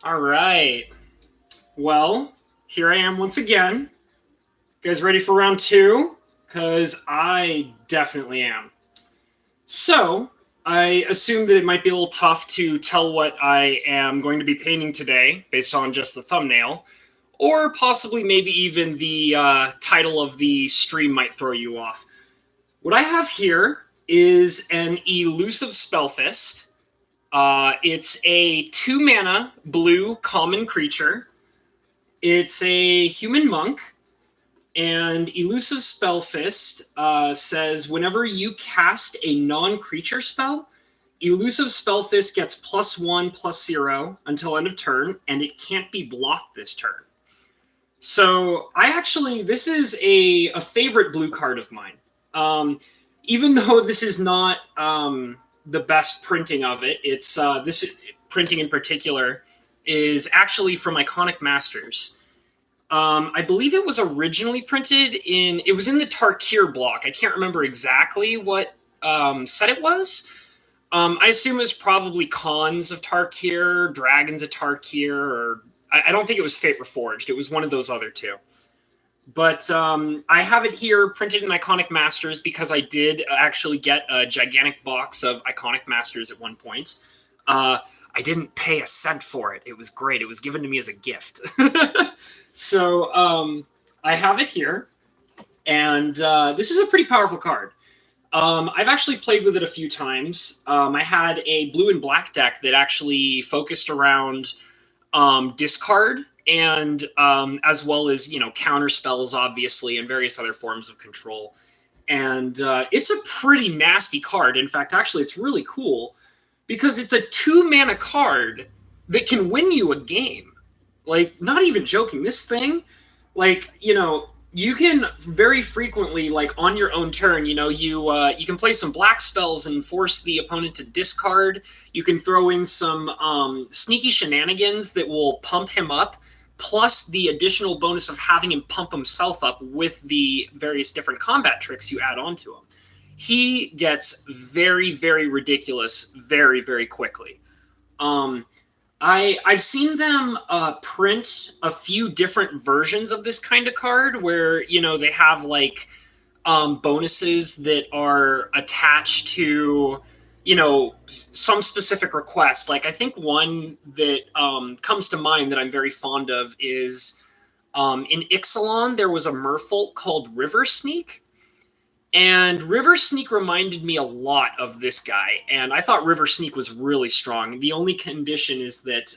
All right. Well, here I am once again. You guys ready for round two? Because I definitely am. So, I assume that it might be a little tough to tell what I am going to be painting today based on just the thumbnail, or possibly maybe even the title of the stream might throw you off. What I have here is an Elusive Spellfist. It's a 2 mana blue common creature. It's a human monk, and Elusive Spellfist says whenever you cast a non-creature spell, Elusive Spellfist gets +1/+0 until end of turn, and it can't be blocked this turn. So this is a favorite blue card of mine. Even though this is not the best printing of it, this printing in particular is actually from Iconic Masters. I believe it was originally printed it was in the Tarkir block. I can't remember exactly what set it was. I assume it was probably Khans of Tarkir, Dragons of Tarkir, or I don't think it was Fate Reforged. It was one of those other two. But I have it here printed in Iconic Masters because I did actually get a gigantic box of Iconic Masters at one point. I didn't pay a cent for it. It was great. It was given to me as a gift. So I have it here, and this is a pretty powerful card. I've actually played with it a few times. I had a blue and black deck that actually focused around discard and as well as counter spells, obviously, and various other forms of control. And it's a pretty nasty card. In fact, actually, it's really cool because it's a 2 mana card that can win you a game. Like, not even joking. This thing, you can very frequently, like on your own turn, you can play some black spells and force the opponent to discard. You can throw in some sneaky shenanigans that will pump him up, plus the additional bonus of having him pump himself up with the various different combat tricks you add onto him. He gets very, very ridiculous very, very quickly. I've seen them print a few different versions of this kind of card where they have like bonuses that are attached to some specific request. Like I think one that comes to mind that I'm very fond of is in Ixalan there was a merfolk called River Sneak. And River Sneak reminded me a lot of this guy, and I thought River Sneak was really strong. The only condition is that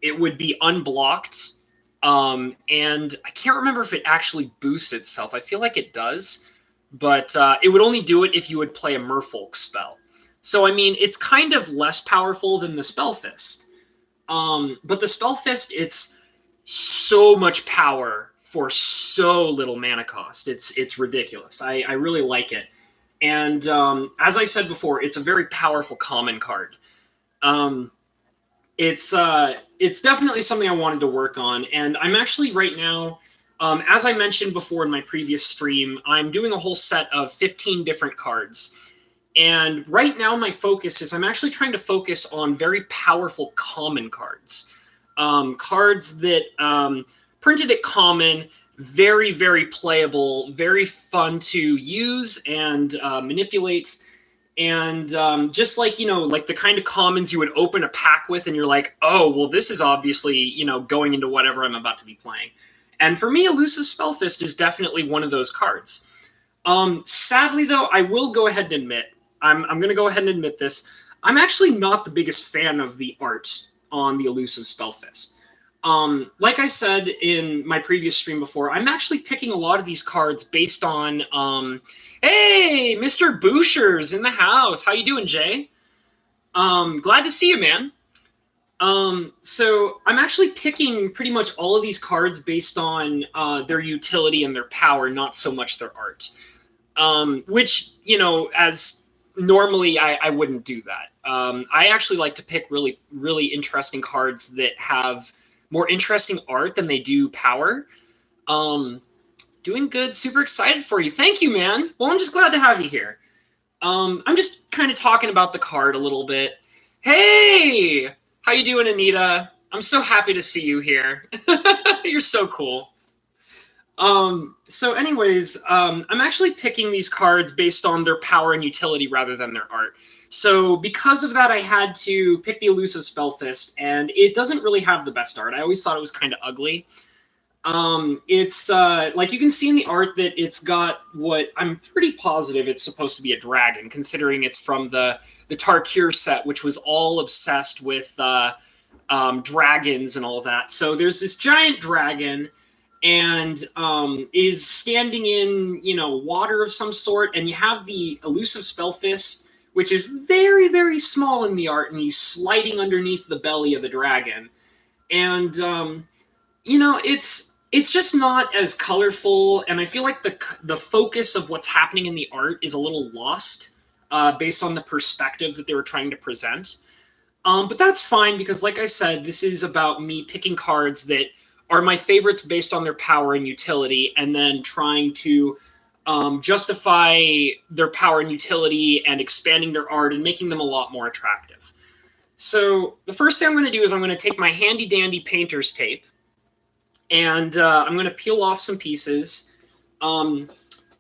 it would be unblocked, and I can't remember if it actually boosts itself. I feel like it does, but it would only do it if you would play a Merfolk spell. So, I mean, it's kind of less powerful than the Spellfist. But the Spellfist, it's so much power for so little mana cost. It's ridiculous. I really like it. And as I said before, it's a very powerful common card. It's definitely something I wanted to work on. And I'm actually right now, as I mentioned before in my previous stream, I'm doing a whole set of 15 different cards. And right now my focus is I'm actually trying to focus on very powerful common cards. Cards that printed at common, very, very playable, very fun to use and manipulate. And just like, like the kind of commons you would open a pack with and you're like, oh, well, this is obviously, going into whatever I'm about to be playing. And for me, Elusive Spellfist is definitely one of those cards. Sadly, though, I will go ahead and admit, I'm going to go ahead and admit this, I'm actually not the biggest fan of the art on the Elusive Spellfist. Like I said in my previous stream before, I'm actually picking a lot of these cards based on, hey, Mr. Boucher's in the house. How you doing, Jay? Glad to see you, man. So I'm actually picking pretty much all of these cards based on their utility and their power, not so much their art. Which, as normally I wouldn't do that. I actually like to pick really, really interesting cards that have more interesting art than they do power. Doing good. Super excited for you. Thank you, man. Well, I'm just glad to have you here. I'm just kind of talking about the card a little bit. Hey! How you doing, Anita? I'm so happy to see you here. You're so cool. So anyways, I'm actually picking these cards based on their power and utility rather than their art. So because of that, I had to pick the Elusive Spellfist, and it doesn't really have the best art. I always thought it was kind of ugly. It's like you can see in the art that it's got what I'm pretty positive it's supposed to be a dragon, considering it's from the Tarkir set, which was all obsessed with dragons and all that. So there's this giant dragon, and is standing in water of some sort, and you have the Elusive Spellfist, which is very very small in the art, and he's sliding underneath the belly of the dragon, and it's just not as colorful, and I feel like the focus of what's happening in the art is a little lost based on the perspective that they were trying to present. But that's fine because, like I said, this is about me picking cards that are my favorites based on their power and utility, and then trying to justify their power and utility and expanding their art and making them a lot more attractive. So the first thing I'm going to do is I'm going to take my handy dandy painter's tape, and I'm going to peel off some pieces. In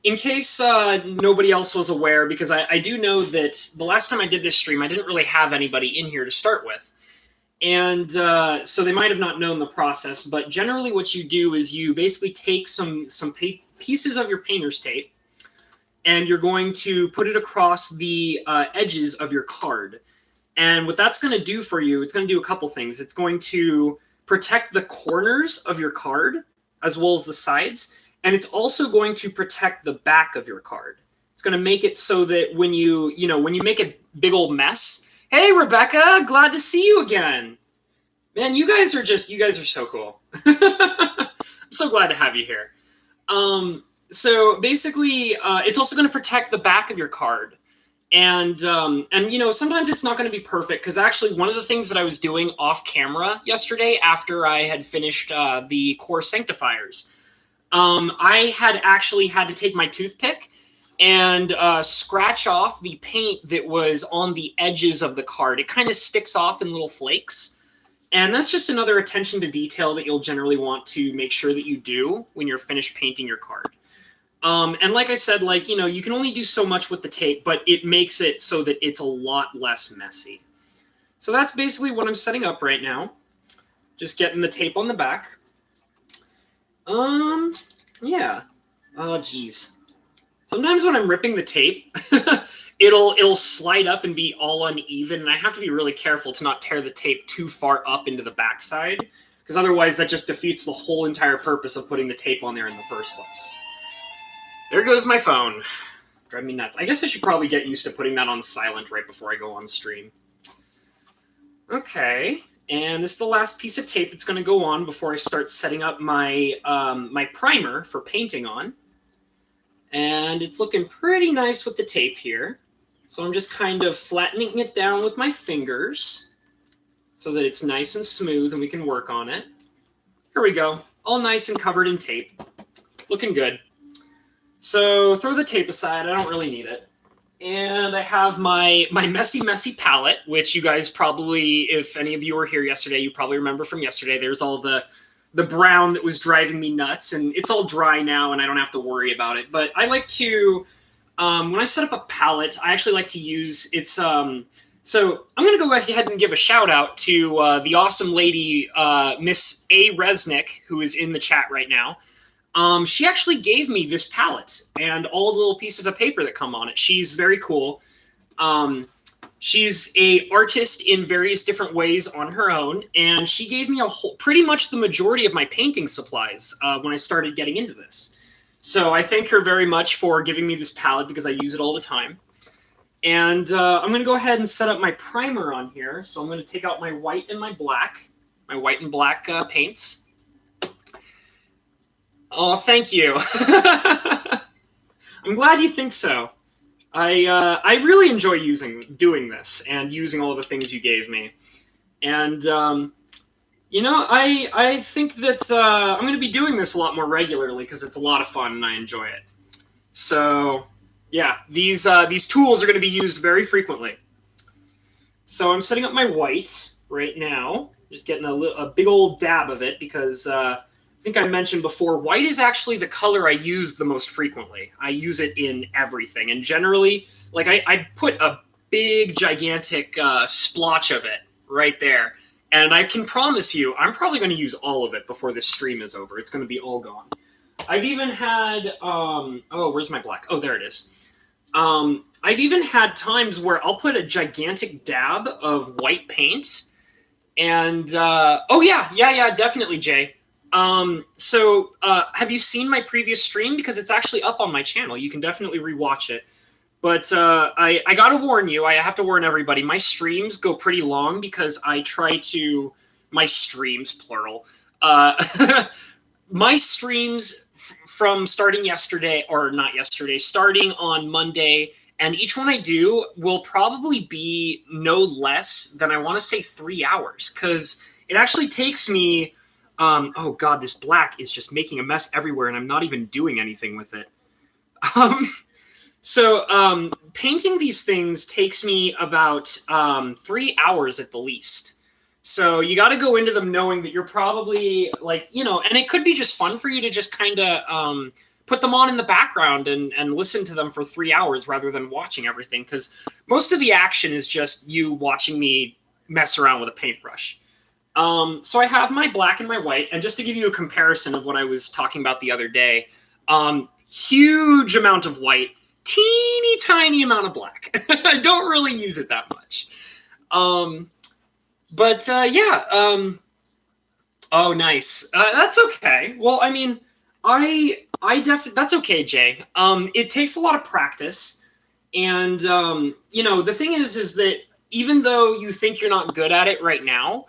case nobody else was aware, because I do know that the last time I did this stream, I didn't really have anybody in here to start with. And so they might have not known the process, but generally what you do is you basically take some pieces of your painter's tape, and you're going to put it across the edges of your card. And what that's going to do for you, it's going to do a couple things. It's going to protect the corners of your card as well as the sides, and it's also going to protect the back of your card. It's going to make it so that when you make a big old mess. Hey Rebecca, glad to see you again. Man, you guys are so cool. I'm so glad to have you here. So basically, it's also going to protect the back of your card. And sometimes it's not going to be perfect, because actually one of the things that I was doing off camera yesterday after I had finished the core sanctifiers, I had actually had to take my toothpick and scratch off the paint that was on the edges of the card. It kind of sticks off in little flakes, and that's just another attention to detail that you'll generally want to make sure that you do when you're finished painting your card. And like I said, you can only do so much with the tape, but it makes it so that it's a lot less messy. So that's basically what I'm setting up right now. Just getting the tape on the back. Yeah. Oh, geez. Sometimes when I'm ripping the tape, it'll slide up and be all uneven, and I have to be really careful to not tear the tape too far up into the backside, because otherwise that just defeats the whole entire purpose of putting the tape on there in the first place. There goes my phone. Drive me nuts. I guess I should probably get used to putting that on silent right before I go on stream. Okay, and this is the last piece of tape that's going to go on before I start setting up my my primer for painting on. And it's looking pretty nice with the tape here. So I'm just kind of flattening it down with my fingers so that it's nice and smooth and we can work on it. Here we go. All nice and covered in tape. Looking good. So throw the tape aside. I don't really need it. And I have my messy palette, which you guys probably, if any of you were here yesterday, you probably remember from yesterday. There's all the brown that was driving me nuts, and it's all dry now, and I don't have to worry about it. But I like to, when I set up a palette, I actually like to use its. So I'm going to go ahead and give a shout out to the awesome lady, Miss A. Resnick, who is in the chat right now. She actually gave me this palette and all the little pieces of paper that come on it. She's very cool. She's a artist in various different ways on her own, and she gave me pretty much the majority of my painting supplies when I started getting into this. So I thank her very much for giving me this palette, because I use it all the time. And I'm going to go ahead and set up my primer on here. So I'm going to take out my white and my white and black paints. Oh, thank you. I'm glad you think so. I really enjoy doing this and using all the things you gave me. And, I think that I'm going to be doing this a lot more regularly, because it's a lot of fun and I enjoy it. So, yeah, these tools are going to be used very frequently. So I'm setting up my white right now. Just getting a big old dab of it because I think I mentioned before, white is actually the color I use the most frequently. I use it in everything. And generally, like I put a big, gigantic splotch of it right there. And I can promise you, I'm probably going to use all of it before this stream is over. It's going to be all gone. I've even had, oh, where's my black? Oh, there it is. I've even had times where I'll put a gigantic dab of white paint and, oh yeah, definitely, Jay. So have you seen my previous stream? Because it's actually up on my channel. You can definitely rewatch it. But I got to warn you, I have to warn everybody, my streams go pretty long because I try to, my streams, plural, my streams from starting yesterday, or not yesterday, starting on Monday, and each one I do will probably be no less than, I want to say, 3 hours, because it actually takes me, oh god, this black is just making a mess everywhere, and I'm not even doing anything with it. So painting these things takes me about 3 hours at the least. So you got to go into them knowing that you're probably like, you know, and it could be just fun for you to just kind of put them on in the background and listen to them for 3 hours rather than watching everything. Because most of the action is just you watching me mess around with a paintbrush. So I have my black and my white. And just to give you a comparison of what I was talking about the other day, huge amount of white, teeny tiny amount of black. I don't really use it that much. But yeah. Oh, nice. That's okay. Well, I mean, I definitely, that's okay, Jay. It takes a lot of practice, and you know, the thing is that even though you think you're not good at it right now,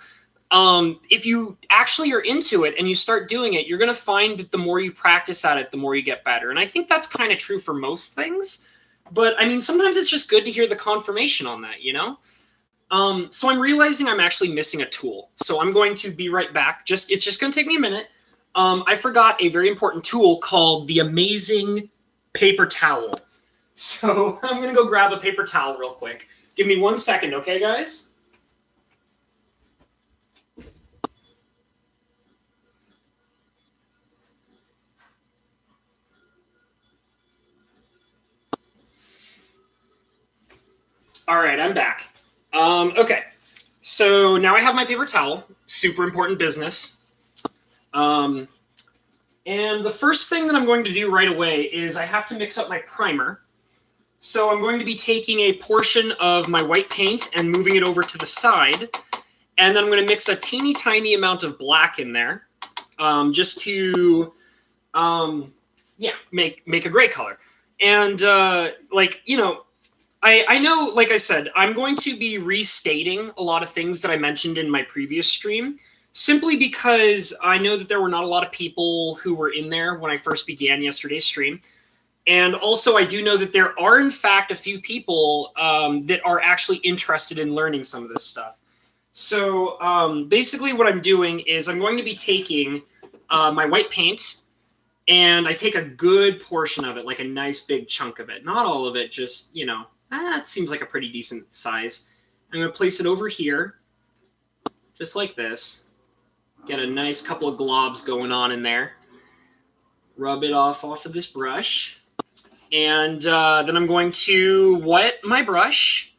if you actually are into it and you start doing it, you're going to find that the more you practice at it, the more you get better. And I think that's kind of true for most things. But I mean, sometimes it's just good to hear the confirmation on that, you know? So I'm realizing I'm actually missing a tool. So I'm going to be right back. It's just going to take me a minute. I forgot a very important tool called the amazing paper towel. So I'm going to go grab a paper towel real quick. Give me 1 second, okay, guys? All right, I'm back. Okay, so now I have my paper towel. Super important business. And the first thing that I'm going to do right away is I have to mix up my primer. So I'm going to be taking a portion of my white paint and moving it over to the side. And then I'm going to mix a teeny tiny amount of black in there, just to, yeah, make a gray color. And like, you know, I know, like I said, I'm going to be restating a lot of things that I mentioned in my previous stream, simply because I know that there were not a lot of people who were in there when I first began yesterday's stream. And also, I do know that there are, in fact, a few people that are actually interested in learning some of this stuff. So basically what I'm doing is I'm going to be taking my white paint, and I take a good portion of it, like a nice big chunk of it. Not all of it, just, you know, that seems like a pretty decent size. I'm going to place it over here, just like this. Get a nice couple of globs going on in there. Rub it off of this brush. And then I'm going to wet my brush.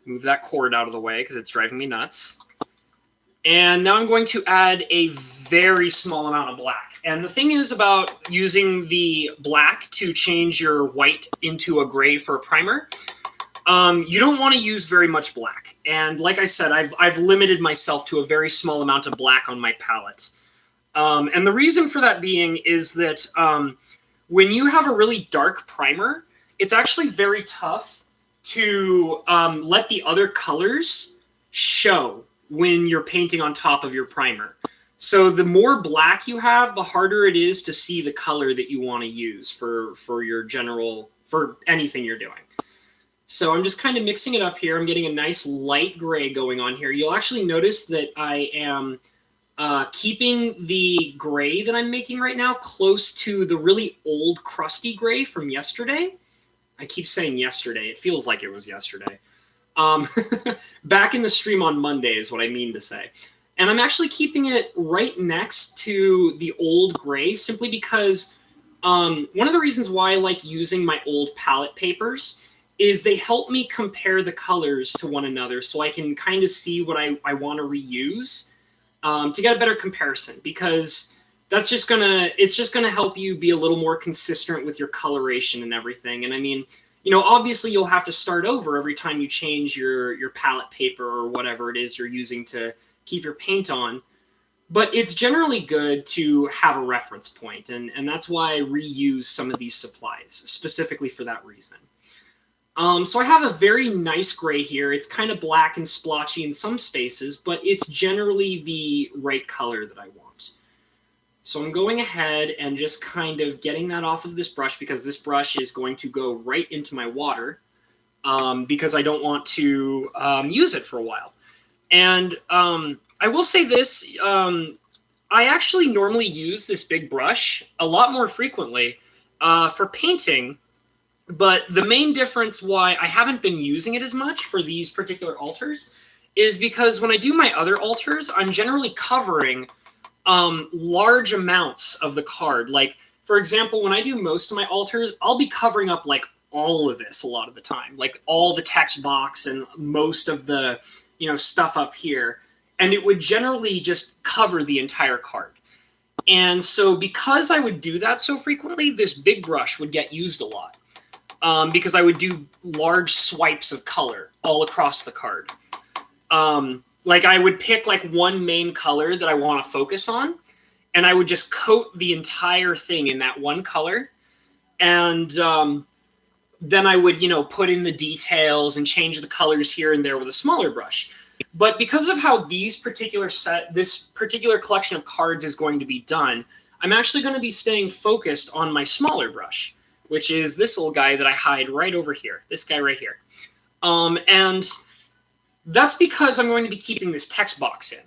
Move that cord out of the way because it's driving me nuts. And now I'm going to add a very small amount of black. And the thing is about using the black to change your white into a gray for a primer, you don't want to use very much black. And like I said, I've limited myself to a very small amount of black on my palette. And the reason for that being is that when you have a really dark primer, it's actually very tough to let the other colors show when you're painting on top of your primer. So the more black you have, the harder it is to see the color that you want to use for your general, for anything you're doing. So I'm just kind of mixing it up here. I'm getting a nice light gray going on here. You'll actually notice that I am keeping the gray that I'm making right now close to the really old crusty gray from yesterday. I keep saying yesterday. It feels like it was yesterday. Um, back in the stream on Monday is what I mean to say. And I'm actually keeping it right next to the old gray simply because one of the reasons why I like using my old palette papers is they help me compare the colors to one another so I can kind of see what I want to reuse to get a better comparison, because it's just gonna help you be a little more consistent with your coloration and everything. And I mean, obviously you'll have to start over every time you change your palette paper or whatever it is you're using to keep your paint on. But it's generally good to have a reference point, and that's why I reuse some of these supplies, specifically for that reason. So I have a very nice gray here. It's kind of black and splotchy in some spaces, but it's generally the right color that I want. So I'm going ahead and just kind of getting that off of this brush, because this brush is going to go right into my water, because I don't want to use it for a while. And I will say this, I actually normally use this big brush a lot more frequently for painting, but the main difference why I haven't been using it as much for these particular altars is because when I do my other altars, I'm generally covering large amounts of the card. Like, for example, when I do most of my altars, I'll be covering up like all of this a lot of the time, like all the text box and most of the stuff up here, and it would generally just cover the entire card. And so because I would do that so frequently, this big brush would get used a lot, because I would do large swipes of color all across the card. Like I would pick like one main color that I want to focus on, and I would just coat the entire thing in that one color, and then I would, put in the details and change the colors here and there with a smaller brush. But because of how this particular collection of cards is going to be done, I'm actually going to be staying focused on my smaller brush, which is this little guy that I hide right over here, this guy right here. And that's because I'm going to be keeping this text box in.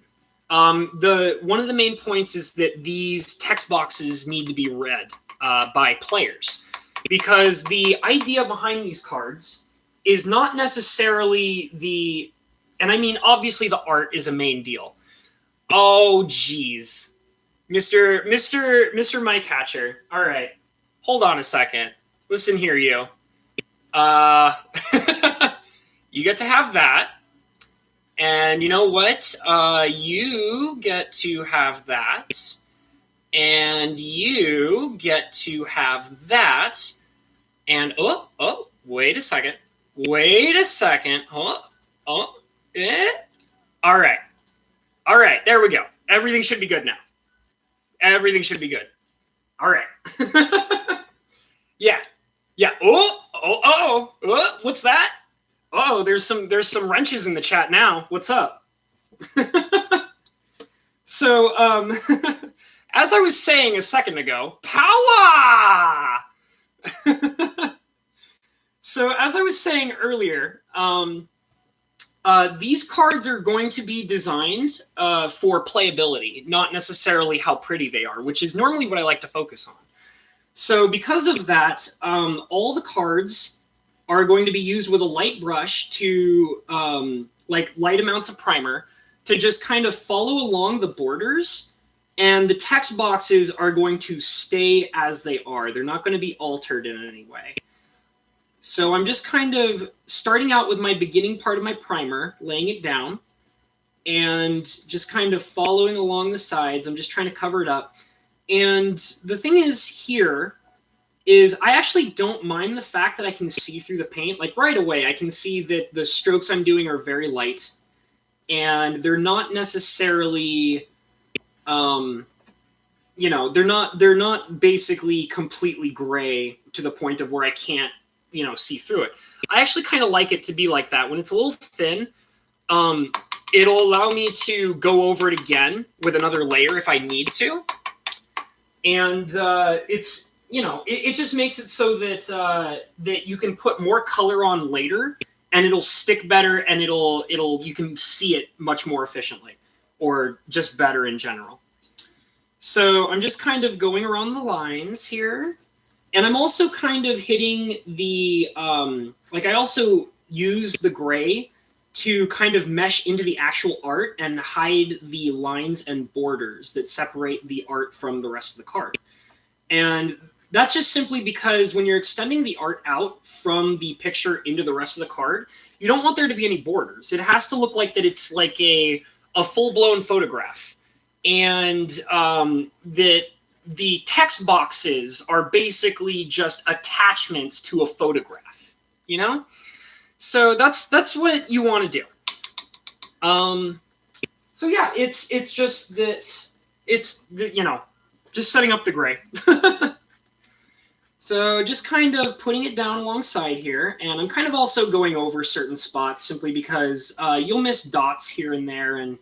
One of the main points is that these text boxes need to be read by players, because the idea behind these cards is not necessarily and I mean, obviously the art is a main deal. Oh, geez. Mr. Mike Hatcher. All right. Hold on a second. Listen here, you. You get to have that. And you know what? You get to have that. And you get to have that. And, wait a second. All right, there we go. Everything should be good now. Everything should be good. All right. Yeah. What's that? Oh, there's some wrenches in the chat now. What's up? So, as I was saying a second ago, power! So, as I was saying earlier, these cards are going to be designed for playability, not necessarily how pretty they are, which is normally what I like to focus on. So because of that, all the cards are going to be used with a light brush to, like light amounts of primer, to just kind of follow along the borders, and the text boxes are going to stay as they are. They're not going to be altered in any way. So I'm just kind of starting out with my beginning part of my primer, laying it down, and just kind of following along the sides. I'm just trying to cover it up. And the thing is here is I actually don't mind the fact that I can see through the paint. Like right away, I can see that the strokes I'm doing are very light, and they're not necessarily, they're not basically completely gray to the point of where I can't, see through it. I actually kind of like it to be like that. When it's a little thin, it'll allow me to go over it again with another layer if I need to. And it's, it just makes it so that that you can put more color on later, and it'll stick better, and you can see it much more efficiently, or just better in general. So I'm just kind of going around the lines here. And I'm also kind of hitting the, I also use the gray to kind of mesh into the actual art and hide the lines and borders that separate the art from the rest of the card. And that's just simply because when you're extending the art out from the picture into the rest of the card, you don't want there to be any borders. It has to look like that it's like a full-blown photograph. And that the text boxes are basically just attachments to a photograph, you know? So that's what you want to do. So yeah, it's just that it's the, you know, just setting up the gray. So just kind of putting it down alongside here, and I'm kind of also going over certain spots simply because you'll miss dots here and there and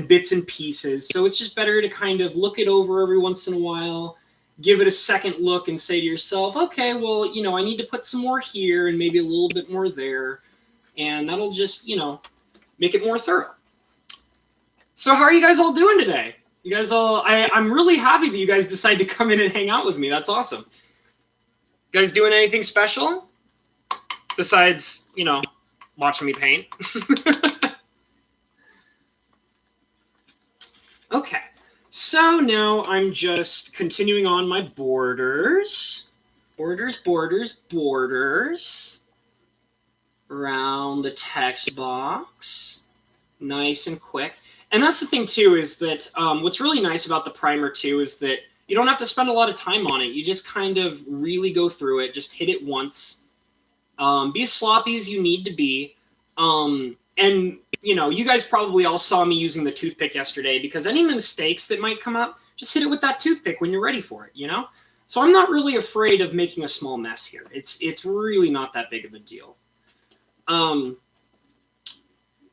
bits and pieces. So it's just better to kind of look it over every once in a while, give it a second look and say to yourself, okay, well, you know, I need to put some more here and maybe a little bit more there. And that'll just, you know, make it more thorough. So how are you guys all doing today? You guys all, I'm really happy that you guys decided to come in and hang out with me. That's awesome. You guys doing anything special? Besides, you know, watching me paint? Okay. So now I'm just continuing on my borders. Borders, borders, borders. Around the text box. Nice and quick. And that's the thing, too, is that what's really nice about the primer, too, is that you don't have to spend a lot of time on it. You just kind of really go through it. Just hit it once. Be as sloppy as you need to be. And, you know, you guys probably all saw me using the toothpick yesterday because any mistakes that might come up, just hit it with that toothpick when you're ready for it, you know? So I'm not really afraid of making a small mess here. It's really not that big of a deal.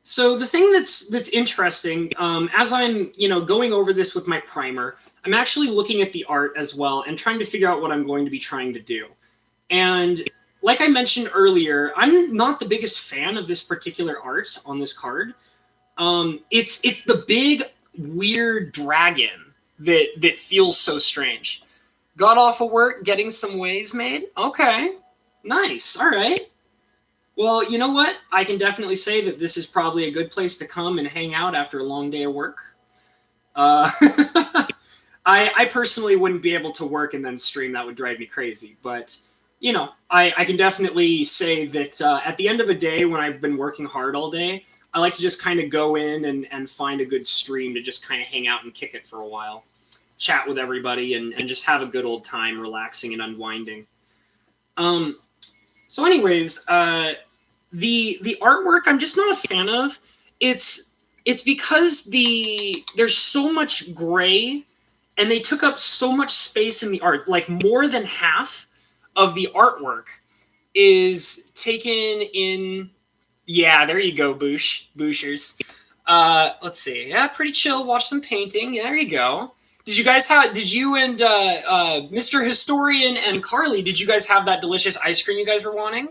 So the thing that's interesting, as I'm, you know, going over this with my primer, I'm actually looking at the art as well and trying to figure out what I'm going to be trying to do. And like I mentioned earlier, I'm not the biggest fan of this particular art on this card. It's the big, weird dragon that feels so strange. Got off of work, getting some ways made? Okay, nice, all right. Well, you know what? I can definitely say that this is probably a good place to come and hang out after a long day of work. I personally wouldn't be able to work and then stream. That would drive me crazy. But, you know, I can definitely say that at the end of a day when I've been working hard all day, I like to just kind of go in and find a good stream to just kind of hang out and kick it for a while. Chat with everybody and just have a good old time relaxing and unwinding. So anyways, the artwork I'm just not a fan of. It's because there's so much gray and they took up so much space in the art. Like more than half of the artwork is taken in. Yeah, there you go, Booshers. Let's see. Yeah, pretty chill. Watch some painting. There you go. Did you and Mr. Historian and Carly, did you guys have that delicious ice cream you guys were wanting?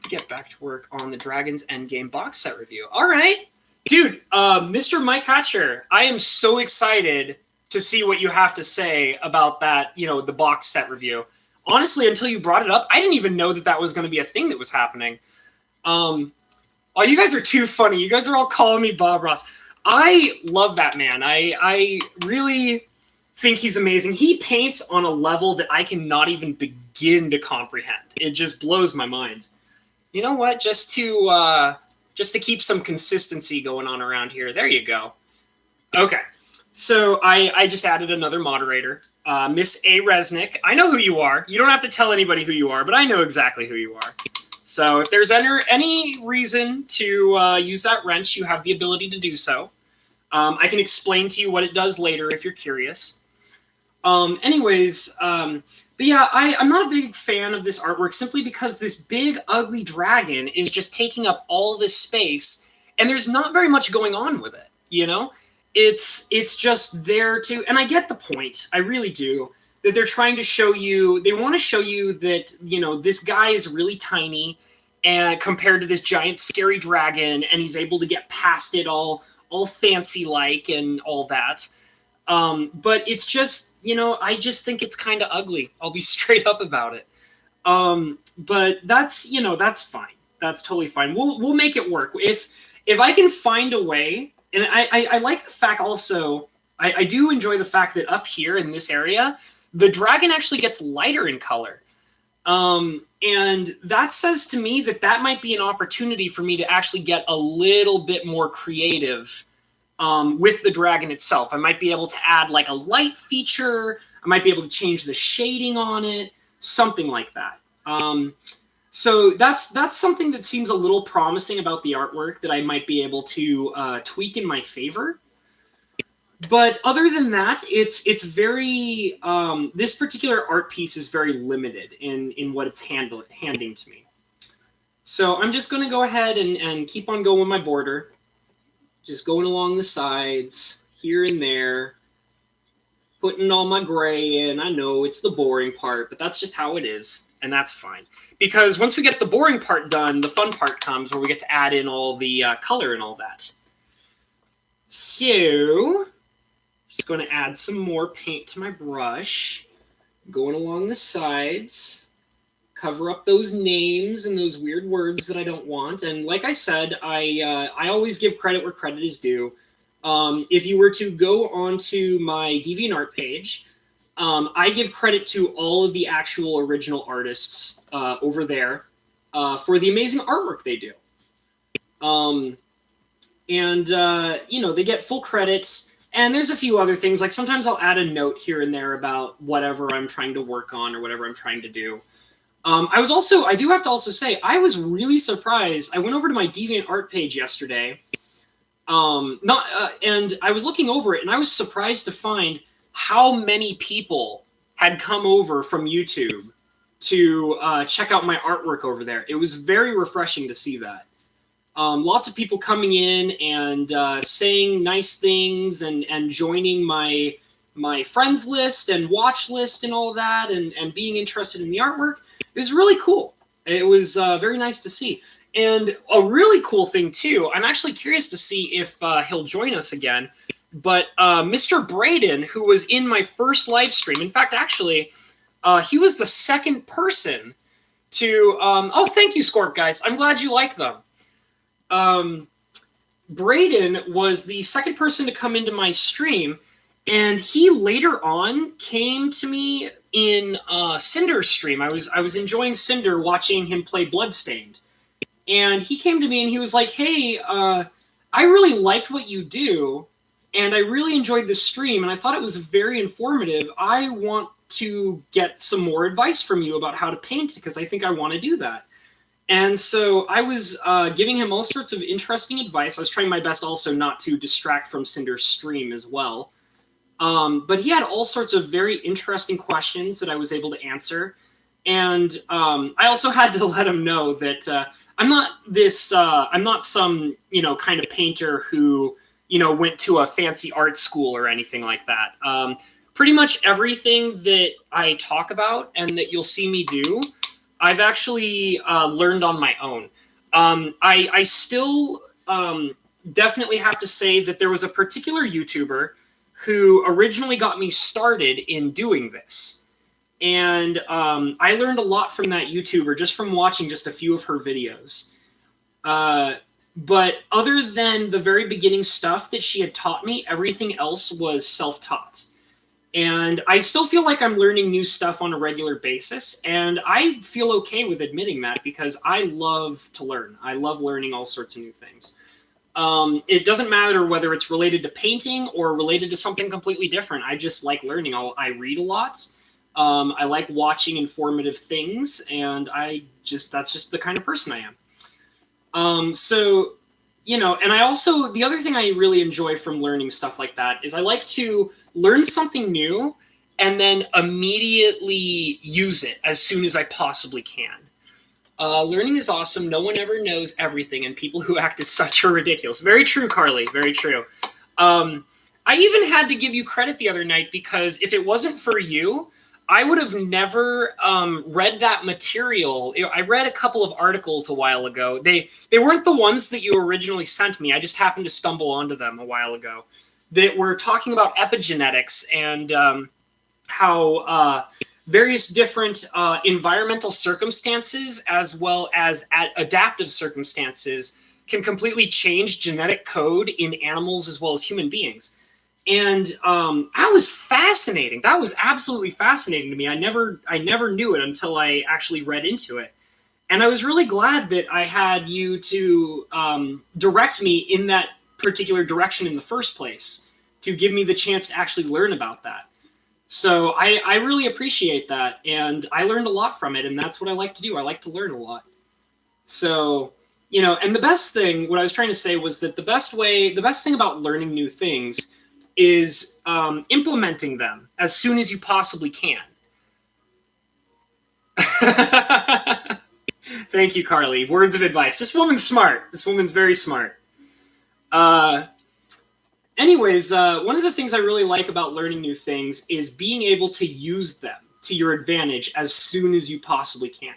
Get back to work on the Dragon's Endgame box set review. All right. Dude, Mr. Mike Hatcher, I am so excited to see what you have to say about that, you know, the box set review. Honestly, until you brought it up, I didn't even know that was going to be a thing that was happening. Oh, you guys are too funny. You guys are all calling me Bob Ross. I love that man. I really think he's amazing. He paints on a level that I cannot even begin to comprehend. It just blows my mind. You know what? Just to keep some consistency going on around here. There you go. Okay. So I just added another moderator, Miss A. Resnick. I know who you are. You don't have to tell anybody who you are, but I know exactly who you are. So if there's any reason to use that wrench, you have the ability to do so. I can explain to you what it does later if you're curious. But yeah, I'm not a big fan of this artwork simply because this big, ugly dragon is just taking up all this space, and there's not very much going on with it, you know? It's just there to, and I get the point, I really do, that they're trying to show you, they want to show you that, you know, this guy is really tiny and compared to this giant, scary dragon, and he's able to get past it all fancy-like and all that. But it's just, you know, I just think it's kind of ugly. I'll be straight up about it. But that's, you know, that's fine. That's totally fine. We'll make it work. If I can find a way, and I like the fact also, I do enjoy the fact that up here in this area, the dragon actually gets lighter in color. And that says to me that that might be an opportunity for me to actually get a little bit more creative with the dragon itself. I might be able to add like a light feature. I might be able to change the shading on it, something like that. So that's something that seems a little promising about the artwork that I might be able to tweak in my favor. But other than that, it's very this particular art piece is very limited in what it's handing to me. So I'm just going to go ahead and keep on going with my border, just going along the sides here and there, putting all my gray in. I know it's the boring part, but that's just how it is, and that's fine. Because once we get the boring part done, the fun part comes where we get to add in all the color and all that. So just going to add some more paint to my brush, going along the sides, cover up those names and those weird words that I don't want. And like I said, I always give credit where credit is due. If you were to go onto my DeviantArt page, I give credit to all of the actual original artists over there for the amazing artwork they do. You know, they get full credit. And there's a few other things, like sometimes I'll add a note here and there about whatever I'm trying to work on or whatever I'm trying to do. I do have to also say, I was really surprised. I went over to my DeviantArt page yesterday, and I was looking over it, and I was surprised to find how many people had come over from YouTube to check out my artwork over there. It was very refreshing to see that. Lots of people coming in and saying nice things and joining my friends list and watch list and all of that and being interested in the artwork. It was really cool. It was very nice to see. And a really cool thing, too, I'm actually curious to see if he'll join us again. But Mr. Braden, who was in my first live stream, in fact, actually, he was the second person to... oh, thank you, Scorp, guys. I'm glad you like them. Braden was the second person to come into my stream, and he later on came to me in Cinder's stream. I was enjoying Cinder, watching him play Bloodstained, and he came to me and he was like, "Hey, I really liked what you do, and I really enjoyed the stream, and I thought it was very informative. I want to get some more advice from you about how to paint because I think I want to do that." And so I was giving him all sorts of interesting advice. I was trying my best also not to distract from Cinder's stream as well. But he had all sorts of very interesting questions that I was able to answer. And I also had to let him know that I'm not some, kind of painter who, went to a fancy art school or anything like that. Pretty much everything that I talk about and that you'll see me do, I've actually learned on my own. I still definitely have to say that there was a particular YouTuber who originally got me started in doing this. And I learned a lot from that YouTuber just from watching just a few of her videos. But other than the very beginning stuff that she had taught me, everything else was self-taught. And I still feel like I'm learning new stuff on a regular basis, and I feel okay with admitting that because I love to learn. I love learning all sorts of new things. It doesn't matter whether it's related to painting or related to something completely different. I just like learning. I read a lot. I like watching informative things, and that's just the kind of person I am. And I also, the other thing I really enjoy from learning stuff like that is I like to learn something new and then immediately use it as soon as I possibly can. Learning is awesome. No one ever knows everything, and people who act as such are ridiculous. Very true, Carly. Very true. I even had to give you credit the other night because if it wasn't for you, I would have never read that material. I read a couple of articles a while ago. They weren't the ones that you originally sent me. I just happened to stumble onto them a while ago that were talking about epigenetics and how various different environmental circumstances as well as adaptive circumstances can completely change genetic code in animals as well as human beings. And that was fascinating. That was absolutely fascinating to me. I never knew it until I actually read into it. And I was really glad that I had you to direct me in that particular direction in the first place, to give me the chance to actually learn about that. So I really appreciate that, and I learned a lot from it, and that's what I like to do. I like to learn a lot. So, and the best thing, what I was trying to say was that the best thing about learning new things is implementing them as soon as you possibly can. Thank you, Carly. Words of advice. This woman's smart. This woman's very smart. Uh, one of the things I really like about learning new things is being able to use them to your advantage as soon as you possibly can.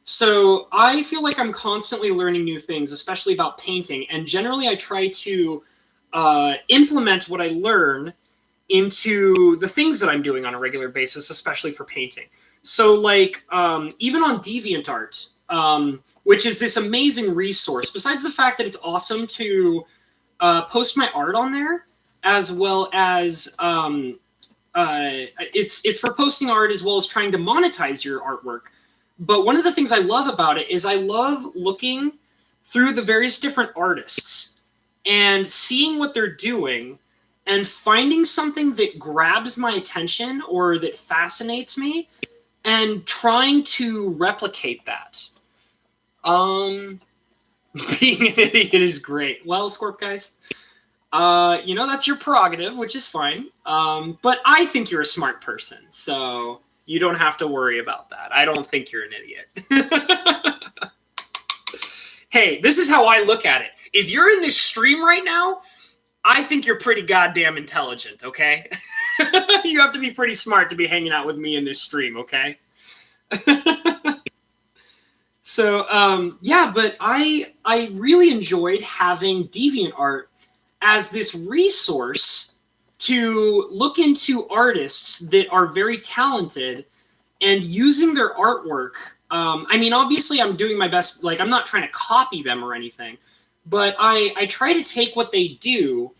So I feel like I'm constantly learning new things, especially about painting, and generally I try to implement what I learn into the things that I'm doing on a regular basis, especially for painting. So, like, even on DeviantArt, which is this amazing resource, besides the fact that it's awesome to post my art on there, as well as it's for posting art as well as trying to monetize your artwork. But one of the things I love about it is I love looking through the various different artists and seeing what they're doing and finding something that grabs my attention or that fascinates me and trying to replicate that. Being an idiot is great. Well, Scorp guys, that's your prerogative, which is fine. But I think you're a smart person, so you don't have to worry about that. I don't think you're an idiot. Hey, this is how I look at it. If you're in this stream right now, I think you're pretty goddamn intelligent, okay? You have to be pretty smart to be hanging out with me in this stream, okay? So, but I really enjoyed having DeviantArt as this resource to look into artists that are very talented and using their artwork. Obviously I'm doing my best, like I'm not trying to copy them or anything, but I try to take what they do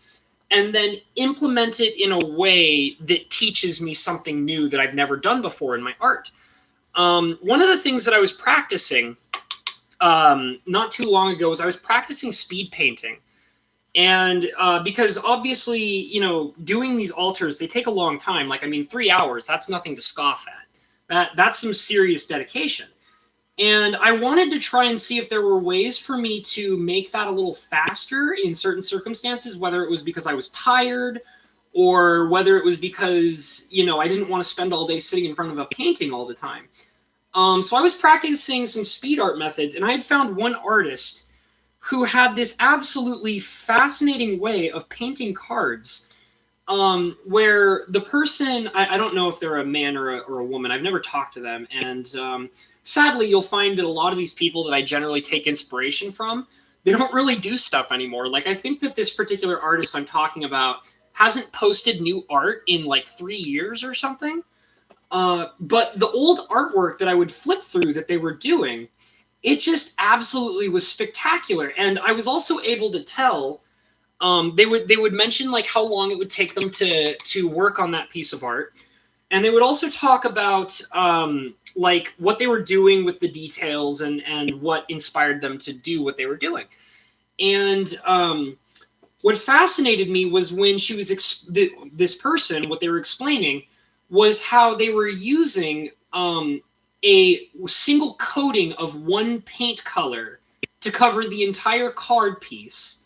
and then implement it in a way that teaches me something new that I've never done before in my art. One of the things that I was practicing not too long ago was I was practicing speed painting. And because obviously, doing these altars, they take a long time. 3 hours, that's nothing to scoff at. That's some serious dedication. And I wanted to try and see if there were ways for me to make that a little faster in certain circumstances, whether it was because I was tired or whether it was because, I didn't want to spend all day sitting in front of a painting all the time. So I was practicing some speed art methods, and I had found one artist who had this absolutely fascinating way of painting cards, where the person, I don't know if they're a man or a woman, I've never talked to them, and sadly you'll find that a lot of these people that I generally take inspiration from, they don't really do stuff anymore. I think that this particular artist I'm talking about hasn't posted new art in 3 years or something. But the old artwork that I would flip through that they were doing, it just absolutely was spectacular. And I was also able to tell, they would mention how long it would take them to work on that piece of art. And they would also talk about what they were doing with the details and what inspired them to do what they were doing. And what fascinated me was when she was this person, what they were explaining was how they were using a single coating of one paint color to cover the entire card piece.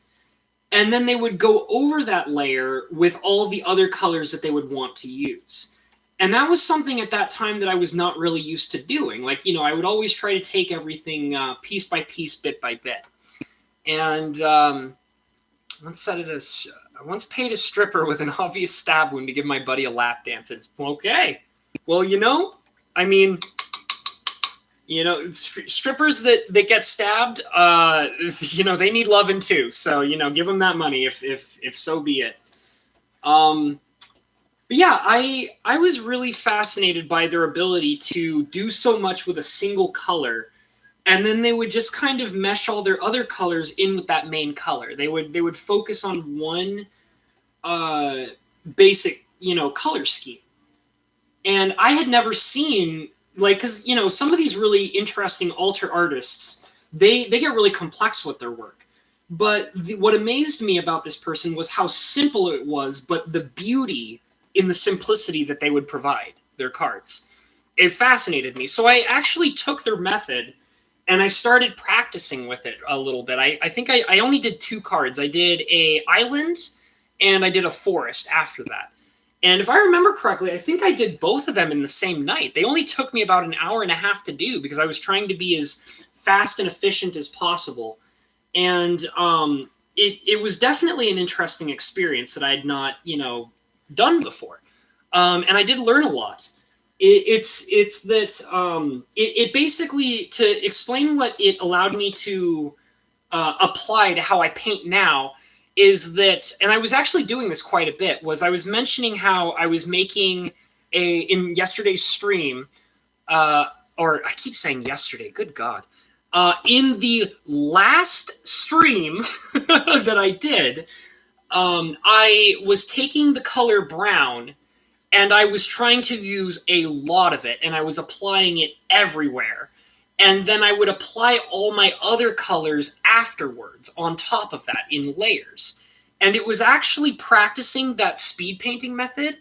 And then they would go over that layer with all the other colors that they would want to use. And that was something at that time that I was not really used to doing. I would always try to take everything piece by piece, bit by bit. And I once paid a stripper with an obvious stab wound to give my buddy a lap dance. It's okay. Well, strippers that get stabbed, they need loving too. So, give them that money if so be it. But yeah, I was really fascinated by their ability to do so much with a single color, and then they would just kind of mesh all their other colors in with that main color. They would focus on one uh, basic color scheme, and I had never seen like because some of these really interesting alter artists they get really complex with their work. But what amazed me about this person was how simple it was, but the beauty in the simplicity that they would provide their cards. It fascinated me. So I actually took their method and I started practicing with it a little bit. I think I only did 2 cards. I did a island and I did a forest after that. And if I remember correctly, I think I did both of them in the same night. They only took me about an hour and a half to do because I was trying to be as fast and efficient as possible. And it was definitely an interesting experience that I had not, done before. And I did learn a lot. It's that it basically, to explain what it allowed me to apply to how I paint now, is that, and I was actually doing this quite a bit, was I was mentioning how I was making in yesterday's stream, uh, or I keep saying yesterday, good God. In the last stream that I did, I was taking the color brown and I was trying to use a lot of it and I was applying it everywhere. And then I would apply all my other colors afterwards on top of that in layers. And it was actually practicing that speed painting method.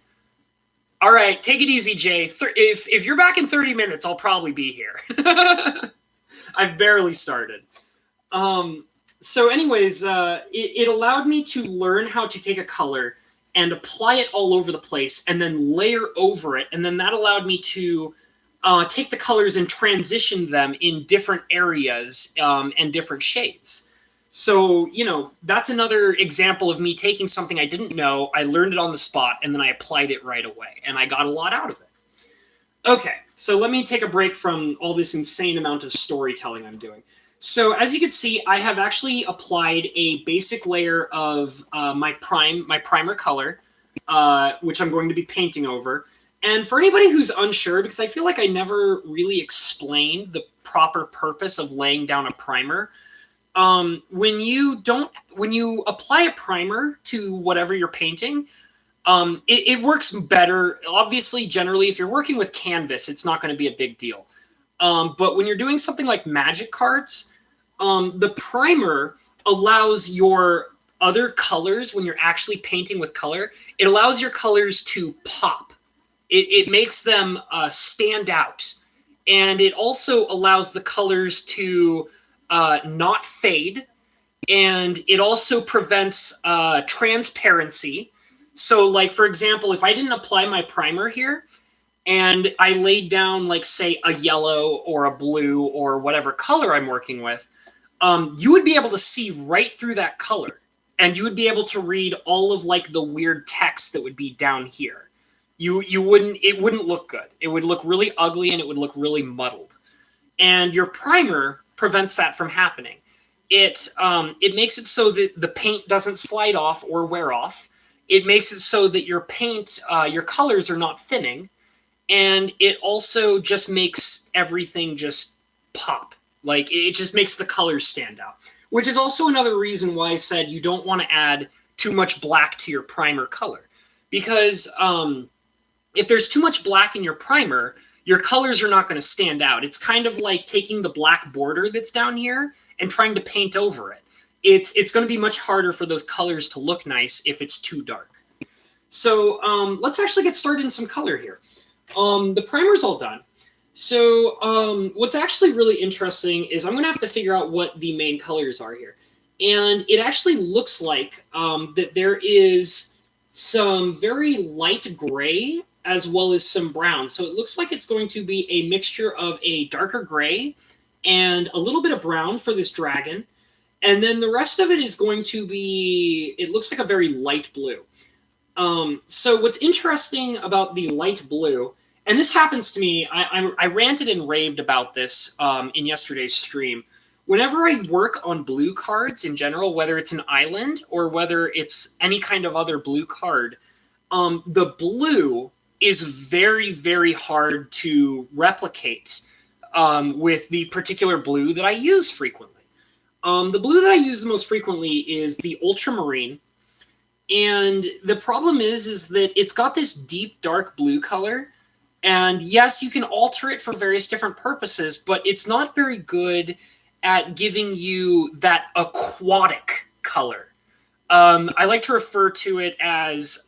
All right, take it easy, Jay. If you're back in 30 minutes, I'll probably be here. I've barely started. Um, so, anyways, it allowed me to learn how to take a color and apply it all over the place and then layer over it. And then that allowed me to take the colors and transition them in different areas and different shades. So, that's another example of me taking something I didn't know, I learned it on the spot, and then I applied it right away. And I got a lot out of it. Okay, so let me take a break from all this insane amount of storytelling I'm doing. So as you can see, I have actually applied a basic layer of my primer color, which I'm going to be painting over. And for anybody who's unsure, because I feel like I never really explained the proper purpose of laying down a primer, when you apply a primer to whatever you're painting, it works better. Obviously, generally, if you're working with canvas, it's not going to be a big deal. But when you're doing something like magic cards, the primer allows your other colors, when you're actually painting with color, it allows your colors to pop. It makes them stand out. And it also allows the colors to not fade. And it also prevents transparency. So, like, for example, if I didn't apply my primer here and I laid down, like, say, a yellow or a blue or whatever color I'm working with, you would be able to see right through that color. And you would be able to read all of, like, the weird text that would be down here. It wouldn't look good. It would look really ugly and it would look really muddled. And your primer prevents that from happening. It makes it so that the paint doesn't slide off or wear off. It makes it so that your paint, your colors are not thinning, and it also just makes everything just pop. Like, it just makes the colors stand out, which is also another reason why I said you don't want to add too much black to your primer color, because if there's too much black in your primer, your colors are not going to stand out. It's kind of like taking the black border that's down here and trying to paint over it. It's going to be much harder for those colors to look nice if it's too dark. So let's actually get started in some color here. The primer's all done. So what's actually really interesting is I'm going to have to figure out what the main colors are here. And it actually looks like that there is some very light gray as well as some brown. So it looks like it's going to be a mixture of a darker gray and a little bit of brown for this dragon. And then the rest of it is going to be, it looks like a very light blue. So what's interesting about the light blue, and this happens to me, I ranted and raved about this in yesterday's stream. Whenever I work on blue cards in general, whether it's an island or whether it's any kind of other blue card, the blue is very, very hard to replicate with the particular blue that I use frequently. The blue that I use the most frequently is the ultramarine. And the problem is that it's got this deep, dark blue color. And yes, you can alter it for various different purposes, but it's not very good at giving you that aquatic color. I like to refer to it as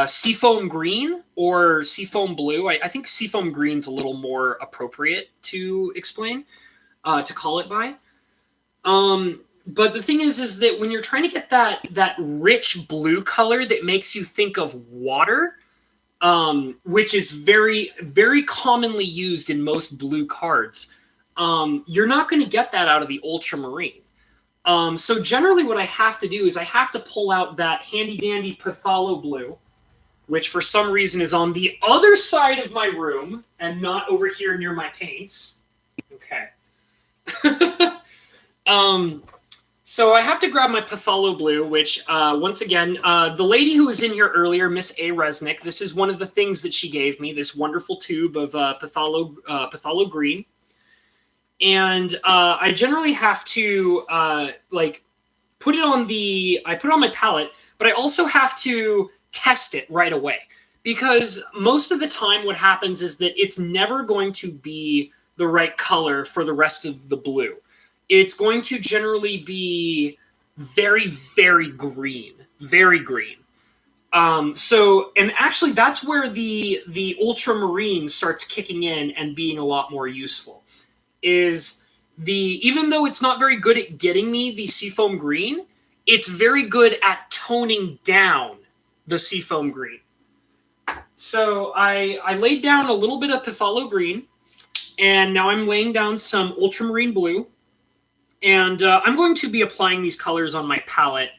seafoam green or seafoam blue. I think seafoam green's a little more appropriate to explain, to call it by. But the thing is that when you're trying to get that rich blue color that makes you think of water, which is very, very commonly used in most blue cards, you're not going to get that out of the ultramarine. So generally what I have to do is I have to pull out that handy-dandy Pathalo Blue, which for some reason is on the other side of my room and not over here near my paints. Okay. So I have to grab my Pathalo Blue, which, once again, the lady who was in here earlier, Miss A. Resnick, this is one of the things that she gave me, this wonderful tube of Pathalo Green. And I generally have to, put it on my palette, but I also have to test it right away. Because most of the time what happens is that it's never going to be the right color for the rest of the blue. It's going to generally be very, very green. Very green. And actually that's where the ultramarine starts kicking in and being a lot more useful. Even though it's not very good at getting me the seafoam green, it's very good at toning down the seafoam green. So I laid down a little bit of Pathalo green, and now I'm laying down some ultramarine blue. And I'm going to be applying these colors on my palette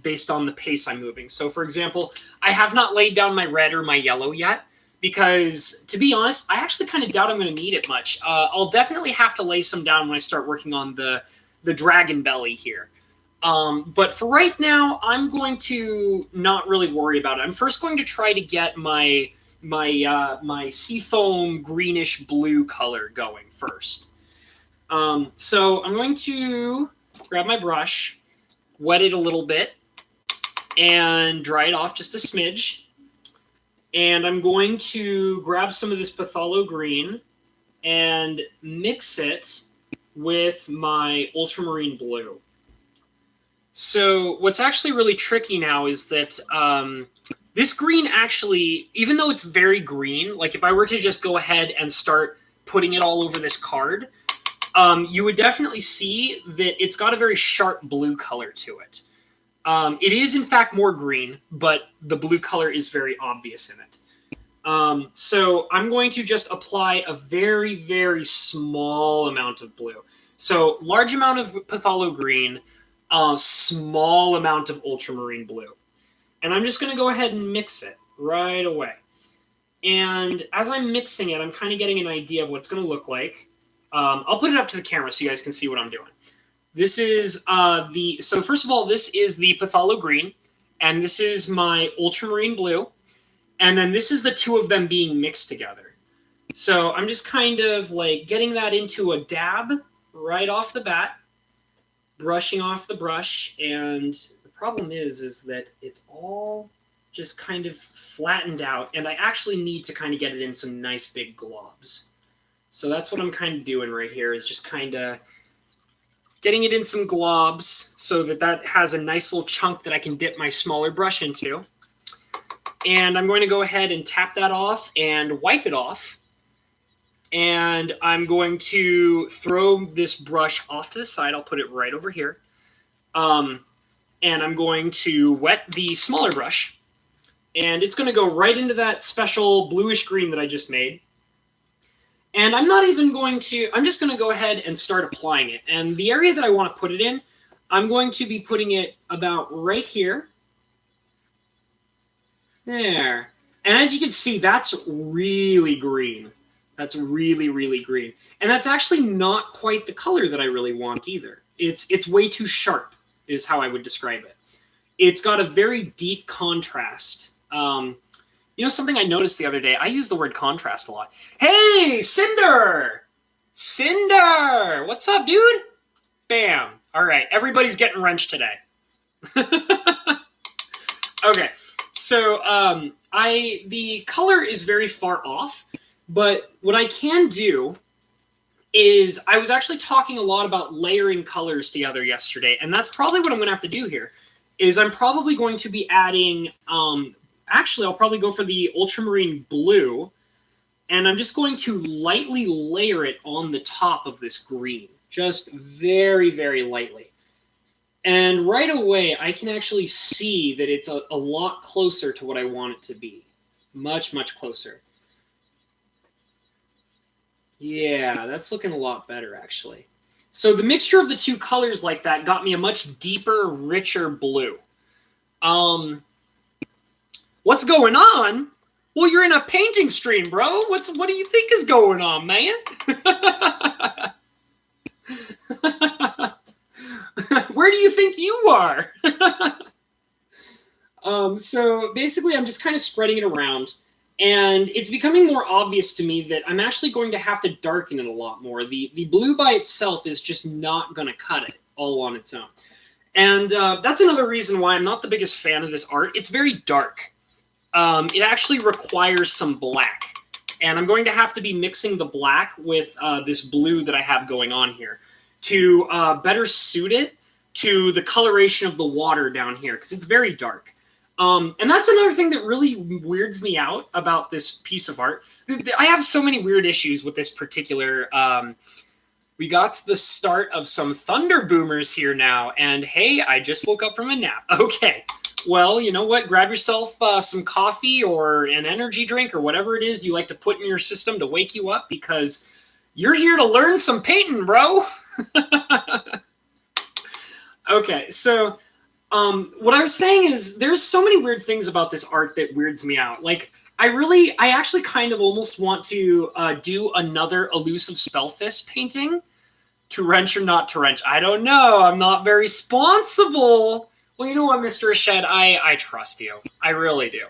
based on the pace I'm moving. So, for example, I have not laid down my red or my yellow yet because, to be honest, I actually kind of doubt I'm going to need it much. I'll definitely have to lay some down when I start working on the dragon belly here. But for right now, I'm going to not really worry about it. I'm first going to try to get my seafoam greenish blue color going first. So I'm going to grab my brush, wet it a little bit, and dry it off just a smidge. And I'm going to grab some of this Pathalo green and mix it with my ultramarine blue. So what's actually really tricky now is that this green actually, even though it's very green, like if I were to just go ahead and start putting it all over this card, you would definitely see that it's got a very sharp blue color to it. It is, in fact, more green, but the blue color is very obvious in it. So I'm going to just apply a very, very small amount of blue. So large amount of Pathalo green, small amount of ultramarine blue. And I'm just going to go ahead and mix it right away. And as I'm mixing it, I'm kind of getting an idea of what it's going to look like. I'll put it up to the camera so you guys can see what I'm doing. This is so first of all, this is the Pathalo green, and this is my ultramarine blue, and then this is the two of them being mixed together. So I'm just kind of like getting that into a dab right off the bat, brushing off the brush, and the problem is that it's all just kind of flattened out, and I actually need to kind of get it in some nice big globs. So that's what I'm kind of doing right here, is just kind of getting it in some globs so that has a nice little chunk that I can dip my smaller brush into. And I'm going to go ahead and tap that off and wipe it off. And I'm going to throw this brush off to the side. I'll put it right over here. And I'm going to wet the smaller brush. And it's going to go right into that special bluish green that I just made. And I'm just going to go ahead and start applying it. And the area that I want to put it in, I'm going to be putting it about right here. There. And as you can see, that's really green. That's really, really green. And that's actually not quite the color that I really want either. It's way too sharp, is how I would describe it. it's got a very deep contrast. You know, something I noticed the other day, I use the word contrast a lot. Hey, Cinder! Cinder! What's up, dude? Bam. All right, everybody's getting wrenched today. Okay, so the color is very far off, but what I can do is I was actually talking a lot about layering colors together yesterday, and that's probably what I'm going to have to do here. Is I'm probably going to be adding, actually I'll probably go for the ultramarine blue, and I'm just going to lightly layer it on the top of this green, just very, very lightly. And right away, I can actually see that it's a lot closer to what I want it to be. Much, much closer. Yeah, that's looking a lot better, actually. So the mixture of the two colors like that got me a much deeper, richer blue. What's going on? Well, you're in a painting stream, bro. What do you think is going on, man? Where do you think you are? So basically, I'm just kind of spreading it around, and it's becoming more obvious to me that I'm actually going to have to darken it a lot more. The blue by itself is just not going to cut it all on its own. And that's another reason why I'm not the biggest fan of this art. It's very dark. It actually requires some black. And I'm going to have to be mixing the black with this blue that I have going on here to better suit it to the coloration of the water down here, because it's very dark. And that's another thing that really weirds me out about this piece of art. I have so many weird issues with this particular... we got the start of some thunder boomers here now, and hey, I just woke up from a nap. Okay, well, you know what? Grab yourself some coffee or an energy drink or whatever it is you like to put in your system to wake you up, because you're here to learn some painting, bro. Okay, so what I was saying is there's so many weird things about this art that weirds me out. Like, I actually kind of almost want to do another Elusive Spellfist painting. To wrench or not to wrench? I don't know. I'm not very responsible. Well, you know what, Mr. Ashed? I trust you. I really do.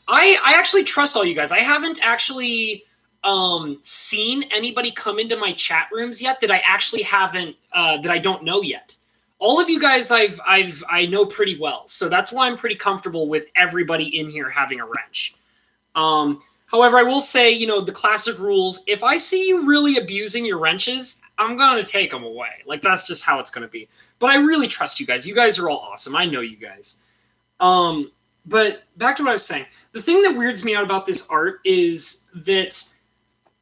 I actually trust all you guys. I haven't actually seen anybody come into my chat rooms yet that I actually haven't, that I don't know yet. All of you guys I know pretty well, so that's why I'm pretty comfortable with everybody in here having a wrench. However, I will say, you know, the classic rules, if I see you really abusing your wrenches, I'm going to take them away. Like, that's just how it's going to be. But I really trust you guys. You guys are all awesome. I know you guys. But back to what I was saying. The thing that weirds me out about this art is that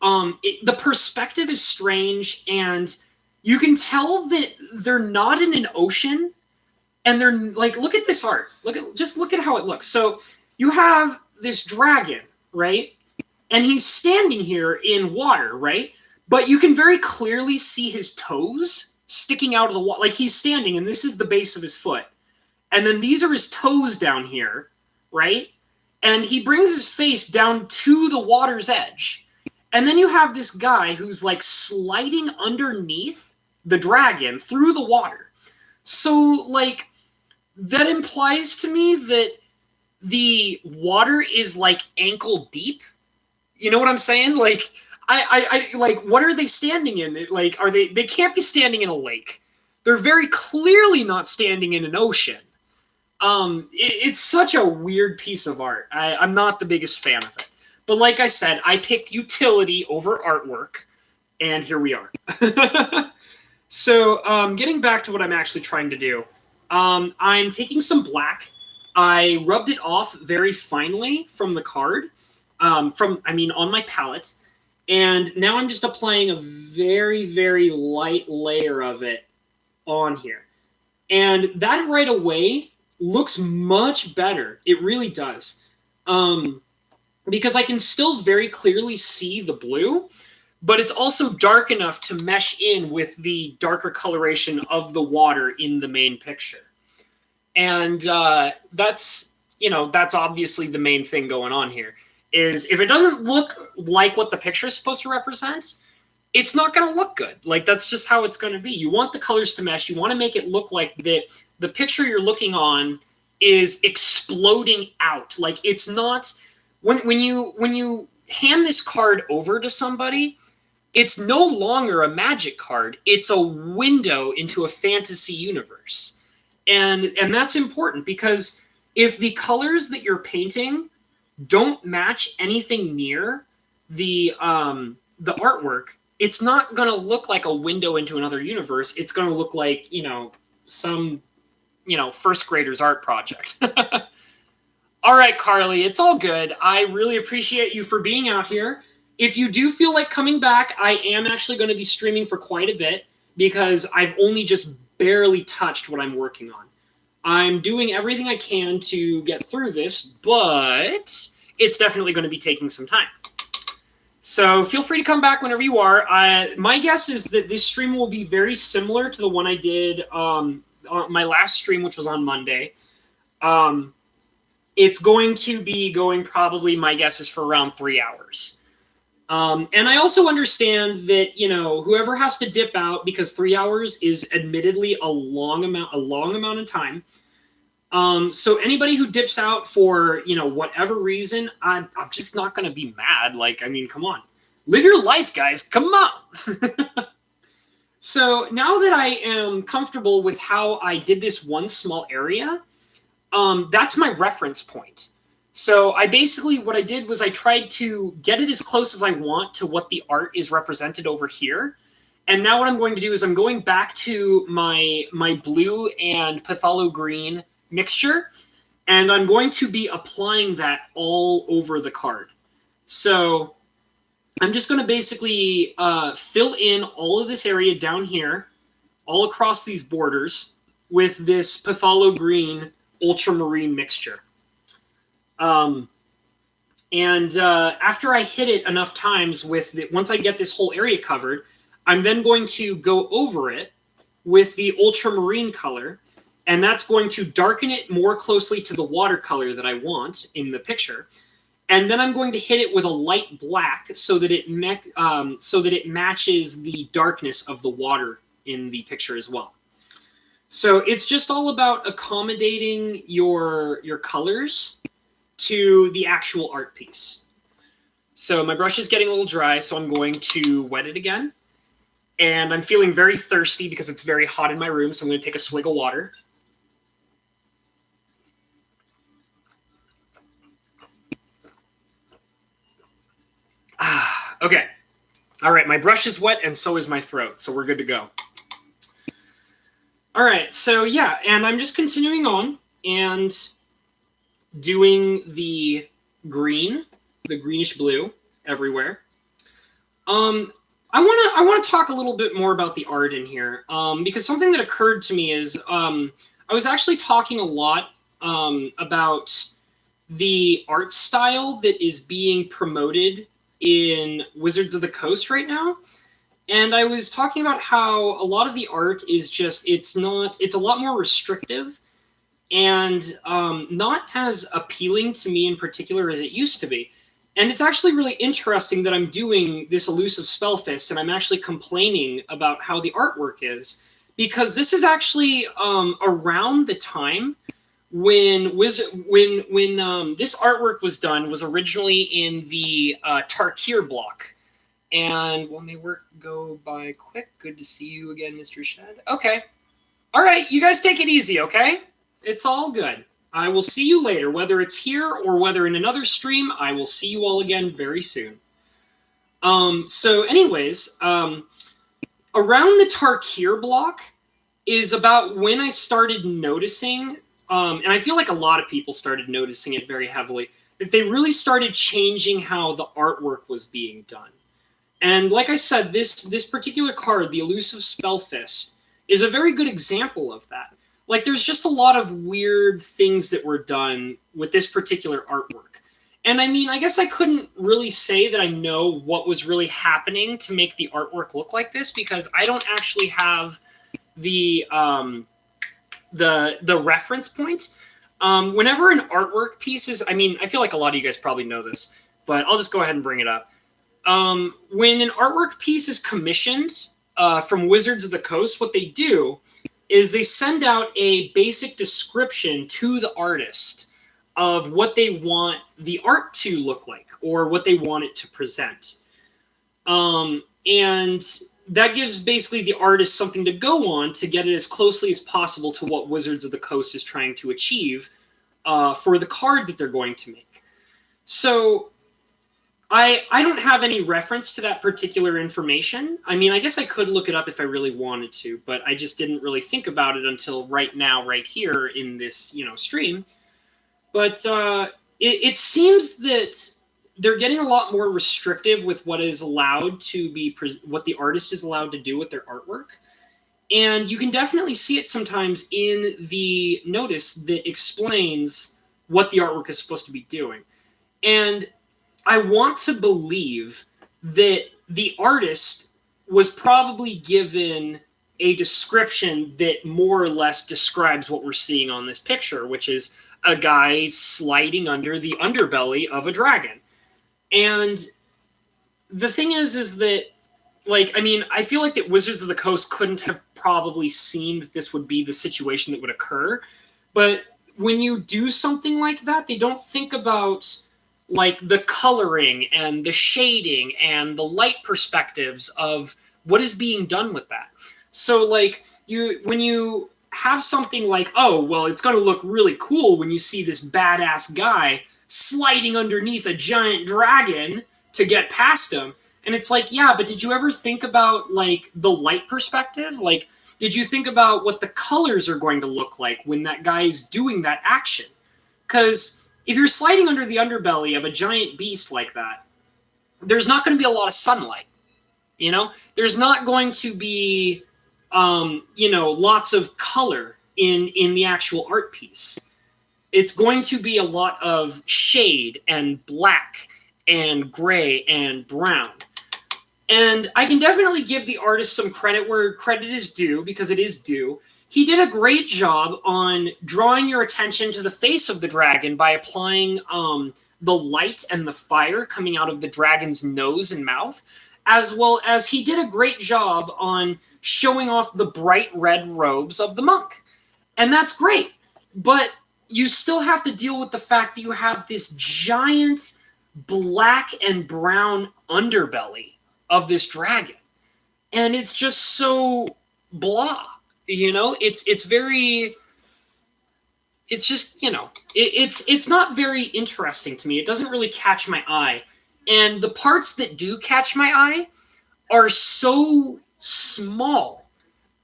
the perspective is strange, and you can tell that they're not in an ocean, and they're like, look at this art. Just look at how it looks. So you have this dragon, right? And he's standing here in water, right? But you can very clearly see his toes sticking out of the water. Like, he's standing, and this is the base of his foot. And then these are his toes down here, right? And he brings his face down to the water's edge. And then you have this guy who's, like, sliding underneath the dragon through the water. So, like, that implies to me that the water is, like, ankle deep. You know what I'm saying? Like... I like, what are they standing in? Like, they can't be standing in a lake. They're very clearly not standing in an ocean. It's such a weird piece of art. I'm not the biggest fan of it. But like I said, I picked utility over artwork, and here we are. So, getting back to what I'm actually trying to do, I'm taking some black. I rubbed it off very finely from the card, on my palette. And now I'm just applying a very, very light layer of it on here. And that right away looks much better. It really does. Because I can still very clearly see the blue, but it's also dark enough to mesh in with the darker coloration of the water in the main picture. And that's obviously the main thing going on here. Is if it doesn't look like what the picture is supposed to represent, it's not going to look good. Like, that's just how it's going to be. You want the colors to mesh. You want to make it look like the picture you're looking on is exploding out. Like, it's not when you hand this card over to somebody, it's no longer a magic card. It's a window into a fantasy universe. And that's important because if the colors that you're painting don't match anything near the artwork, it's not going to look like a window into another universe. It's going to look like, some, first grader's art project. All right, Carly, it's all good. I really appreciate you for being out here. If you do feel like coming back, I am actually going to be streaming for quite a bit because I've only just barely touched what I'm working on. I'm doing everything I can to get through this, but it's definitely going to be taking some time. So feel free to come back whenever you are. My guess is that this stream will be very similar to the one I did on my last stream, which was on Monday. It's going to be going probably, my guess is for around 3 hours. And I also understand that, whoever has to dip out, because 3 hours is admittedly a long amount of time. So anybody who dips out for, whatever reason, I'm just not going to be mad. Like, I mean, come on. Live your life, guys. Come on. So now that I am comfortable with how I did this one small area, that's my reference point. So what I did was I tried to get it as close as I want to what the art is represented over here. And now what I'm going to do is I'm going back to my blue and phthalo green mixture, and I'm going to be applying that all over the card. So I'm just going to basically fill in all of this area down here, all across these borders, with this phthalo green ultramarine mixture. After I hit it enough times once I get this whole area covered, I'm then going to go over it with the ultramarine color, and that's going to darken it more closely to the watercolor that I want in the picture. And then I'm going to hit it with a light black so that it matches the darkness of the water in the picture as well. So it's just all about accommodating your colors to the actual art piece. So my brush is getting a little dry, so I'm going to wet it again. And I'm feeling very thirsty because it's very hot in my room, so I'm going to take a swig of water. Okay. All right, my brush is wet and so is my throat, so we're good to go. All right, so yeah, and I'm just continuing on and doing the green, the greenish blue everywhere. I want to talk a little bit more about the art in here, because something that occurred to me is I was actually talking a lot about the art style that is being promoted in Wizards of the Coast right now. And I was talking about how a lot of the art is just, it's a lot more restrictive and not as appealing to me in particular as it used to be. And it's actually really interesting that I'm doing this Elusive Spellfist and I'm actually complaining about how the artwork is, because this is actually around the time when this artwork was done, was originally in the Tarkir block. And will my work go by quick? Good to see you again, Mr. Shed. Okay. All right, you guys take it easy, okay? It's all good. I will see you later, whether it's here or whether in another stream. I will see you all again very soon. So anyways, around the Tarkir block is about when I started noticing, and I feel like a lot of people started noticing it very heavily, that they really started changing how the artwork was being done. And like I said, this particular card, the Elusive Spellfist, is a very good example of that. Like, there's just a lot of weird things that were done with this particular artwork. And I mean, I guess I couldn't really say that I know what was really happening to make the artwork look like this, because I don't actually have the reference point. Whenever an artwork piece is, I mean, I feel like a lot of you guys probably know this, but I'll just go ahead and bring it up. When an artwork piece is commissioned from Wizards of the Coast, what they do is they send out a basic description to the artist of what they want the art to look like or what they want it to present. And that gives basically the artist something to go on to get it as closely as possible to what Wizards of the Coast is trying to achieve for the card that they're going to make. So I don't have any reference to that particular information. I mean, I guess I could look it up if I really wanted to, but I just didn't really think about it until right now, right here in this, stream. But it seems that they're getting a lot more restrictive with what is allowed to be, what the artist is allowed to do with their artwork. And you can definitely see it sometimes in the notice that explains what the artwork is supposed to be doing. And I want to believe that the artist was probably given a description that more or less describes what we're seeing on this picture, which is a guy sliding under the underbelly of a dragon. And the thing is that, I feel like that Wizards of the Coast couldn't have probably seen that this would be the situation that would occur. But when you do something like that, they don't think about the coloring and the shading and the light perspectives of what is being done with that. So when you have something like, oh, well, it's going to look really cool when you see this badass guy sliding underneath a giant dragon to get past him. And it's yeah, but did you ever think about the light perspective? Did you think about what the colors are going to look like when that guy is doing that action? Because if you're sliding under the underbelly of a giant beast like that, there's not going to be a lot of sunlight. There's not going to be, lots of color in the actual art piece. It's going to be a lot of shade and black and gray and brown. And I can definitely give the artist some credit where credit is due, because it is due. He did a great job on drawing your attention to the face of the dragon by applying the light and the fire coming out of the dragon's nose and mouth, as well as he did a great job on showing off the bright red robes of the monk. And that's great. But you still have to deal with the fact that you have this giant black and brown underbelly of this dragon. And it's just so blah. It's very, it's just, it's not very interesting to me. It doesn't really catch my eye. And the parts that do catch my eye are so small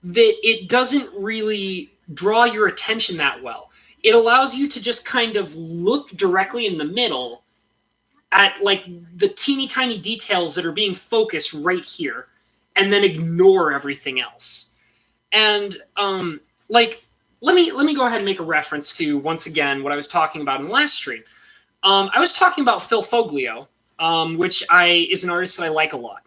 that it doesn't really draw your attention that well. It allows you to just kind of look directly in the middle at the teeny tiny details that are being focused right here, and then ignore everything else. And let me go ahead and make a reference to, once again, what I was talking about in the last stream. I was talking about Phil Foglio, which is an artist that I like a lot.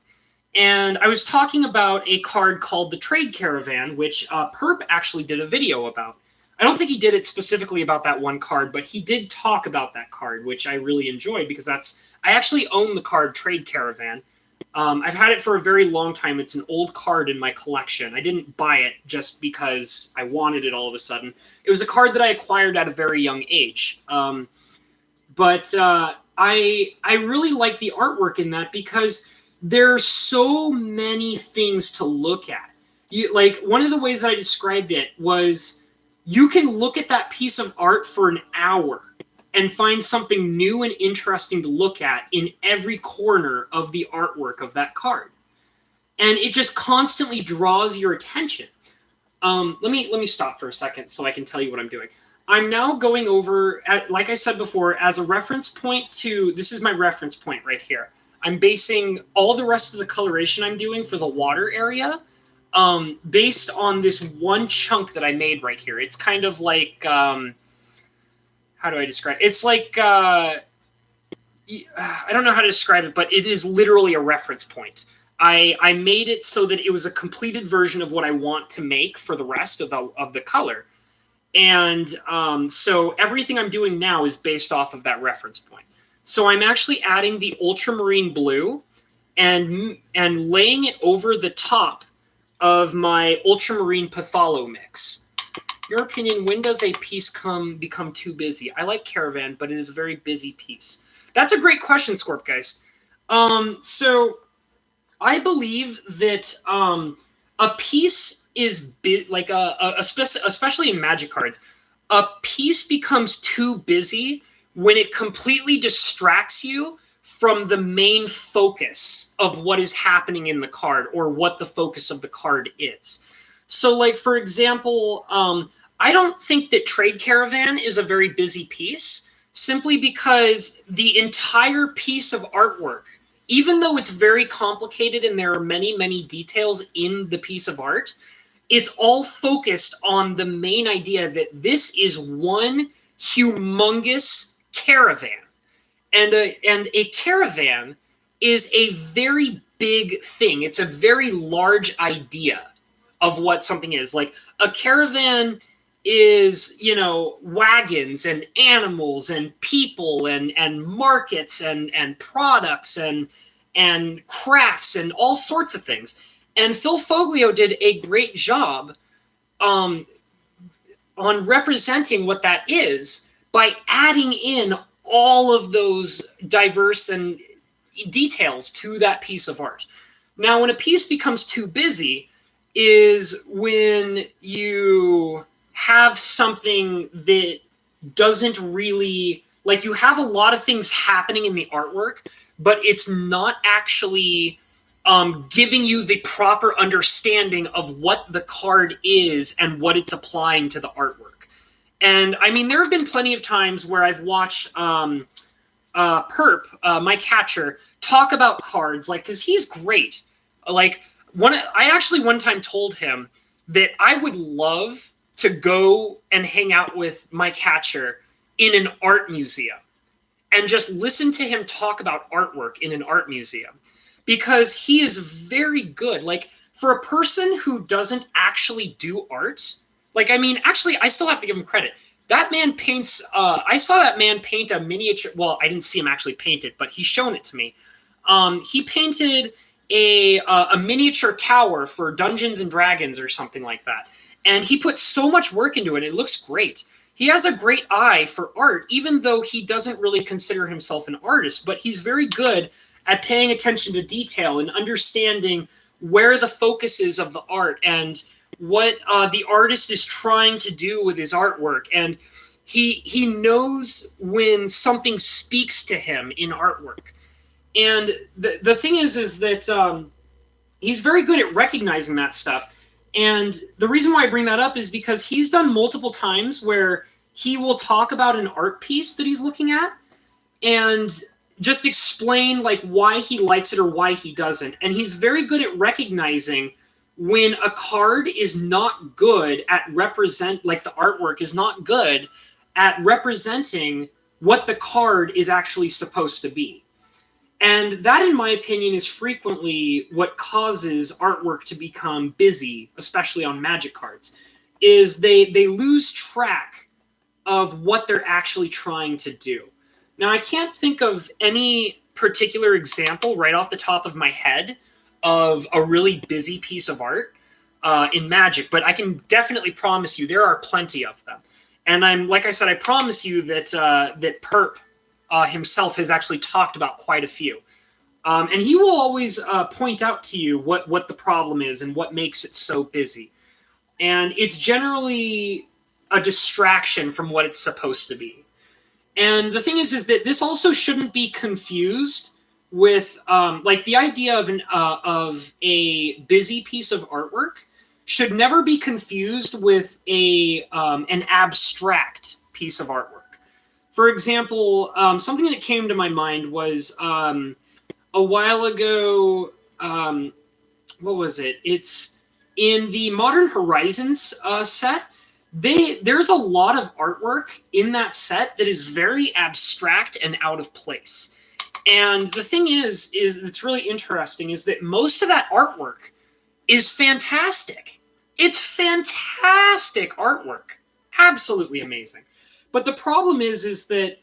And I was talking about a card called the Trade Caravan, which Perp actually did a video about. I don't think he did it specifically about that one card, but he did talk about that card, which I really enjoyed, because I actually own the card Trade Caravan. I've had it for a very long time. It's an old card in my collection. I didn't buy it just because I wanted it all of a sudden. It was a card that I acquired at a very young age. But I really like the artwork in that, because there's so many things to look at. One of the ways that I described it was, you can look at that piece of art for an hour and find something new and interesting to look at in every corner of the artwork of that card. And it just constantly draws your attention. Let me stop for a second so I can tell you what I'm doing. I'm now going over, like I said before, as a reference point to, this is my reference point right here. I'm basing all the rest of the coloration I'm doing for the water area based on this one chunk that I made right here. It's kind of like, how do I describe it? It's I don't know how to describe it, but it is literally a reference point. I made it so that it was a completed version of what I want to make for the rest of the color. And so everything I'm doing now is based off of that reference point. So I'm actually adding the ultramarine blue and laying it over the top of my Ultramarine Patholo mix. Your opinion, when does a piece become too busy? I like Caravan, but it is a very busy piece. That's a great question, Scorp, guys. So I believe that a piece is like especially in Magic cards, a piece becomes too busy when it completely distracts you from the main focus of what is happening in the card or what the focus of the card is. So, like, for example, I don't think that Trade Caravan is a very busy piece simply because the entire piece of artwork, even though it's very complicated and there are many, many details in the piece of art, it's all focused on the main idea that this is one humongous caravan. And a caravan is a very big thing. It's a very large idea of what something is. Like a caravan is, wagons and animals and people and markets and products and crafts and all sorts of things. And Phil Foglio did a great job on representing what that is by adding in all of those diverse and details to that piece of art. Now, when a piece becomes too busy is when you have something that doesn't really, like, you have a lot of things happening in the artwork, but it's not actually giving you the proper understanding of what the card is and what it's applying to the artwork. And I mean, there have been plenty of times where I've watched Perp, my catcher, talk about cards, like, because he's great. Like, I actually one time told him that I would love to go and hang out with my catcher in an art museum and just listen to him talk about artwork in an art museum, because he is very good. Like, for a person who doesn't actually do art, like, I mean, actually, I still have to give him credit. That man paints, I saw that man paint a miniature, well, I didn't see him actually paint it, but he's shown it to me. He painted a miniature tower for Dungeons and Dragons or something like that. And he put so much work into it. It looks great. He has a great eye for art, even though he doesn't really consider himself an artist, but he's very good at paying attention to detail and understanding where the focus is of the art and what the artist is trying to do with his artwork. And he knows when something speaks to him in artwork. And the thing is that he's very good at recognizing that stuff. And the reason why I bring that up is because he's done multiple times where he will talk about an art piece that he's looking at and just explain, like, why he likes it or why he doesn't. And he's very good at recognizing when a card is not good at like, the artwork is not good at representing what the card is actually supposed to be. And that, in my opinion, is frequently what causes artwork to become busy, especially on Magic cards, is they lose track of what they're actually trying to do. Now, I can't think of any particular example right off the top of my head of a really busy piece of art in Magic, but I can definitely promise you there are plenty of them. And like I said, I promise you that that Perp himself has actually talked about quite a few. And he will always point out to you what the problem is and what makes it so busy. And it's generally a distraction from what it's supposed to be. And the thing is that this also shouldn't be confused with, like, the idea of a busy piece of artwork should never be confused with an abstract piece of artwork. For example, something that came to my mind was a while ago. What was it? It's in the Modern Horizons set. There's a lot of artwork in that set that is very abstract and out of place. And the thing is it's really interesting is that most of that artwork is fantastic. It's fantastic artwork. Absolutely amazing. But the problem is that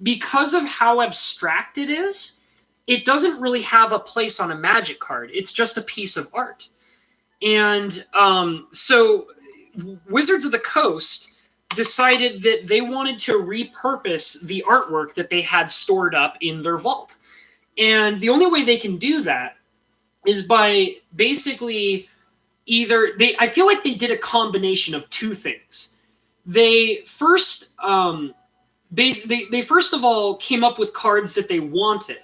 because of how abstract it is, it doesn't really have a place on a Magic card. It's just a piece of art. And so Wizards of the Coast decided that they wanted to repurpose the artwork that they had stored up in their vault. And the only way they can do that is by basically I feel like they did a combination of two things. They first they first of all came up with cards that they wanted,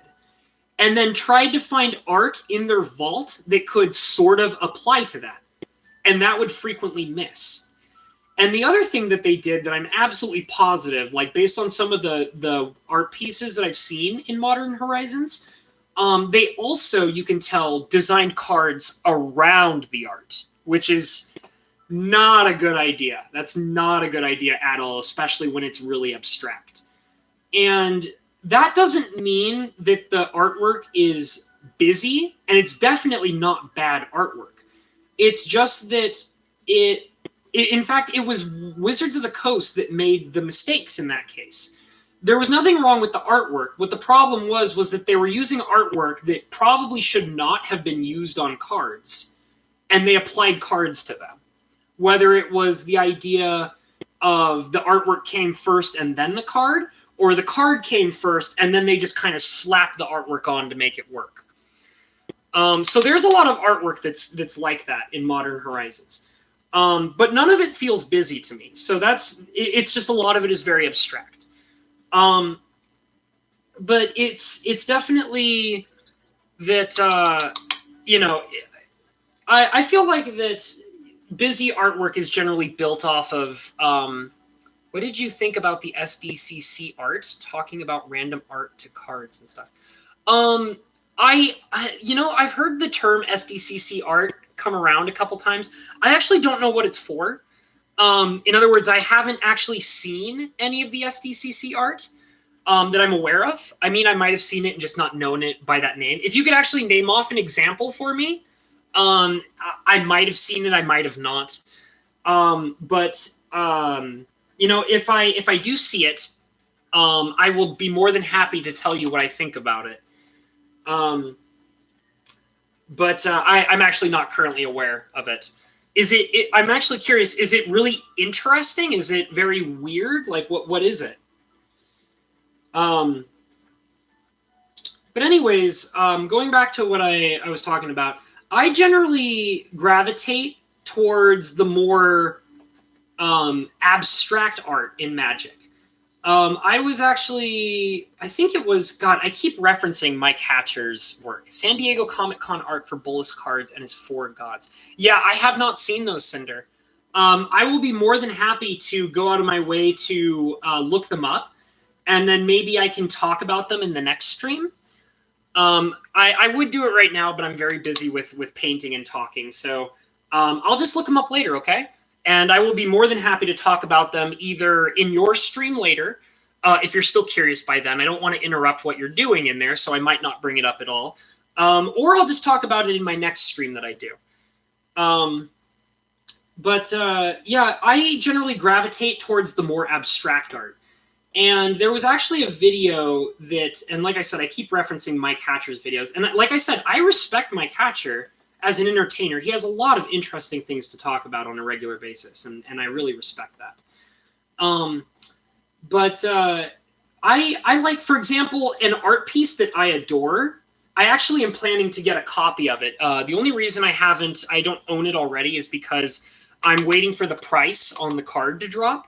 and then tried to find art in their vault that could sort of apply to that. And that would frequently miss. And the other thing that they did that I'm absolutely positive, like based on some of the art pieces that I've seen in Modern Horizons, they also, you can tell, designed cards around the art, which is not a good idea. That's not a good idea at all, especially when it's really abstract. And that doesn't mean that the artwork is busy, and it's definitely not bad artwork. It's just that in fact, it was Wizards of the Coast that made the mistakes in that case. There was nothing wrong with the artwork. What the problem was that they were using artwork that probably should not have been used on cards, and they applied cards to them. Whether it was the idea of the artwork came first and then the card, or the card came first and then they just kind of slapped the artwork on to make it work. So there's a lot of artwork that's like that in Modern Horizons. But none of it feels busy to me. So it's just a lot of it is very abstract. But it's definitely that, I feel like that busy artwork is generally built off of, what did you think about the SDCC art? Talking about random art to cards and stuff. I've heard the term SDCC art come around a couple times. I actually don't know what it's for. In other words, I haven't actually seen any of the SDCC art that I'm aware of. I mean, I might have seen it and just not known it by that name. If you could actually name off an example for me, I might have seen it, I might have not. If I do see it, I will be more than happy to tell you what I think about it. I'm actually not currently aware of it. I'm actually curious, is it really interesting? Is it very weird? Like, what is it? But anyways, going back to what I was talking about, I generally gravitate towards the more abstract art in Magic. I think it was, God, I keep referencing Mike Hatcher's work. San Diego Comic-Con art for Bolas cards and his Four Gods. Yeah, I have not seen those, Cinder. I will be more than happy to go out of my way to look them up, and then maybe I can talk about them in the next stream. I would do it right now, but I'm very busy with painting and talking, so I'll just look them up later, okay? And I will be more than happy to talk about them either in your stream later, if you're still curious by then. I don't want to interrupt what you're doing in there, so I might not bring it up at all. Or I'll just talk about it in my next stream that I do. Yeah, I generally gravitate towards the more abstract art. And there was actually a video that, and like I said, I keep referencing Mike Hatcher's videos. And like I said, I respect Mike Hatcher as an entertainer. He has a lot of interesting things to talk about on a regular basis, and I really respect that. I like, for example, an art piece that I adore. I actually am planning to get a copy of it. The only reason I don't own it already is because I'm waiting for the price on the card to drop.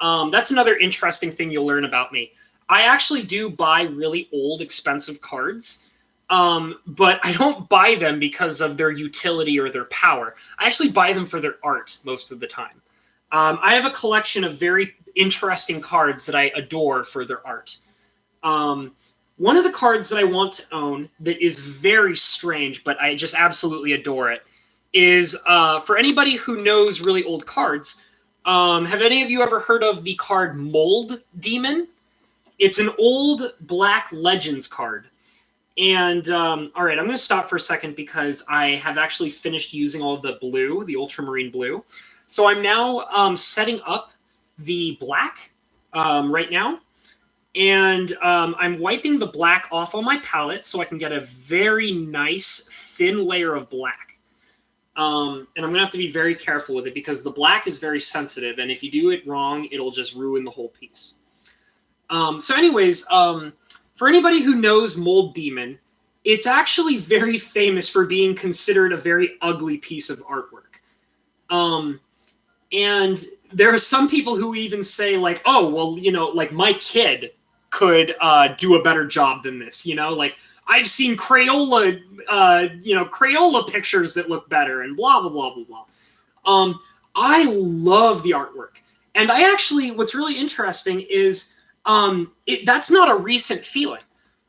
That's another interesting thing you'll learn about me. I actually do buy really old, expensive cards, but I don't buy them because of their utility or their power. I actually buy them for their art most of the time. I have a collection of very interesting cards that I adore for their art. One of the cards that I want to own that is very strange, but I just absolutely adore it, is for anybody who knows really old cards. Have any of you ever heard of the card Mold Demon? It's an old Black Legends card. And, all right, I'm going to stop for a second because I have actually finished using all of the blue, the ultramarine blue. So I'm now setting up the black right now. And I'm wiping the black off on my palette so I can get a very nice thin layer of black. And I'm going to have to be very careful with it because the black is very sensitive, and if you do it wrong, it'll just ruin the whole piece. So anyways, for anybody who knows Mold Demon, it's actually very famous for being considered a very ugly piece of artwork. And there are some people who even say, like, oh, well, you know, like, my kid could do a better job than this, you know? Like, I've seen Crayola, Crayola pictures that look better, and blah, blah, blah, blah, blah. I love the artwork. And I actually, what's really interesting is that's not a recent feeling.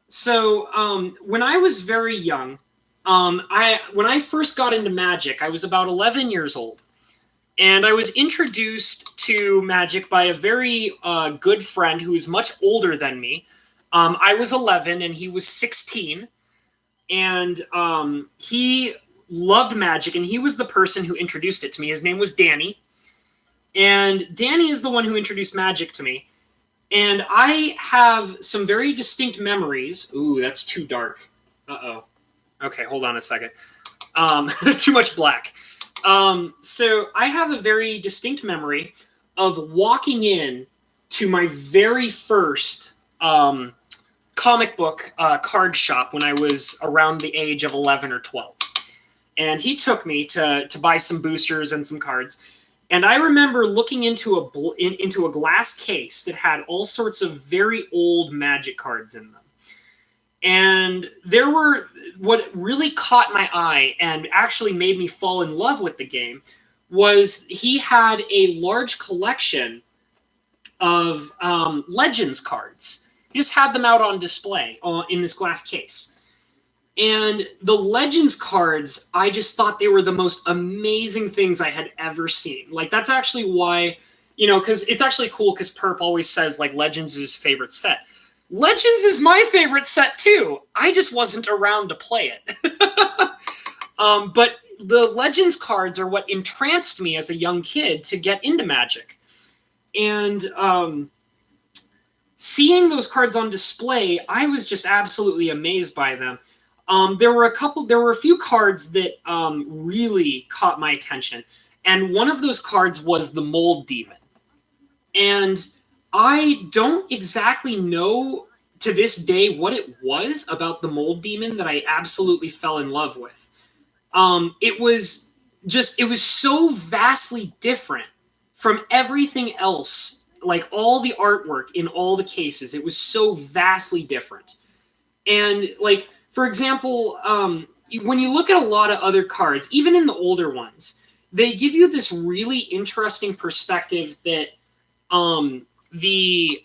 So when I was very young, when I first got into Magic, I was about 11 years old. And I was introduced to Magic by a very good friend who is much older than me. I was 11 and he was 16. And he loved Magic, and he was the person who introduced it to me. His name was Danny. And Danny is the one who introduced Magic to me. And I have some very distinct memories. Ooh, that's too dark. Uh-oh. Okay, hold on a second. Too much black. So I have a very distinct memory of walking in to my very first comic book card shop when I was around the age of 11 or 12. And he took me to buy some boosters and some cards. And I remember looking into a glass case that had all sorts of very old Magic cards in them. And there were, what really caught my eye and actually made me fall in love with the game was he had a large collection of Legends cards. He just had them out on display in this glass case. And the Legends cards, I just thought they were the most amazing things I had ever seen. Like, that's actually why, you know, because it's actually cool because Perp always says, like, Legends is his favorite set. Legends is my favorite set, too. I just wasn't around to play it. But the Legends cards are what entranced me as a young kid to get into Magic. And seeing those cards on display, I was just absolutely amazed by them. There were a few cards that really caught my attention. And one of those cards was the Mold Demon. And I don't exactly know to this day what it was about the Mold Demon that I absolutely fell in love with. It was so vastly different from everything else. Like, all the artwork in all the cases, it was so vastly different. And, like, for example, when you look at a lot of other cards, even in the older ones, they give you this really interesting perspective that the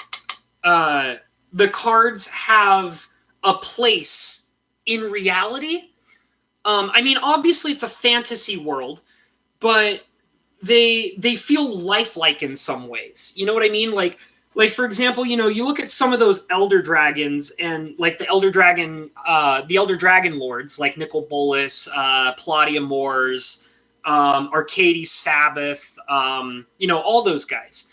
cards have a place in reality. I mean, obviously it's a fantasy world, but they feel lifelike in some ways. You know what I mean? Like for example, you know, you look at some of those Elder Dragons and like the Elder Dragon Lords, like Nicol Bolas, Palladium Moors, Arcades Sabbath, you know, all those guys.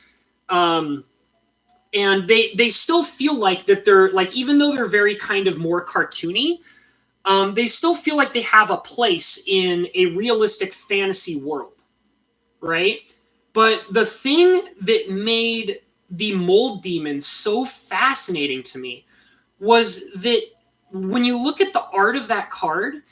And they still feel like that they're, like, even though they're very kind of more cartoony, they still feel like they have a place in a realistic fantasy world, right? But the thing that made the Mold Demon so fascinating to me was that when you look at the art of that card,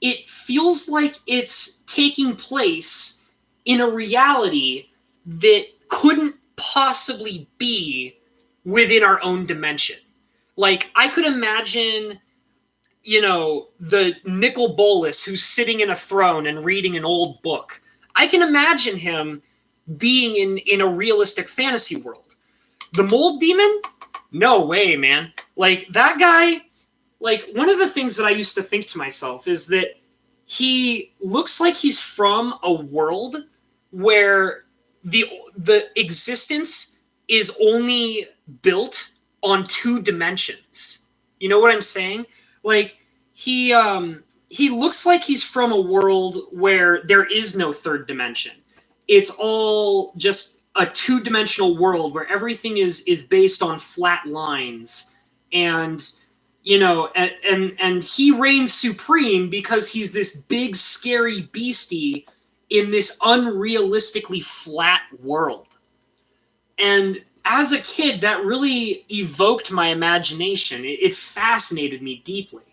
it feels like it's taking place in a reality that couldn't possibly be within our own dimension. Like, I could imagine, you know, the Nicol Bolas who's sitting in a throne and reading an old book. I can imagine him being in a realistic fantasy world. The Mold Demon? No way, man. Like, that guy, like, one of the things that I used to think to myself is that he looks like he's from a world where the existence is only built on 2 dimensions. You know what I'm saying? Like, he looks like he's from a world where there is no 3rd dimension. It's all just a 2-dimensional world where everything is based on flat lines. And you know, and he reigns supreme because he's this big, scary beastie in this unrealistically flat world. And as a kid, that really evoked my imagination. It fascinated me deeply.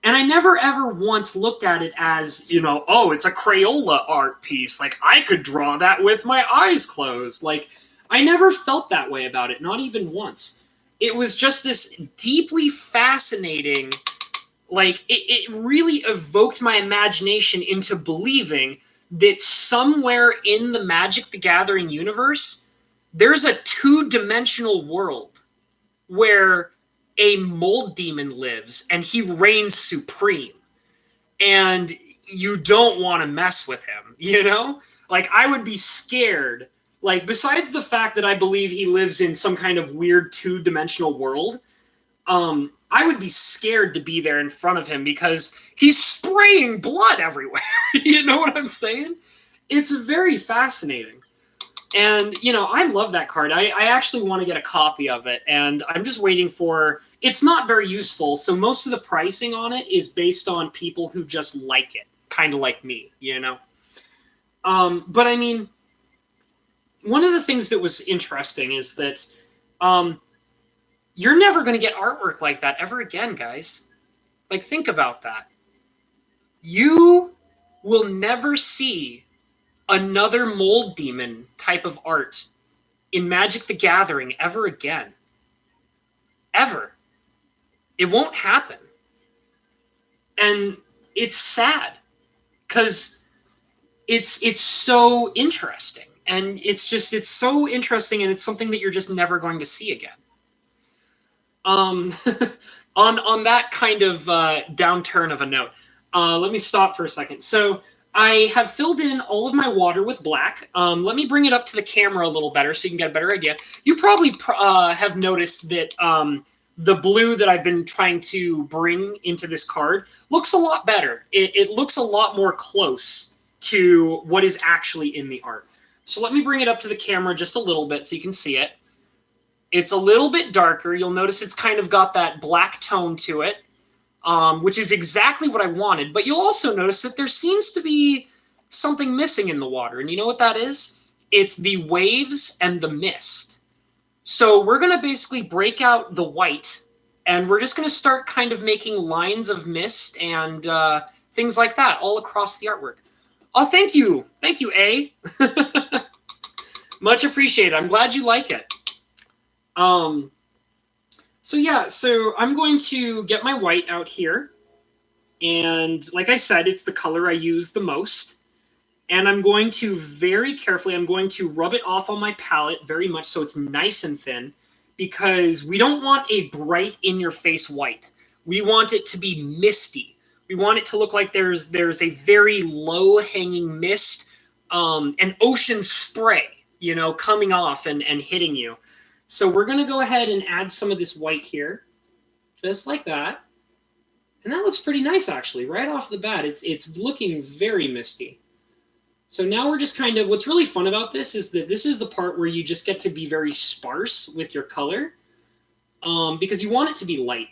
And I never ever once looked at it as, you know, oh, it's a Crayola art piece. Like, I could draw that with my eyes closed. Like, I never felt that way about it, not even once. It was just this deeply fascinating, like, it really evoked my imagination into believing that somewhere in the Magic the Gathering universe, there's a two-dimensional world where a mold demon lives and he reigns supreme. And you don't want to mess with him, you know? Like, I would be scared. Like, besides the fact that I believe he lives in some kind of weird two-dimensional world, I would be scared to be there in front of him because he's spraying blood everywhere. You know what I'm saying? It's very fascinating. And, you know, I love that card. I actually want to get a copy of it, and I'm just waiting for... It's not very useful, so most of the pricing on it is based on people who just like it, kind of like me, you know? But, I mean, one of the things that was interesting is that you're never going to get artwork like that ever again, guys. Like, think about that. You will never see another mold demon type of art in Magic the Gathering ever again. Ever. It won't happen. And it's sad because it's so interesting. And it's so interesting, and it's something that you're just never going to see again. On that kind of downturn of a note, let me stop for a second. So I have filled in all of my water with black. Let me bring it up to the camera a little better so you can get a better idea. You probably have noticed that the blue that I've been trying to bring into this card looks a lot better. It looks a lot more close to what is actually in the art. So let me bring it up to the camera just a little bit so you can see it. It's a little bit darker. You'll notice it's kind of got that black tone to it, which is exactly what I wanted. But you'll also notice that there seems to be something missing in the water. And you know what that is? It's the waves and the mist. So we're going to basically break out the white, and we're just going to start kind of making lines of mist and things like that all across the artwork. Oh, thank you. Thank you, A. Much appreciated. I'm glad you like it. So yeah, so I'm going to get my white out here. And like I said, it's the color I use the most. And I'm going to very carefully, I'm going to rub it off on my palette very much so it's nice and thin, because we don't want a bright in-your-face white. We want it to be misty. We want it to look like there's a very low-hanging mist, an ocean spray, you know, coming off and hitting you. So we're going to go ahead and add some of this white here, just like that. And that looks pretty nice, actually. Right off the bat, it's looking very misty. So now we're just kind of, what's really fun about this is that this is the part where you just get to be very sparse with your color, because you want it to be light.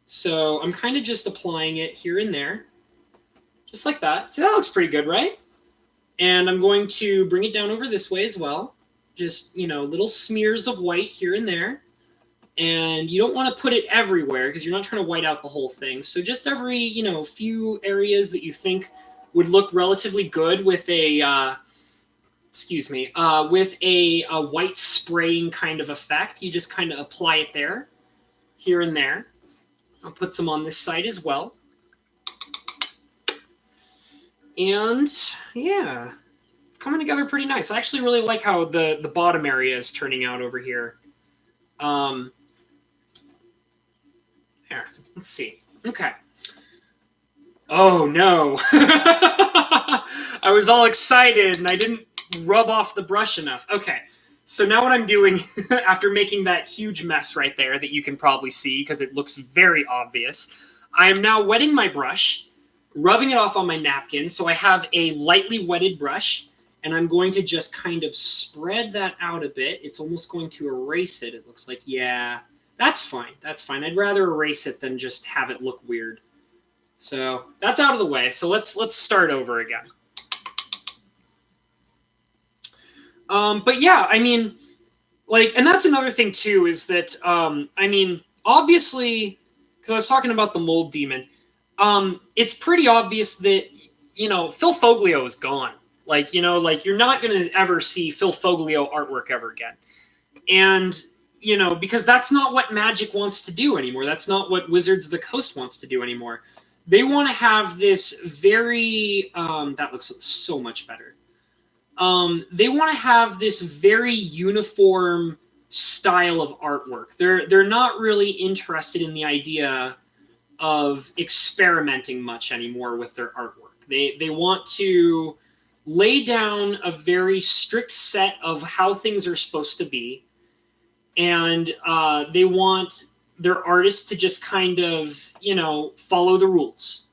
So I'm kind of just applying it here and there, just like that. So that looks pretty good, right? And I'm going to bring it down over this way as well. Just, you know, little smears of white here and there. And you don't want to put it everywhere because you're not trying to white out the whole thing. So just every, you know, few areas that you think would look relatively good with a, with a white spraying kind of effect. You just kind of apply it there, here and there. I'll put some on this side as well. And yeah, it's coming together pretty nice. I actually really like how the bottom area is turning out over here. There, let's see. Okay. Oh no. I was all excited and I didn't rub off the brush enough. Okay. So now what I'm doing, after making that huge mess right there that you can probably see because it looks very obvious, I am now wetting my brush, rubbing it off on my napkin, so I have a lightly wetted brush, and I'm going to just kind of spread that out a bit. It's almost going to erase it. It looks like, yeah, That's fine. That's fine. I'd rather erase it than just have it look weird. So that's out of the way. So let's start over again. But yeah, I mean, like, and that's another thing too, is that I mean, obviously, because I was talking about the mold demon, it's pretty obvious that Phil Foglio is gone. Like, like you're not gonna ever see Phil Foglio artwork ever again, and because that's not what Magic wants to do anymore. That's not what Wizards of the Coast wants to do anymore. They want to have this very that looks so much better. They want to have this very uniform style of artwork. They're not really interested in the idea of experimenting much anymore with their artwork. They want to lay down a very strict set of how things are supposed to be, and they want their artists to just kind of follow the rules.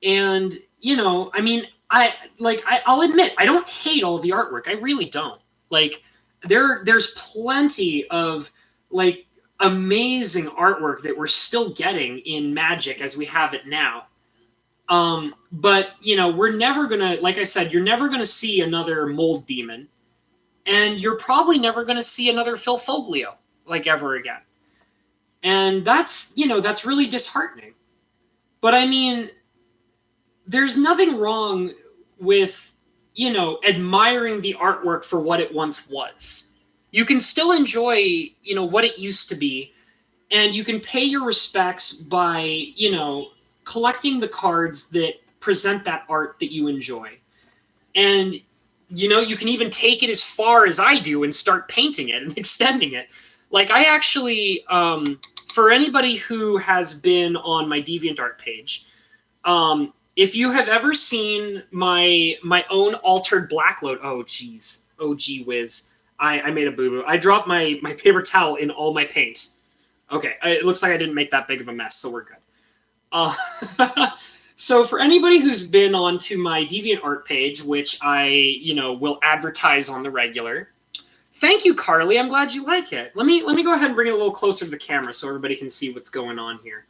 And I mean, I'll admit I don't hate all the artwork. I really don't. Like there's plenty of like amazing artwork that we're still getting in Magic as we have it now. But we're never gonna, like I said, you're never gonna see another Mold Demon, and you're probably never gonna see another Phil Foglio like ever again. And that's that's really disheartening. But I mean, there's nothing wrong with admiring the artwork for what it once was. You can still enjoy what it used to be, and you can pay your respects by collecting the cards that present that art that you enjoy. And you can even take it as far as I do and start painting it and extending it. Like I actually for anybody who has been on my DeviantArt page, if you have ever seen my own altered Black Lotus, oh gee whiz, I made a boo-boo. I dropped my paper towel in all my paint. Okay, it looks like I didn't make that big of a mess, so we're good. So for anybody who's been onto my DeviantArt page, which I will advertise on the regular, thank you, Carly. I'm glad you like it. Let me go ahead and bring it a little closer to the camera so everybody can see what's going on here.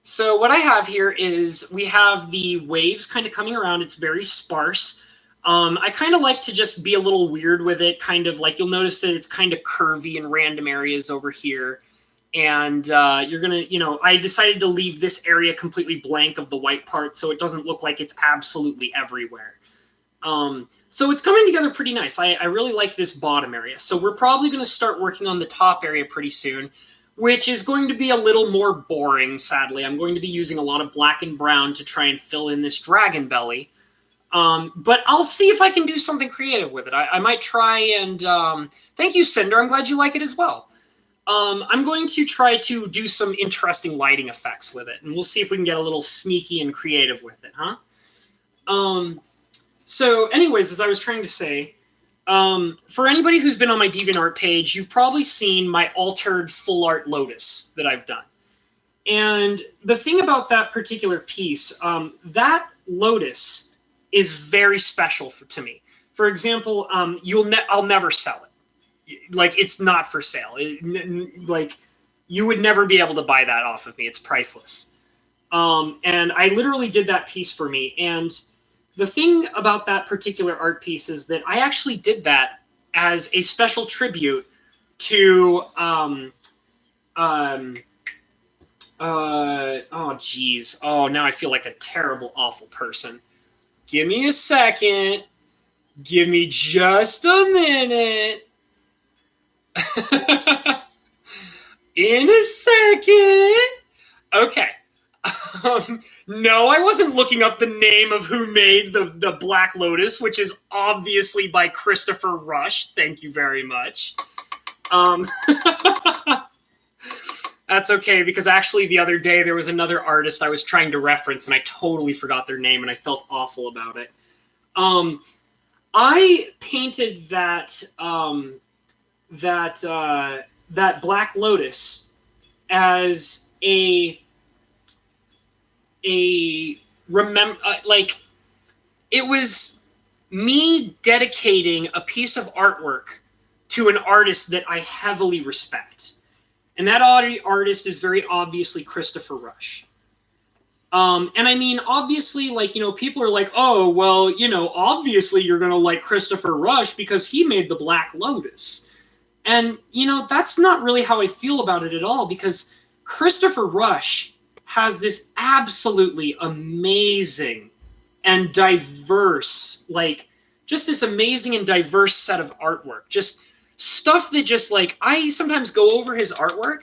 So what I have here is we have the waves kind of coming around. It's very sparse. I kind of like to just be a little weird with it, kind of like you'll notice that it's kind of curvy in random areas over here. And you're going to, I decided to leave this area completely blank of the white part so it doesn't look like it's absolutely everywhere. So it's coming together pretty nice. I really like this bottom area. So we're probably going to start working on the top area pretty soon, which is going to be a little more boring, sadly. I'm going to be using a lot of black and brown to try and fill in this dragon belly. But I'll see if I can do something creative with it. I might try and... thank you, Cinder. I'm glad you like it as well. I'm going to try to do some interesting lighting effects with it, and we'll see if we can get a little sneaky and creative with it, huh? So anyways, as I was trying to say, for anybody who's been on my DeviantArt page, you've probably seen my altered full art Lotus that I've done. And the thing about that particular piece, that Lotus is very special to me. For example, I'll never sell it. Like, it's not for sale. Like, you would never be able to buy that off of me. It's priceless. And I literally did that piece for me. And the thing about that particular art piece is that I actually did that as a special tribute to oh geez. Oh, now I feel like a terrible, awful person. Give me a second. Give me just a minute. In a second. Okay. No, I wasn't looking up the name of who made the Black Lotus, which is obviously by Christopher Rush. Thank you very much. That's okay, because actually the other day there was another artist I was trying to reference, and I totally forgot their name, and I felt awful about it. I painted that that Black Lotus as like, it was me dedicating a piece of artwork to an artist that I heavily respect. And that artist is very obviously Christopher Rush. And I mean, obviously, like, people are like, oh, well, obviously you're going to like Christopher Rush because he made The Black Lotus. And, that's not really how I feel about it at all, because Christopher Rush has this absolutely amazing and diverse, like, just this amazing and diverse set of artwork. Just stuff that just, like, I sometimes go over his artwork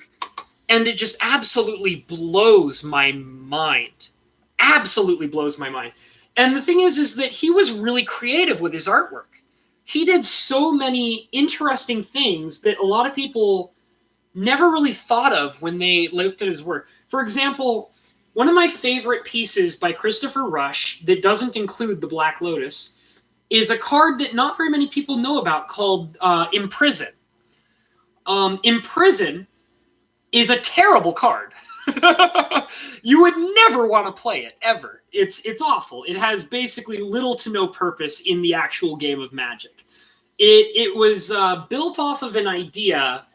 and it just absolutely blows my mind. Absolutely blows my mind. And the thing is that he was really creative with his artwork. He did so many interesting things that a lot of people never really thought of when they looked at his work. For example, one of my favorite pieces by Christopher Rush that doesn't include The Black Lotus is a card that not very many people know about called Imprison. Imprison is a terrible card. You would never want to play it, ever. It's awful. It has basically little to no purpose in the actual game of Magic. It was built off of an idea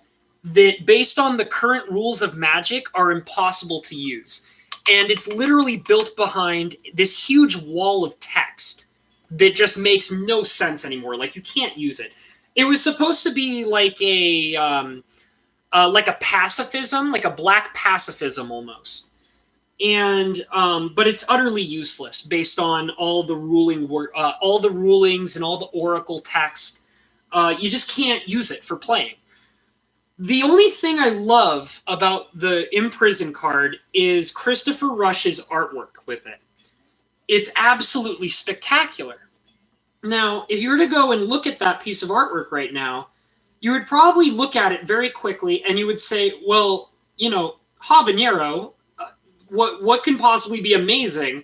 that, based on the current rules of Magic, are impossible to use. And it's literally built behind this huge wall of text that just makes no sense anymore. Like, you can't use it. It was supposed to be like a pacifism, like a black pacifism almost. And but it's utterly useless based on all the rulings and all the oracle text. You just can't use it for playing. The only thing I love about the Imprison card is Christopher Rush's artwork with it. It's absolutely spectacular. Now, if you were to go and look at that piece of artwork right now, you would probably look at it very quickly and you would say, well, habanero, what can possibly be amazing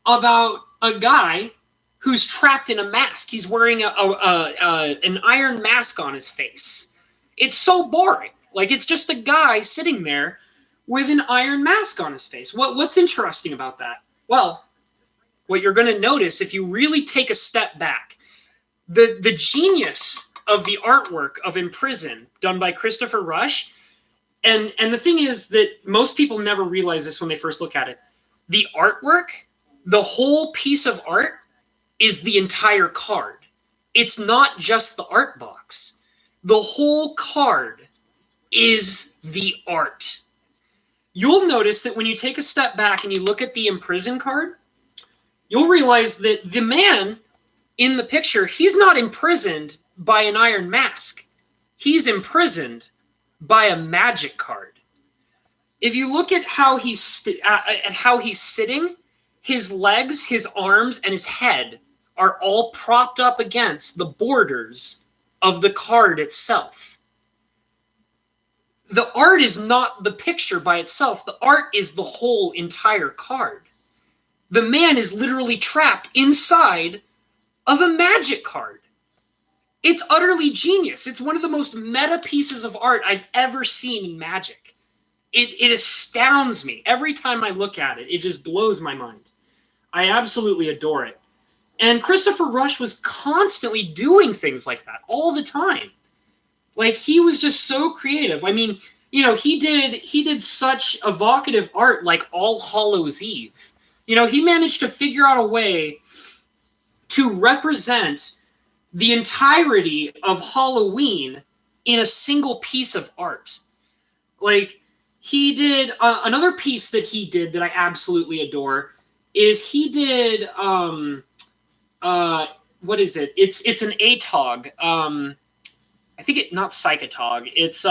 about a guy who's trapped in a mask? He's wearing an iron mask on his face. It's so boring. Like, it's just a guy sitting there with an iron mask on his face. What's interesting about that? Well, what you're going to notice if you really take a step back, the genius of the artwork of Imprison done by Christopher Rush, and the thing is that most people never realize this when they first look at it. The artwork, the whole piece of art, is the entire card. It's not just the art box. The whole card is the art. You'll notice that when you take a step back and you look at the Imprison card, you'll realize that the man in the picture, he's not imprisoned by an iron mask. He's imprisoned by a magic card. If you look at how he's sitting, his legs, his arms, and his head are all propped up against the borders of the card itself. The art is not the picture by itself. The art is the whole entire card. The man is literally trapped inside of a magic card. It's utterly genius. It's one of the most meta pieces of art I've ever seen in Magic. It astounds me. Every time I look at it, it just blows my mind. I absolutely adore it. And Christopher Rush was constantly doing things like that all the time. Like, he was just so creative. I mean, he did such evocative art like All Hallows Eve. He managed to figure out a way to represent the entirety of Halloween in a single piece of art. Like, he did another piece that he did that I absolutely adore is he did what is it? It's an ATOG. I think not Psychotog. It's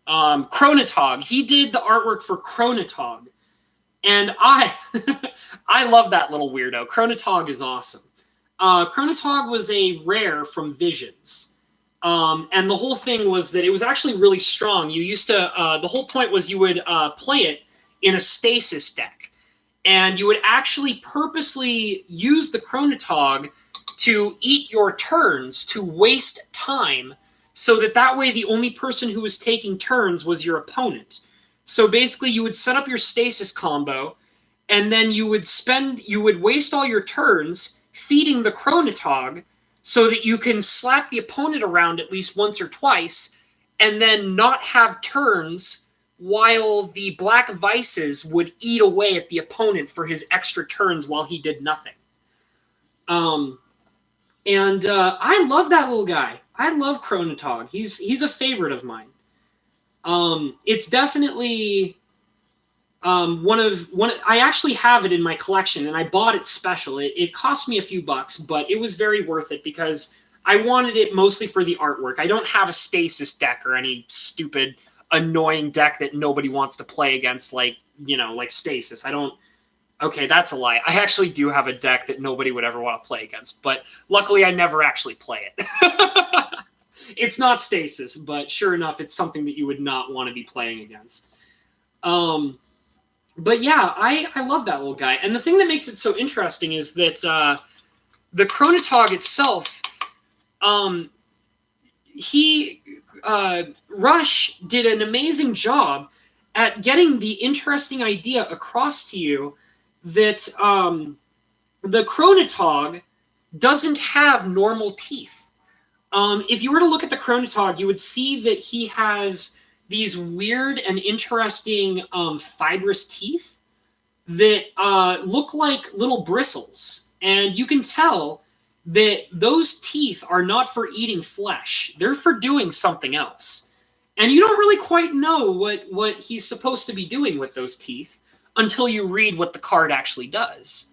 Chronotog. He did the artwork for Chronotog. And I love that little weirdo. Chronotog is awesome. Chronotog was a rare from Visions. And the whole thing was that it was actually really strong. You used to, the whole point was you would play it in a stasis deck. And you would actually purposely use the Chronotog to eat your turns, to waste time, so that way the only person who was taking turns was your opponent. So basically you would set up your stasis combo, and then you would waste all your turns feeding the Chronotog so that you can slap the opponent around at least once or twice and then not have turns while the black vices would eat away at the opponent for his extra turns while he did nothing. I love that little guy. I love Chronotog. He's a favorite of mine. It's definitely one of I actually have it in my collection, and I bought it special. It cost me a few bucks, but it was very worth it because I wanted it mostly for the artwork. I don't have a stasis deck or any stupid, annoying deck that nobody wants to play against, like stasis. I don't. Okay, that's a lie. I actually do have a deck that nobody would ever want to play against, but luckily I never actually play it. It's not stasis, but sure enough, it's something that you would not want to be playing against. But yeah, I love that little guy. And the thing that makes it so interesting is that the Chronotog itself, Rush did an amazing job at getting the interesting idea across to you that the Chronotog doesn't have normal teeth. If you were to look at the Chronotog, you would see that he has these weird and interesting fibrous teeth that look like little bristles. And you can tell that those teeth are not for eating flesh. They're for doing something else. And you don't really quite know what he's supposed to be doing with those teeth until you read what the card actually does.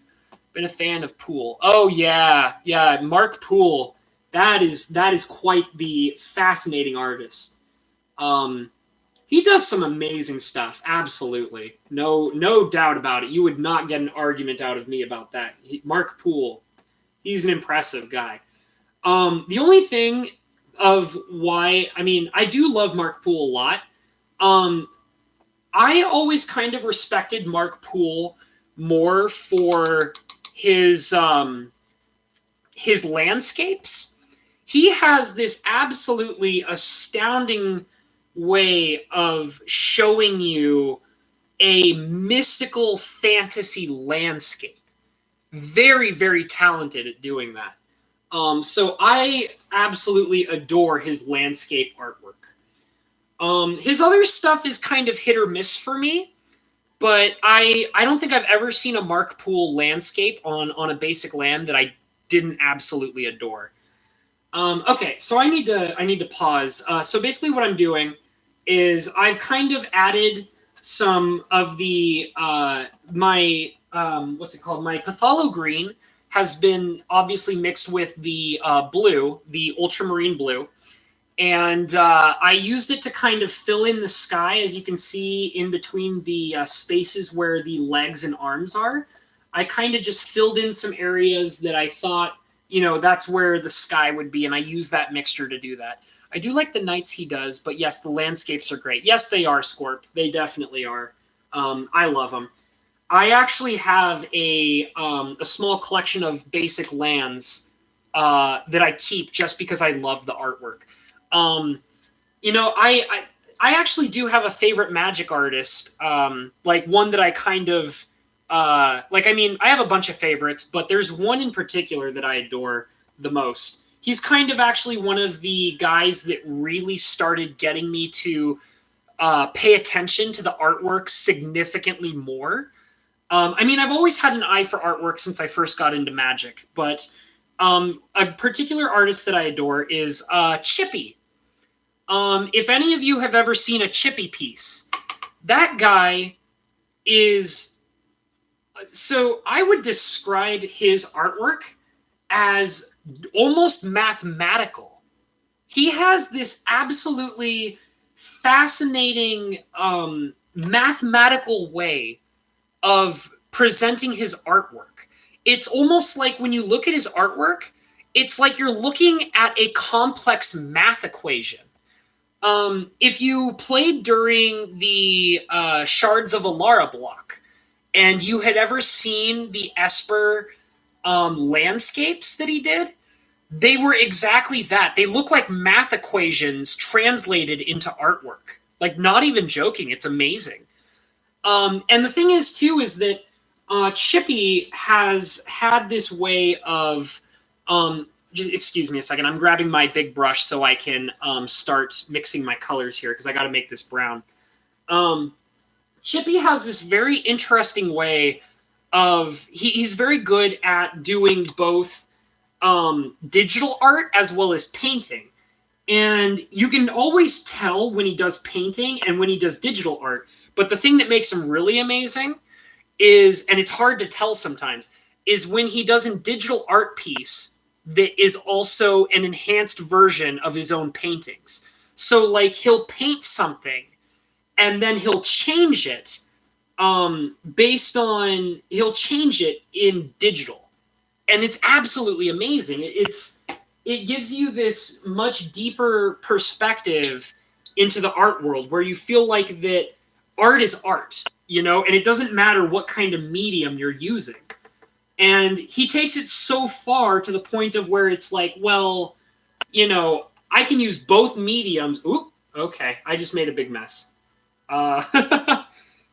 Been a fan of Poole. Oh, yeah, Mark Poole. That is quite the fascinating artist. He does some amazing stuff, absolutely. No doubt about it. You would not get an argument out of me about that. Mark Poole, he's an impressive guy. The only thing of why, I do love Mark Poole a lot. I always kind of respected Mark Poole more for his landscapes. He has this absolutely astounding way of showing you a mystical fantasy landscape. Very, very talented at doing that. So I absolutely adore his landscape artwork. His other stuff is kind of hit or miss for me, but I don't think I've ever seen a Mark Poole landscape on a basic land that I didn't absolutely adore. Okay, so I need to pause. So basically what I'm doing is I've kind of added some of the my Patholo Green has been obviously mixed with the blue, the ultramarine blue, and I used it to kind of fill in the sky, as you can see in between the spaces where the legs and arms are. I kind of just filled in some areas that I thought, that's where the sky would be, and I use that mixture to do that. I do like the nights he does, but yes, the landscapes are great. Yes, they are, Scorp. They definitely are. I love them. I actually have a small collection of basic lands that I keep just because I love the artwork. I actually do have a favorite Magic artist, like one that I kind of I have a bunch of favorites, but there's one in particular that I adore the most. He's kind of actually one of the guys that really started getting me to pay attention to the artwork significantly more. I've always had an eye for artwork since I first got into Magic, but a particular artist that I adore is Chippy. If any of you have ever seen a Chippy piece, that guy is... So I would describe his artwork as almost mathematical. He has this absolutely fascinating mathematical way of presenting his artwork. It's almost like when you look at his artwork, it's like you're looking at a complex math equation. If you played during the Shards of Alara block, and you had ever seen the Esper landscapes that he did, they were exactly that. They look like math equations translated into artwork. Like, not even joking. It's amazing. And the thing is, too, is that Chippy has had this way of just excuse me a second. I'm grabbing my big brush so I can start mixing my colors here because I got to make this brown. Chippy has this very interesting way of he's very good at doing both digital art as well as painting. And you can always tell when he does painting and when he does digital art. But the thing that makes him really amazing is, and it's hard to tell sometimes, is when he does a digital art piece that is also an enhanced version of his own paintings. So, like, he'll paint something and then he'll change it he'll change it in digital. And it's absolutely amazing. It gives you this much deeper perspective into the art world where you feel like that art is art, and it doesn't matter what kind of medium you're using. And he takes it so far to the point of where it's like, well, I can use both mediums. Oop, okay, I just made a big mess.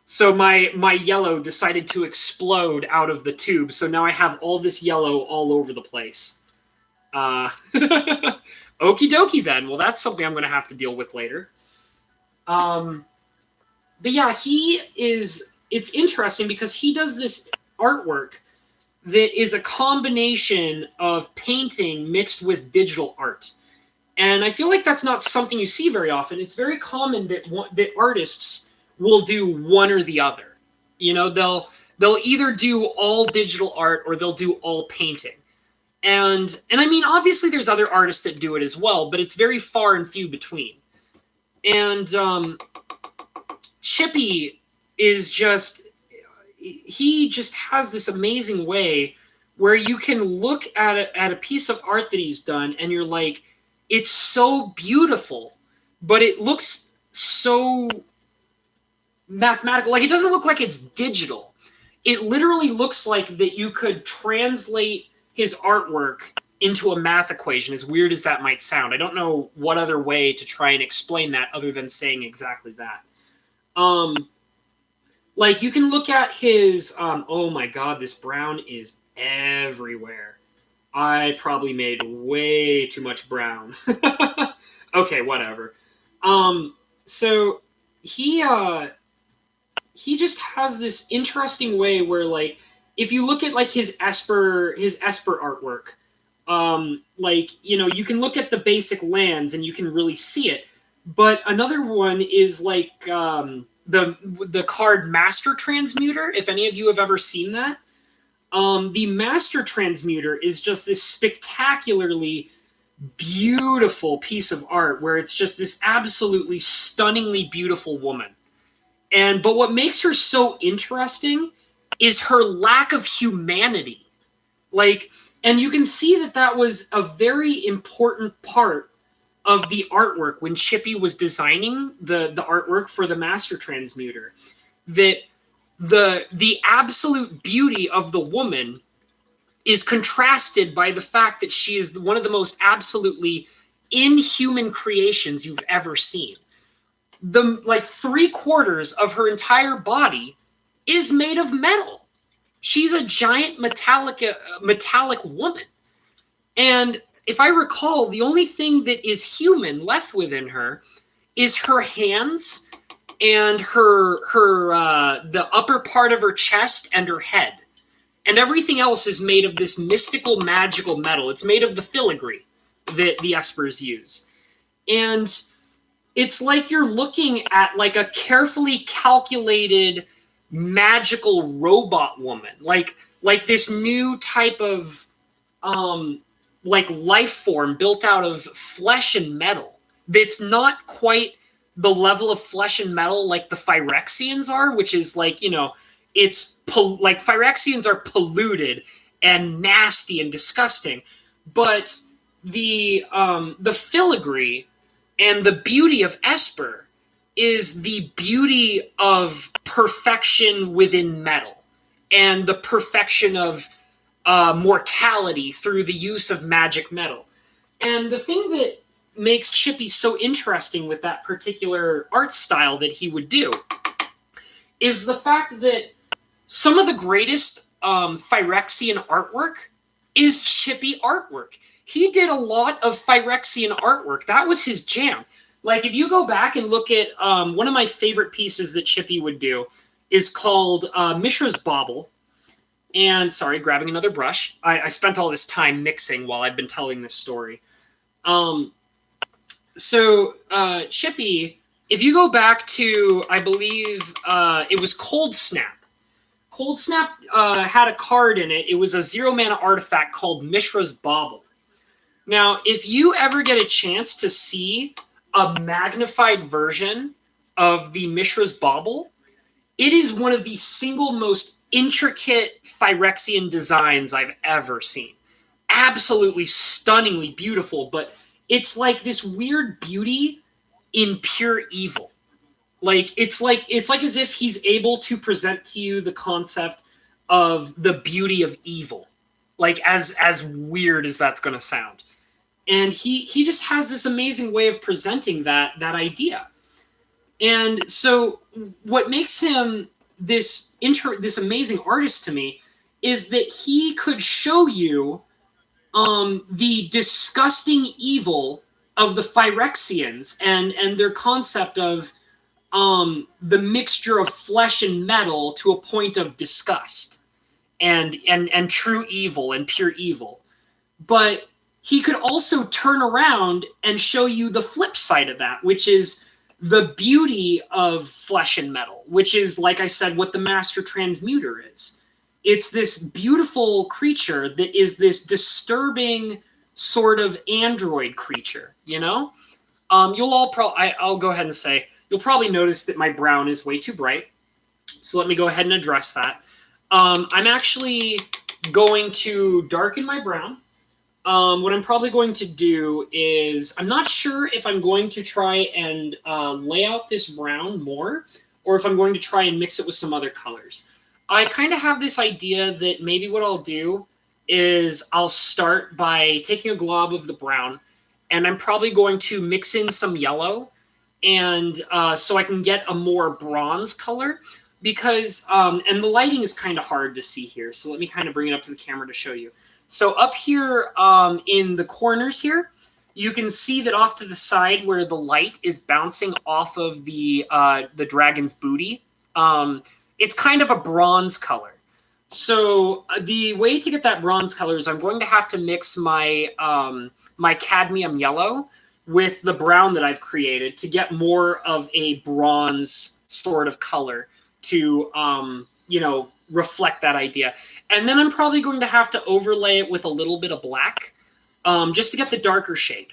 So my yellow decided to explode out of the tube, so now I have all this yellow all over the place. Okie dokie then. Well, that's something I'm going to have to deal with later. But yeah, it's interesting because he does this artwork that is a combination of painting mixed with digital art. And I feel like that's not something you see very often. It's very common that artists will do one or the other. They'll either do all digital art or they'll do all painting. And I mean, obviously there's other artists that do it as well, but it's very far and few between. And Chippy is he just has this amazing way where you can look at a piece of art that he's done and you're like, it's so beautiful, but it looks so mathematical. Like, it doesn't look like it's digital. It literally looks like that you could translate his artwork into a math equation, as weird as that might sound. I don't know what other way to try and explain that other than saying exactly that. Like, you can look at his, oh my god, this brown is everywhere. I probably made way too much brown. Okay, whatever. So he just has this interesting way where, like, if you look at like his Esper artwork, like, you can look at the basic lands and you can really see it. But another one is like the card Master Transmuter, if any of you have ever seen that. The Master Transmuter is just this spectacularly beautiful piece of art where it's just this absolutely stunningly beautiful woman. But what makes her so interesting is her lack of humanity. Like, and you can see that was a very important part of the artwork when Chippy was designing the artwork for the Master Transmuter. That the absolute beauty of the woman is contrasted by the fact that she is one of the most absolutely inhuman creations you've ever seen. Like 3/4 of her entire body is made of metal. She's a giant metallic woman. And if I recall, the only thing that is human left within her is her hands and the upper part of her chest and her head. And everything else is made of this mystical, magical metal. It's made of the filigree that the Espers use. And it's like you're looking at like a carefully calculated magical robot woman, like this new type of like life form built out of flesh and metal that's not quite the level of flesh and metal like the Phyrexians are, which is like, it's like Phyrexians are polluted and nasty and disgusting, but the filigree and the beauty of Esper is the beauty of perfection within metal and the perfection of mortality through the use of magic metal. And the thing that makes Chippy so interesting with that particular art style that he would do is the fact that some of the greatest Phyrexian artwork is Chippy artwork. he did a lot of Phyrexian artwork. That was his jam. Like, if you go back and look at one of my favorite pieces that Chippy would do is called Mishra's Bauble. And, sorry, grabbing another brush. I spent all this time mixing while I've been telling this story. Chippy, if you go back to, I believe it was Cold Snap. Cold Snap had a card in it. It was a 0-mana artifact called Mishra's Bauble. Now, if you ever get a chance to see a magnified version of the Mishra's Bauble, it is one of the single most intricate Phyrexian designs I've ever seen. Absolutely stunningly beautiful, but it's like this weird beauty in pure evil. It's like as if he's able to present to you the concept of the beauty of evil. Like, as weird as that's going to sound. And he just has this amazing way of presenting that idea. And so what makes him this amazing artist to me is that he could show you the disgusting evil of the Phyrexians and their concept of the mixture of flesh and metal to a point of disgust and true evil and pure evil. But he could also turn around and show you the flip side of that, which is the beauty of flesh and metal, which is, like I said, what the Master Transmuter is. It's this beautiful creature that is this disturbing sort of android creature, you know? You'll all I'll go ahead and say, you'll probably notice that my brown is way too bright. So let me go ahead and address that. I'm actually going to darken my brown. What I'm probably going to do is, I'm not sure if I'm going to try and lay out this brown more, or if I'm going to try and mix it with some other colors. I kind of have this idea that maybe what I'll do is I'll start by taking a glob of the brown, and I'm probably going to mix in some yellow, and so I can get a more bronze color, because, and the lighting is kind of hard to see here, so let me kind of bring it up to the camera to show you. So up here in the corners here, you can see that off to the side where the light is bouncing off of the dragon's booty, it's kind of a bronze color. So the way to get that bronze color is I'm going to have to mix my my cadmium yellow with the brown that I've created to get more of a bronze sort of color to, you know, reflect that idea. And then I'm probably going to have to overlay it with a little bit of black just to get the darker shade.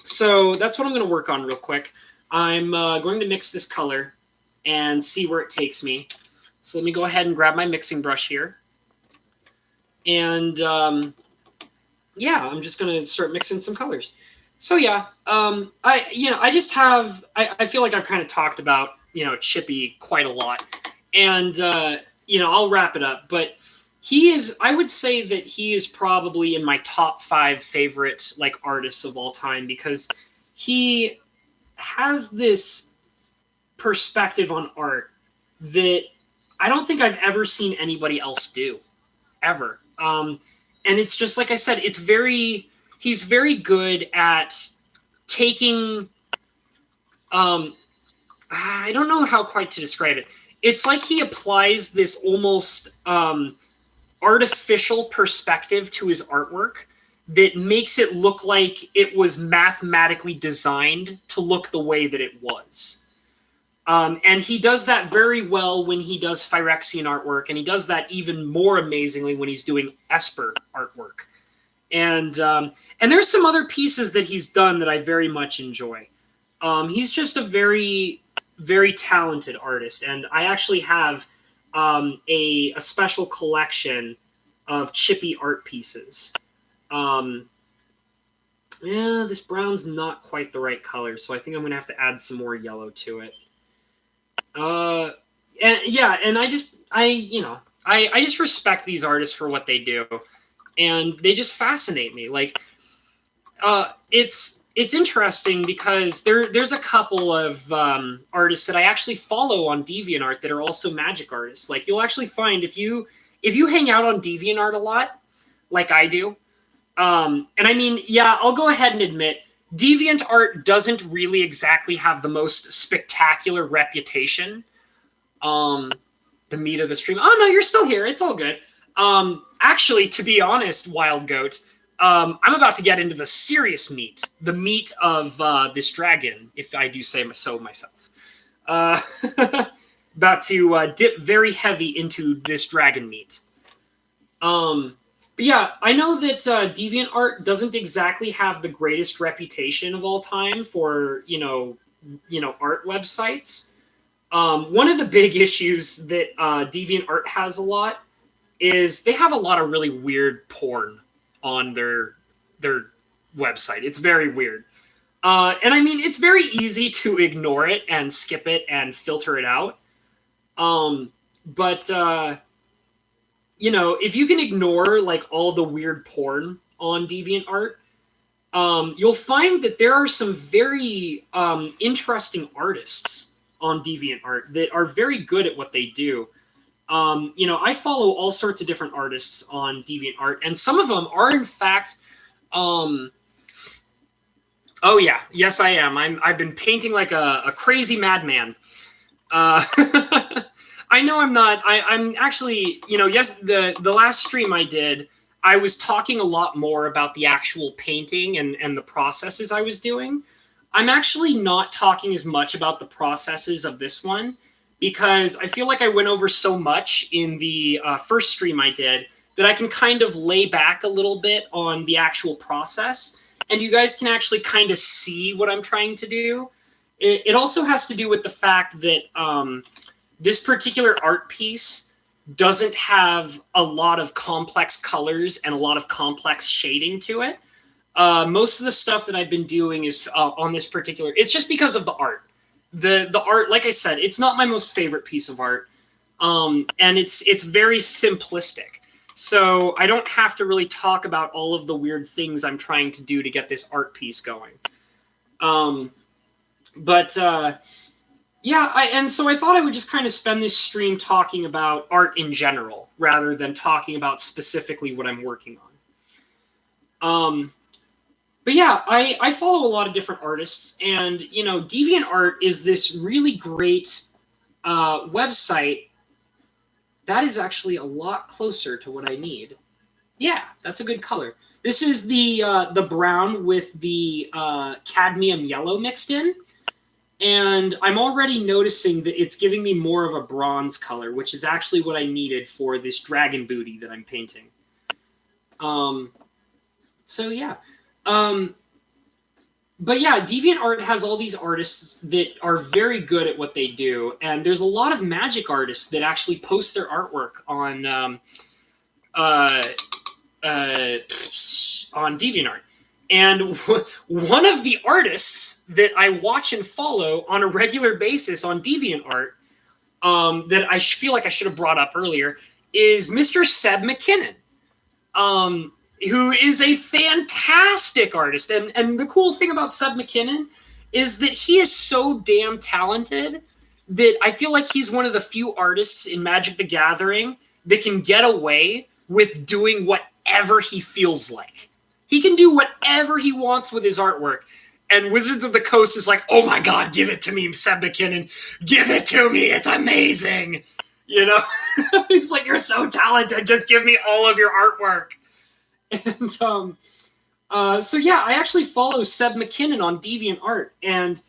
So that's what I'm going to work on real quick. I'm going to mix this color and see where it takes me. So let me go ahead and grab my mixing brush here. And yeah, I'm just going to start mixing some colors. So yeah, I feel like I've kind of talked about, Chippy quite a lot. And, I'll wrap it up. But I would say that he is probably in my top 5 favorite, artists of all time, because he has this perspective on art that I don't think I've ever seen anybody else do, ever. And it's just, like I said, he's very good at taking, I don't know how quite to describe it. It's like he applies this almost artificial perspective to his artwork that makes it look like it was mathematically designed to look the way that it was. And he does that very well when he does Phyrexian artwork, and he does that even more amazingly when he's doing Esper artwork. And there's some other pieces that he's done that I very much enjoy. He's just a very, very talented artist, and I actually have a special collection of Chippy art pieces. Yeah, this brown's not quite the right color, so I think I'm going to have to add some more yellow to it. And I just respect these artists for what they do, and they just fascinate me. It's interesting because there's a couple of artists that I actually follow on DeviantArt that are also magic artists. You'll actually find if you hang out on DeviantArt a lot, like I do, And I mean, yeah, I'll go ahead and admit, DeviantArt doesn't really exactly have the most spectacular reputation. The meat of the stream. Oh no, you're still here. It's all good. Actually, to be honest, Wild Goat, I'm about to get into the serious meat, the meat of this dragon, if I do say so myself. About to dip very heavy into this dragon meat. But yeah, I know that DeviantArt doesn't exactly have the greatest reputation of all time for art websites. One of the big issues that DeviantArt has a lot is they have a lot of really weird porn on their website. It's very weird. And I mean, it's very easy to ignore it and skip it and filter it out. But if you can ignore like all the weird porn on DeviantArt, you'll find that there are some very interesting artists on DeviantArt that are very good at what they do. I follow all sorts of different artists on DeviantArt, and some of them are in fact. Oh yeah, yes I am. I've been painting like a crazy madman. I know I'm not. I'm actually, yes, the last stream I did, I was talking a lot more about the actual painting and the processes I was doing. I'm actually not talking as much about the processes of this one because I feel like I went over so much in the first stream I did that I can kind of lay back a little bit on the actual process, and you guys can actually kind of see what I'm trying to do. It also has to do with the fact that this particular art piece doesn't have a lot of complex colors and a lot of complex shading to it. Most of the stuff that I've been doing is on this particular. It's just because of the art. The art, like I said, it's not my most favorite piece of art, and it's very simplistic. So I don't have to really talk about all of the weird things I'm trying to do to get this art piece going. Yeah, and so I thought I would just kind of spend this stream talking about art in general, rather than talking about specifically what I'm working on. But yeah, I follow a lot of different artists, and DeviantArt is this really great website. That is actually a lot closer to what I need. Yeah, that's a good color. This is the brown with the cadmium yellow mixed in. And I'm already noticing that it's giving me more of a bronze color, which is actually what I needed for this dragon booty that I'm painting. So yeah. But yeah, DeviantArt has all these artists that are very good at what they do. And there's a lot of magic artists that actually post their artwork on DeviantArt. And one of the artists that I watch and follow on a regular basis on DeviantArt that I feel like I should have brought up earlier is Mr. Seb McKinnon, who is a fantastic artist. And the cool thing about Seb McKinnon is that he is so damn talented that I feel like he's one of the few artists in Magic the Gathering that can get away with doing whatever he feels like. He can do whatever he wants with his artwork. And Wizards of the Coast is like, oh my God, give it to me, Seb McKinnon. Give it to me. It's amazing. He's like, you're so talented. Just give me all of your artwork. And so yeah, I actually follow Seb McKinnon on DeviantArt. And,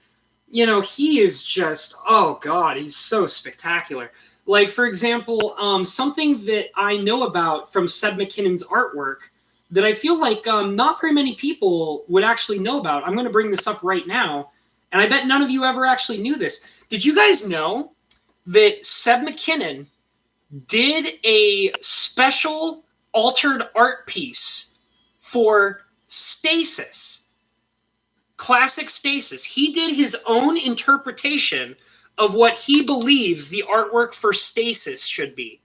he is just, oh God, he's so spectacular. Like, for example, something that I know about from Seb McKinnon's artwork that I feel like not very many people would actually know about. I'm going to bring this up right now, and I bet none of you ever actually knew this. Did you guys know that Seb McKinnon did a special altered art piece for Stasis? Classic Stasis. He did his own interpretation of what he believes the artwork for Stasis should be.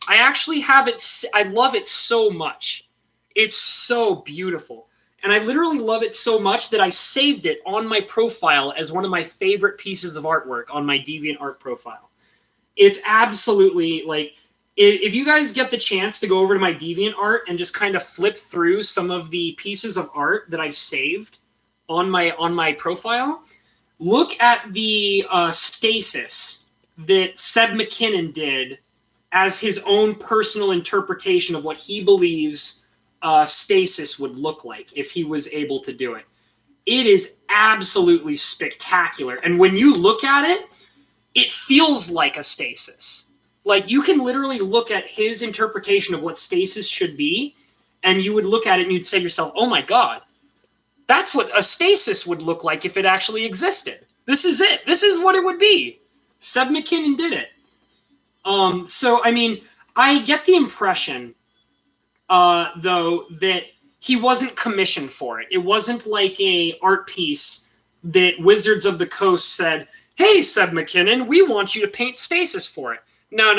I actually have it. I love it so much. It's so beautiful. And I literally love it so much that I saved it on my profile as one of my favorite pieces of artwork on my DeviantArt profile. It's absolutely, like, if you guys get the chance to go over to my DeviantArt and just kind of flip through some of the pieces of art that I've saved on my profile, look at the stasis that Seb McKinnon did as his own personal interpretation of what he believes stasis would look like if he was able to do it. It is absolutely spectacular. And when you look at it, it feels like a stasis. Like, you can literally look at his interpretation of what stasis should be, and you would look at it and you'd say to yourself, oh my God, that's what a stasis would look like if it actually existed. This is it. This is what it would be. Seb McKinnon did it. So, I mean, I get the impression, though, that he wasn't commissioned for it. It wasn't like a art piece that Wizards of the Coast said, hey, Seb McKinnon, we want you to paint stasis for it. No.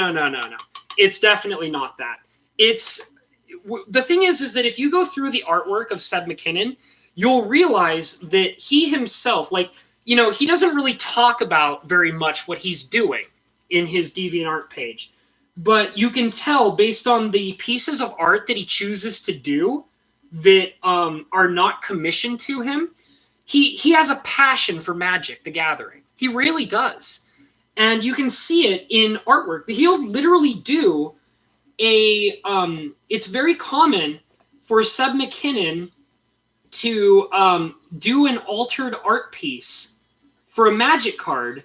It's definitely not that. The thing is that if you go through the artwork of Seb McKinnon, you'll realize that he himself, like, you know, he doesn't really talk about very much what he's doing in his DeviantArt page. But you can tell based on the pieces of art that he chooses to do that are not commissioned to him, he has a passion for Magic the Gathering. He really does. And you can see it in artwork. He'll literally do it's very common for Seb McKinnon to do an altered art piece for a Magic card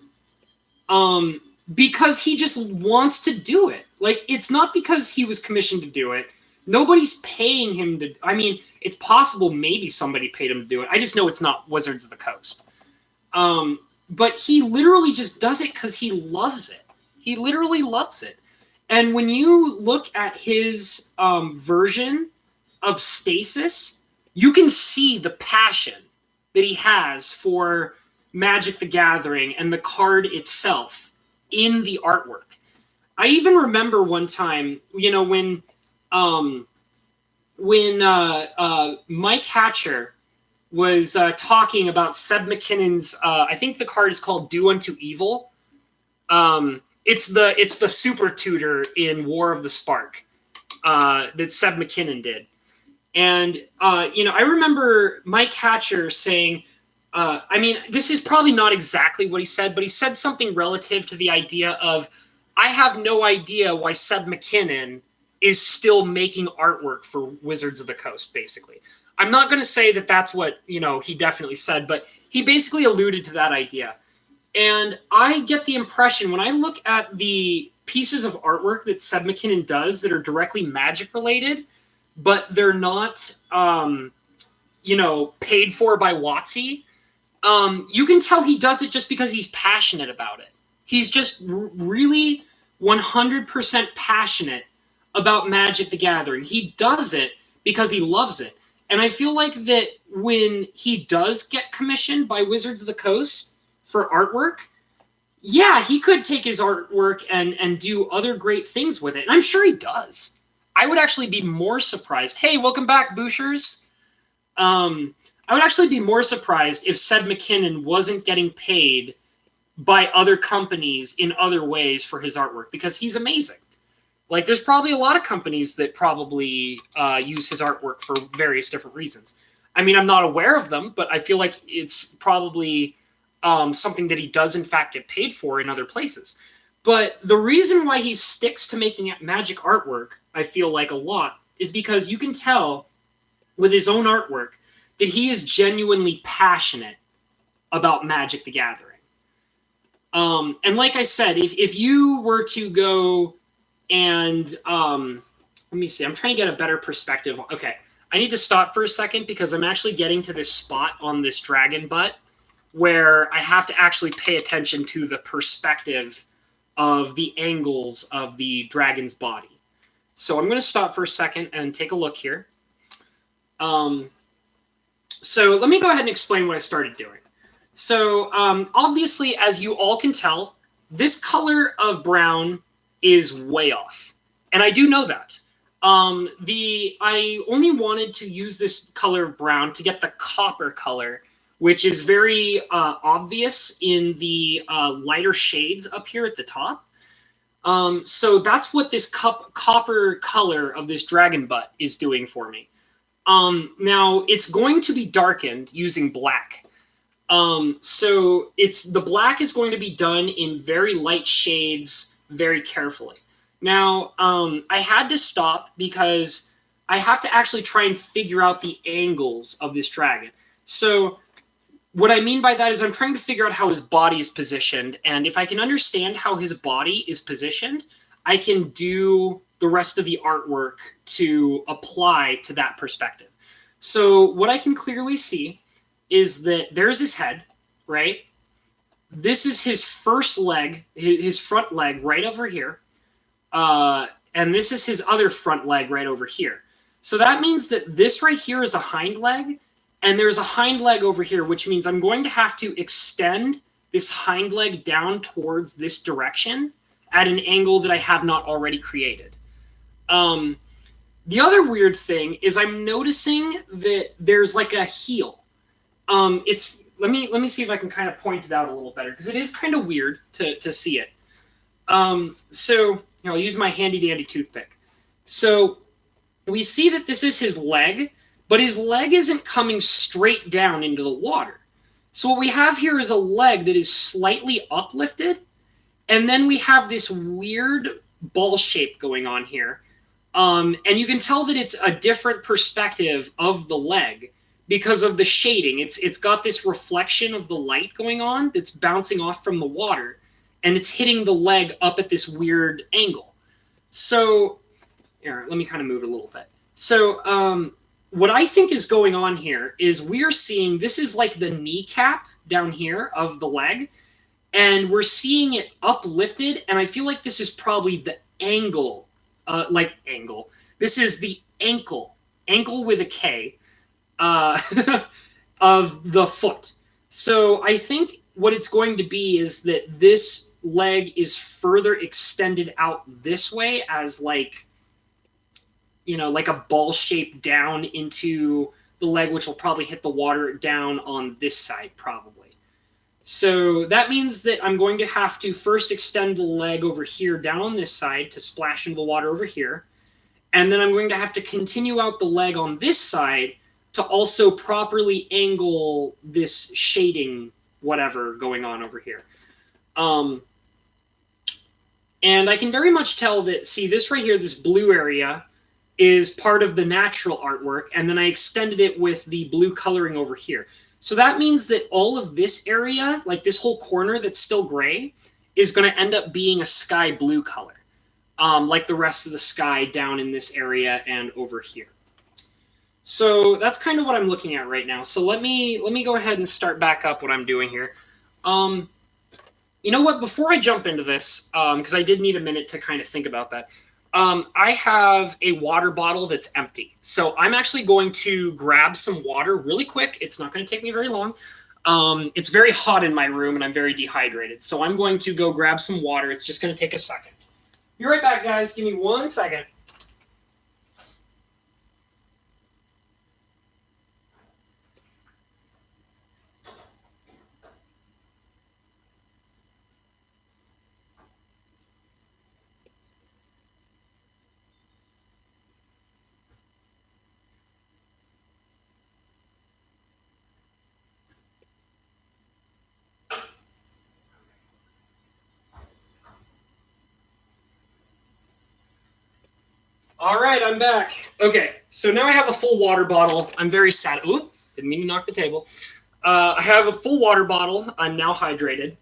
because he just wants to do it. Like, it's not because he was commissioned to do it. Nobody's paying him to. I mean, it's possible maybe somebody paid him to do it. I just know it's not Wizards of the Coast. But he literally just does it because he loves it. He literally loves it. And when you look at his version of Stasis, you can see the passion that he has for Magic the Gathering and the card itself in the artwork. I even remember one time, you know, when Mike Hatcher was talking about Seb McKinnon's, I think the card is called Do Unto Evil. It's the super tutor in War of the Spark that Seb McKinnon did. And, you know, I remember Mike Hatcher saying, I mean, this is probably not exactly what he said, but he said something relative to the idea of, I have no idea why Seb McKinnon is still making artwork for Wizards of the Coast, basically. I'm not going to say that that's what, you know, he definitely said, but he basically alluded to that idea. And I get the impression when I look at the pieces of artwork that Seb McKinnon does that are directly Magic related, but they're not, you know, paid for by WotC, you can tell he does it just because he's passionate about it. He's just really 100% passionate about Magic the Gathering. He does it because he loves it. And I feel like that when he does get commissioned by Wizards of the Coast for artwork, yeah, he could take his artwork and do other great things with it. And I'm sure he does. I would actually be more surprised. Hey, welcome back, Bouchers. I would actually be more surprised if Seb McKinnon wasn't getting paid by other companies in other ways for his artwork, because he's amazing. Like, there's probably a lot of companies that probably use his artwork for various different reasons. I mean, I'm not aware of them, but I feel like it's probably something that he does, in fact, get paid for in other places. But the reason why he sticks to making Magic artwork, I feel like a lot, is because you can tell with his own artwork that he is genuinely passionate about Magic the Gathering. And like I said, if you were to go and let me see, I'm trying to get a better perspective. Okay, I need to stop for a second because I'm actually getting to this spot on this dragon butt where I have to actually pay attention to the perspective of the angles of the dragon's body. So I'm going to stop for a second and take a look here. So let me go ahead and explain what I started doing. So obviously, as you all can tell, this color of brown is way off. And I do know that. I only wanted to use this color of brown to get the copper color, which is very obvious in the lighter shades up here at the top. So that's what this copper color of this dragon butt is doing for me. Now it's going to be darkened using black. So the black is going to be done in very light shades very carefully. Now, I had to stop because I have to actually try and figure out the angles of this dragon. So what I mean by that is I'm trying to figure out how his body is positioned, and if I can understand how his body is positioned, I can do the rest of the artwork to apply to that perspective. So what I can clearly see is that there's his head, right? This is his first leg, his front leg right over here. And this is his other front leg right over here. So that means that this right here is a hind leg, and there's a hind leg over here, which means I'm going to have to extend this hind leg down towards this direction at an angle that I have not already created. The other weird thing is I'm noticing that there's like a heel. Let me see if I can kind of point it out a little better, because it is kind of weird to see it. So I'll use my handy dandy toothpick. So we see that this is his leg, but his leg isn't coming straight down into the water. So what we have here is a leg that is slightly uplifted, and then we have this weird ball shape going on here. And you can tell that it's a different perspective of the leg because of the shading. It's got this reflection of the light going on that's bouncing off from the water, and it's hitting the leg up at this weird angle. So, here, let me kind of move it a little bit. So, what I think is going on here is we are seeing, this is like the kneecap down here of the leg, and we're seeing it uplifted, and I feel like this is probably the angle, This is the ankle with a K, of the foot. So I think what it's going to be is that this leg is further extended out this way as like a ball shape down into the leg, which will probably hit the water down on this side probably. So that means that I'm going to have to first extend the leg over here down on this side to splash into the water over here. And then I'm going to have to continue out the leg on this side to also properly angle this shading whatever going on over here. And I can very much tell that, see, this right here, this blue area, is part of the natural artwork, and then I extended it with the blue coloring over here. So that means that all of this area, like this whole corner that's still gray, is going to end up being a sky blue color, like the rest of the sky down in this area and over here. So that's kind of what I'm looking at right now. So let me go ahead and start back up what I'm doing here. You know what? Before I jump into this, because I did need a minute to kind of think about that, I have a water bottle that's empty. So I'm actually going to grab some water really quick. It's not going to take me very long. It's very hot in my room, and I'm very dehydrated. So I'm going to go grab some water. It's just going to take a second. Be right back, guys. Give me 1 second. All right, I'm back. Okay, so now I have a full water bottle. I'm very sad. Oop, didn't mean to knock the table. I have a full water bottle. I'm now hydrated.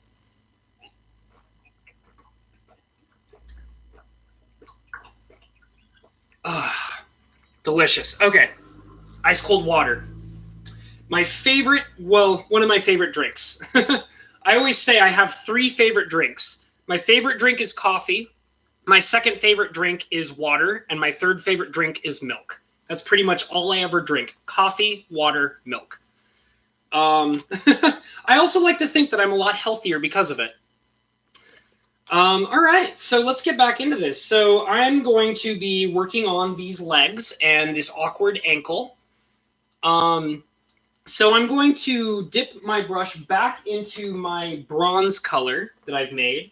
Delicious. Okay, ice cold water. My favorite, well, one of my favorite drinks. I always say I have 3 favorite drinks. My favorite drink is coffee. My second favorite drink is water, and my third favorite drink is milk. That's pretty much all I ever drink. Coffee, water, milk. I also like to think that I'm a lot healthier because of it. All right, so let's get back into this. So I'm going to be working on these legs and this awkward ankle. So I'm going to dip my brush back into my bronze color that I've made.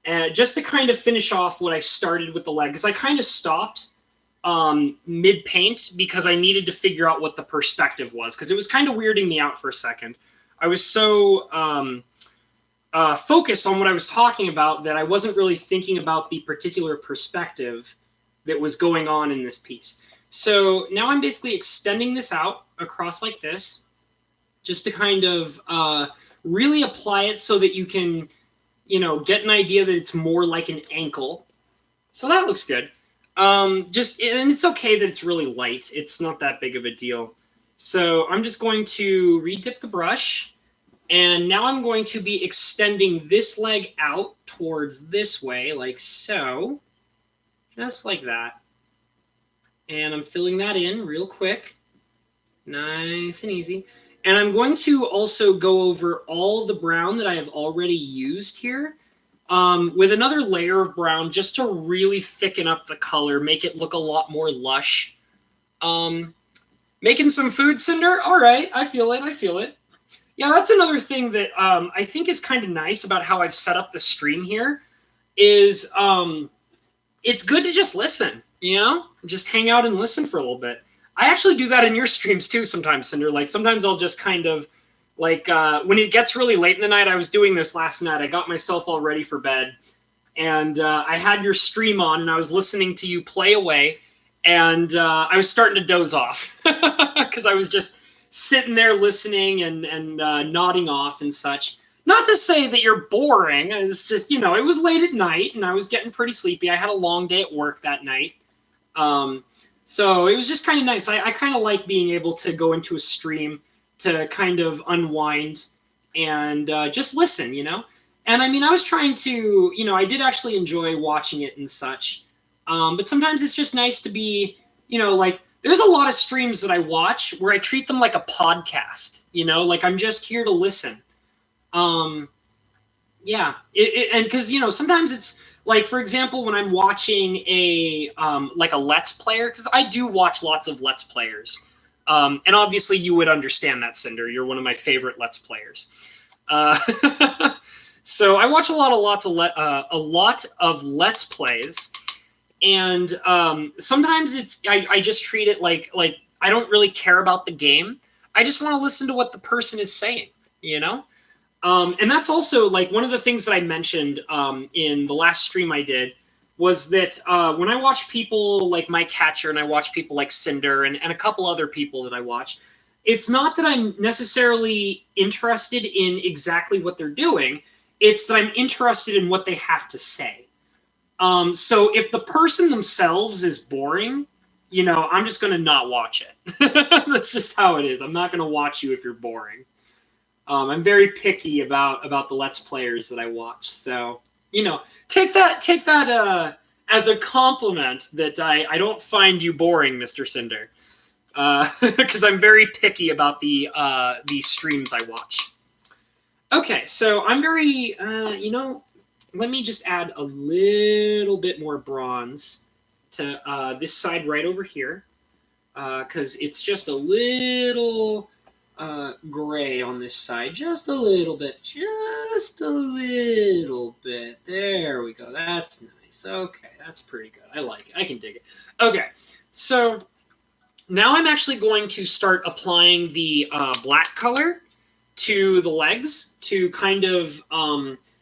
And just to kind of finish off what I started with the leg, because I kind of stopped mid-paint because I needed to figure out what the perspective was, because it was kind of weirding me out for a second. I was so focused on what I was talking about that I wasn't really thinking about the particular perspective that was going on in this piece. So now I'm basically extending this out across like this, just to kind of really apply it so that you can, get an idea that it's more like an ankle. So that looks good. And it's okay that it's really light. It's not that big of a deal. So I'm just going to redip the brush, and now I'm going to be extending this leg out towards this way, like so, just like that. And I'm filling that in real quick, nice and easy. And I'm going to also go over all the brown that I have already used here with another layer of brown, just to really thicken up the color, make it look a lot more lush. Making some food, Cinder? All right, I feel it. Yeah, that's another thing that I think is kind of nice about how I've set up the stream here, is it's good to just listen, Just hang out and listen for a little bit. I actually do that in your streams too sometimes, Cinder. Like, sometimes I'll just kind of, like, when it gets really late in the night, I was doing this last night. I got myself all ready for bed, and I had your stream on, and I was listening to you play away, and I was starting to doze off because I was just sitting there listening and nodding off and such. Not to say that you're boring. It's just, it was late at night, and I was getting pretty sleepy. I had a long day at work that night. So it was just kind of nice. I kind of like being able to go into a stream to kind of unwind and just listen, And I mean, I was trying to, I did actually enjoy watching it and such. But sometimes it's just nice to be, like, there's a lot of streams that I watch where I treat them like a podcast, like I'm just here to listen. Yeah. And because, sometimes it's, like, for example, when I'm watching a Let's Player, because I do watch lots of Let's Players. And obviously you would understand that, Cinder. You're one of my favorite Let's Players. So I watch a lot of Let's Plays, and sometimes I just treat it like I don't really care about the game. I just want to listen to what the person is saying, And that's also, like, one of the things that I mentioned in the last stream I did was that when I watch people like Mike Hatcher and I watch people like Cinder and a couple other people that I watch, it's not that I'm necessarily interested in exactly what they're doing. It's that I'm interested in what they have to say. So if the person themselves is boring, I'm just going to not watch it. That's just how it is. I'm not going to watch you if you're boring. I'm very picky about the Let's Players that I watch. So, take that as a compliment that I don't find you boring, Mr. Cinder. Because I'm very picky about the streams I watch. Okay, so I'm very, let me just add a little bit more bronze to this side right over here. Because it's just a little gray on this side, just a little bit. There we go. That's nice. Okay, that's pretty good. I like it. I can dig it. Okay, so now I'm actually going to start applying the black color to the legs to kind of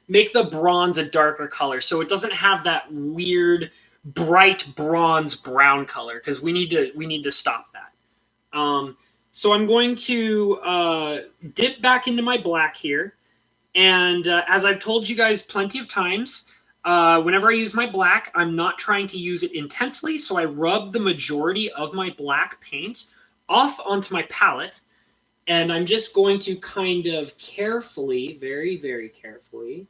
make the bronze a darker color, so it doesn't have that weird bright bronze brown color, because we need to stop that. So I'm going to dip back into my black here. And as I've told you guys plenty of times, whenever I use my black, I'm not trying to use it intensely. So I rub the majority of my black paint off onto my palette. And I'm just going to kind of carefully, very, very carefully,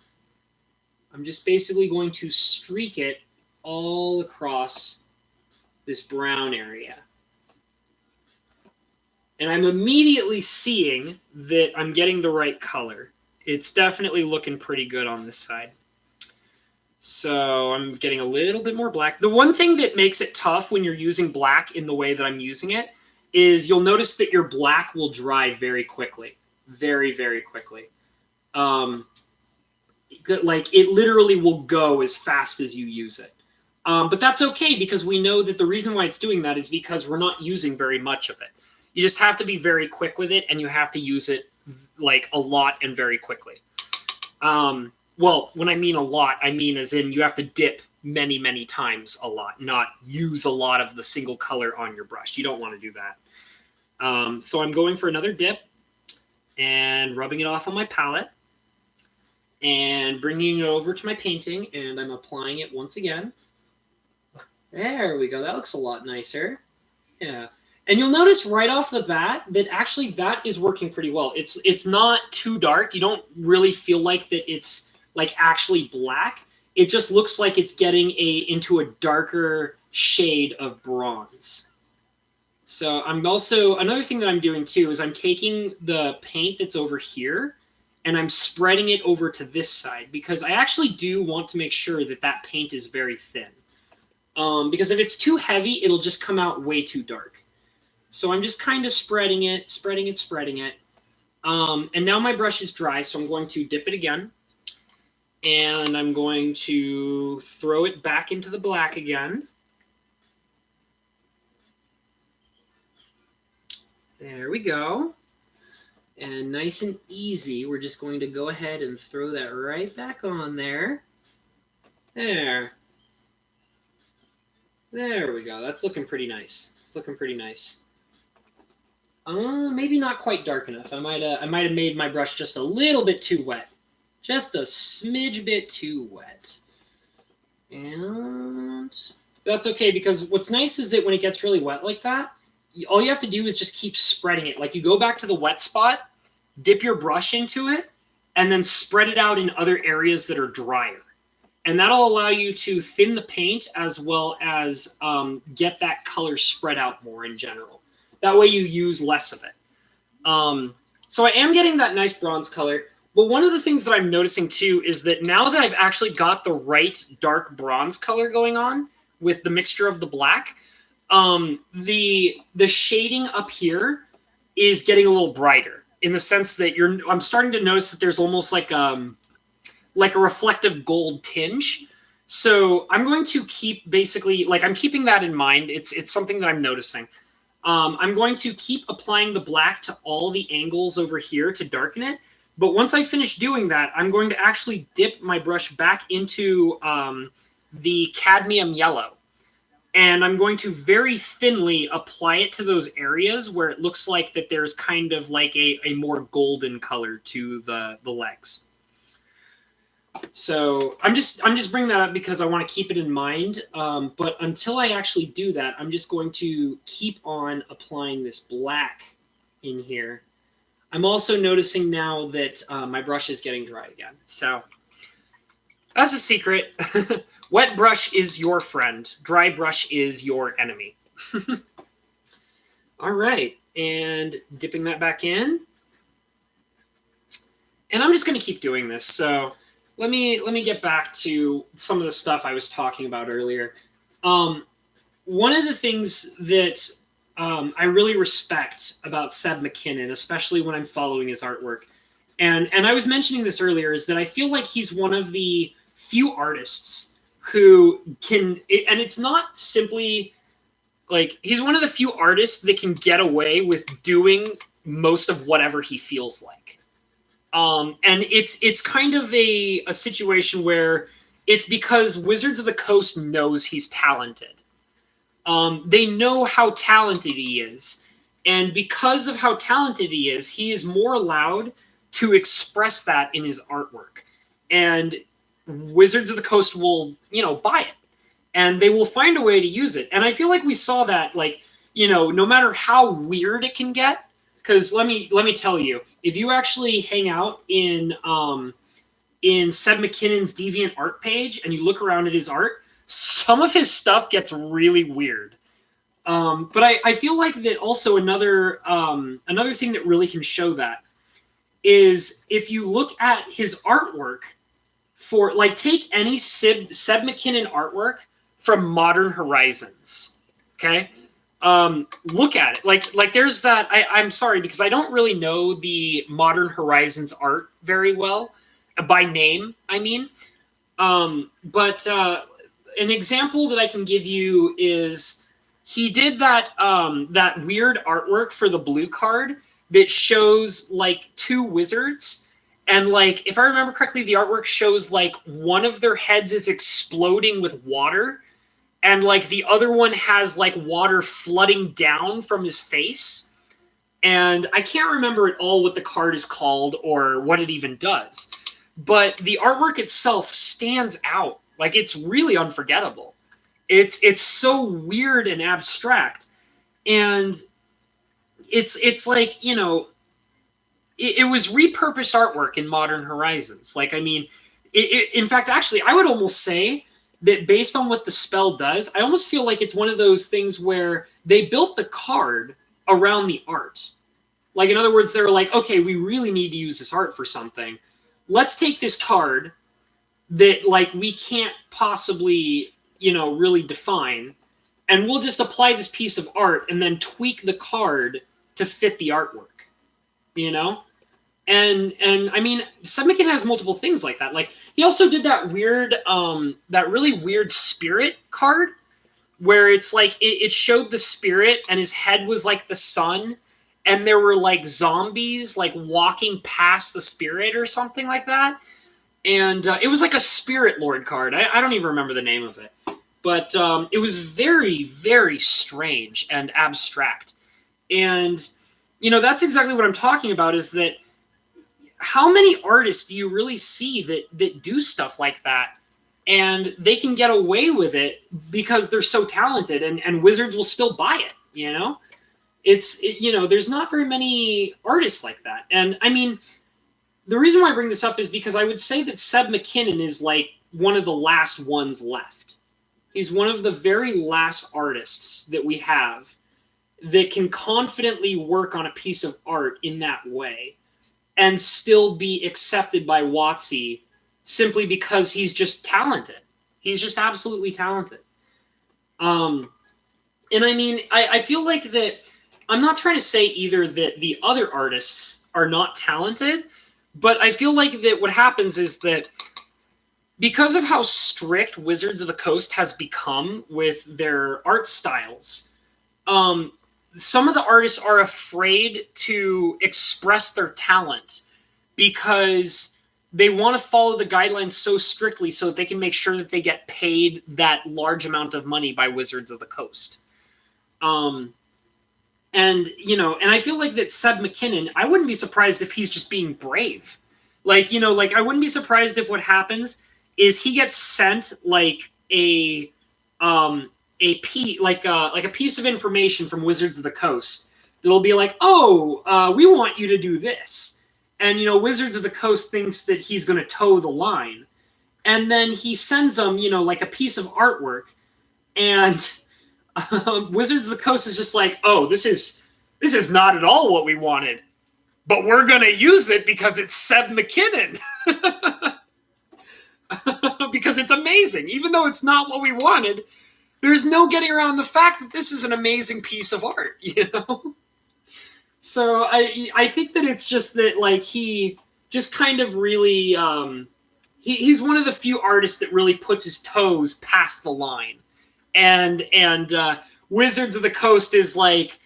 I'm just basically going to streak it all across this brown area. And I'm immediately seeing that I'm getting the right color. It's definitely looking pretty good on this side. So I'm getting a little bit more black. The one thing that makes it tough when you're using black in the way that I'm using it is you'll notice that your black will dry very quickly. Very, very quickly. like it literally will go as fast as you use it. But that's okay because we know that the reason why it's doing that is because we're not using very much of it. You just have to be very quick with it, and you have to use it like a lot and very quickly. Well, when I mean a lot, I mean as in you have to dip many, many times a lot, not use a lot of the single color on your brush. You don't want to do that. So I'm going for another dip and rubbing it off on my palette and bringing it over to my painting, and I'm applying it once again. There we go. That looks a lot nicer. Yeah. And you'll notice right off the bat that actually that is working pretty well. It's not too dark. You don't really feel like that it's like actually black. It just looks like it's getting into a darker shade of bronze. So I'm also, another thing that I'm doing too is I'm taking the paint that's over here and I'm spreading it over to this side because I actually do want to make sure that that paint is very thin. Because if it's too heavy, it'll just come out way too dark. So I'm just kind of spreading it. And now my brush is dry, so I'm going to dip it again. And I'm going to throw it back into the black again. There we go. And nice and easy, we're just going to go ahead and throw that right back on there. There. There we go. That's looking pretty nice. It's looking pretty nice. Maybe not quite dark enough. I might have made my brush just a little bit too wet. Just a smidge bit too wet. And that's okay because what's nice is that when it gets really wet like that, all you have to do is just keep spreading it. Like you go back to the wet spot, dip your brush into it, and then spread it out in other areas that are drier. And that'll allow you to thin the paint as well as get that color spread out more in general. That way you use less of it. So I am getting that nice bronze color. But one of the things that I'm noticing too is that now that I've actually got the right dark bronze color going on with the mixture of the black, the shading up here is getting a little brighter in the sense that I'm starting to notice that there's almost like a reflective gold tinge. So I'm going to keep basically, like I'm keeping that in mind. It's something that I'm noticing. I'm going to keep applying the black to all the angles over here to darken it. But once I finish doing that, I'm going to actually dip my brush back into the cadmium yellow. And I'm going to very thinly apply it to those areas where it looks like that there's kind of like a more golden color to the legs. So I'm just bringing that up because I want to keep it in mind. But until I actually do that, I'm just going to keep on applying this black in here. I'm also noticing now that my brush is getting dry again. So that's a secret. Wet brush is your friend. Dry brush is your enemy. All right, and dipping that back in. And I'm just going to keep doing this. So let me get back to some of the stuff I was talking about earlier. One of the things that I really respect about Seb McKinnon, especially when I'm following his artwork, and I was mentioning this earlier, is that I feel like he's one of the few artists who can, and it's not simply like, he's one of the few artists that can get away with doing most of whatever he feels like. And it's kind of a situation where it's because Wizards of the Coast knows he's talented. They know how talented he is. And because of how talented he is more allowed to express that in his artwork. And Wizards of the Coast will, buy it. And they will find a way to use it. And I feel like we saw that, like, no matter how weird it can get, because let me tell you, if you actually hang out in Seb McKinnon's Deviant Art page and you look around at his art, some of his stuff gets really weird. But I feel like that also another thing that really can show that is if you look at his artwork for, like, take any Seb McKinnon artwork from Modern Horizons, okay? Look at it. Like there's that, I'm sorry, because I don't really know the Modern Horizons art very well. by name, I mean. But an example that I can give you is he did that weird artwork for the blue card that shows like two wizards, and like if I remember correctly, the artwork shows like one of their heads is exploding with water, and like the other one has like water flooding down from his face. And I can't remember at all what the card is called or what it even does. But the artwork itself stands out. Like, it's really unforgettable. It's so weird and abstract. And it's like, you know, it was repurposed artwork in Modern Horizons. Like, I mean, in fact, actually, I would almost say that based on what the spell does, I almost feel like it's one of those things where they built the card around the art. Like, in other words, they're like, okay, we really need to use this art for something. Let's take this card that, like, we can't possibly, you know, really define, and we'll just apply this piece of art and then tweak the card to fit the artwork, you know? And I mean, Submikin has multiple things like that. Like, he also did that weird, that really weird spirit card, where it's like, it showed the spirit, and his head was like the sun, and there were like zombies like walking past the spirit or something like that. And it was like a spirit lord card. I don't even remember the name of it. But it was very, very strange and abstract. And, you know, that's exactly what I'm talking about, is that how many artists do you really see that do stuff like that? And they can get away with it because they're so talented, and Wizards will still buy it, you know? You know, there's not very many artists like that. And I mean, the reason why I bring this up is because I would say that Seb McKinnon is like one of the last ones left. He's one of the very last artists that we have that can confidently work on a piece of art in that way and still be accepted by WotC simply because he's just talented. He's just absolutely talented. And I mean, I feel like that I'm not trying to say either that the other artists are not talented, but I feel like that what happens is that because of how strict Wizards of the Coast has become with their art styles, some of the artists are afraid to express their talent because they want to follow the guidelines so strictly so that they can make sure that they get paid that large amount of money by Wizards of the Coast. And, you know, and I feel like that Seb McKinnon, I wouldn't be surprised if he's just being brave. Like, you know, like, I wouldn't be surprised if what happens is he gets sent, like, a piece of information from Wizards of the Coast that'll be like, oh, we want you to do this. And, you know, Wizards of the Coast thinks that he's going to toe the line. And then he sends them, you know, like a piece of artwork, and Wizards of the Coast is just like, oh, this is not at all what we wanted, but we're going to use it because it's Seb McKinnon. Because it's amazing. Even though it's not what we wanted, there's no getting around the fact that this is an amazing piece of art, you know? So I think that it's just that, like, he just kind of really, he's one of the few artists that really puts his toes past the line. And Wizards of the Coast is like,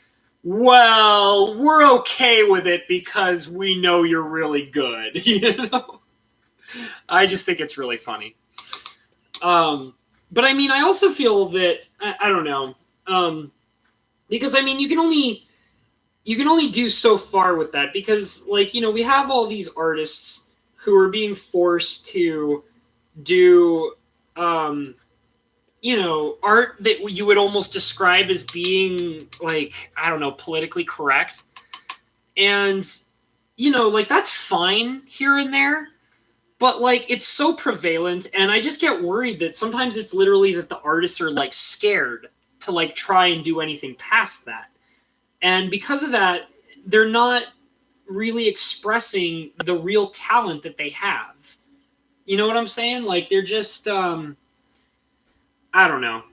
well, we're okay with it because we know you're really good, you know? I just think it's really funny. But I mean, I also feel that, I don't know, because I mean, you can only do so far with that, because, like, you know, we have all these artists who are being forced to do, you know, art that you would almost describe as being, like, I don't know, politically correct. And, you know, like, that's fine here and there, but, like, it's so prevalent, and I just get worried that sometimes it's literally that the artists are, like, scared to, like, try and do anything past that. And because of that, they're not really expressing the real talent that they have. You know what I'm saying? Like, they're just, I don't know.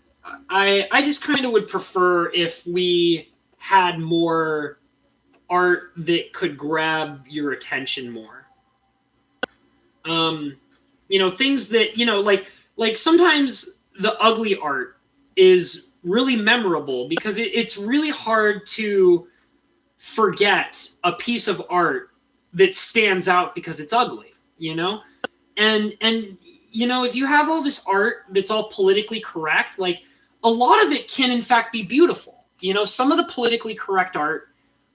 I just kind of would prefer if we had more art that could grab your attention more. Things that, like sometimes the ugly art is really memorable because it's really hard to forget a piece of art that stands out because it's ugly. And if you have all this art that's all politically correct, like a lot of it can in fact be beautiful. Some of the politically correct art,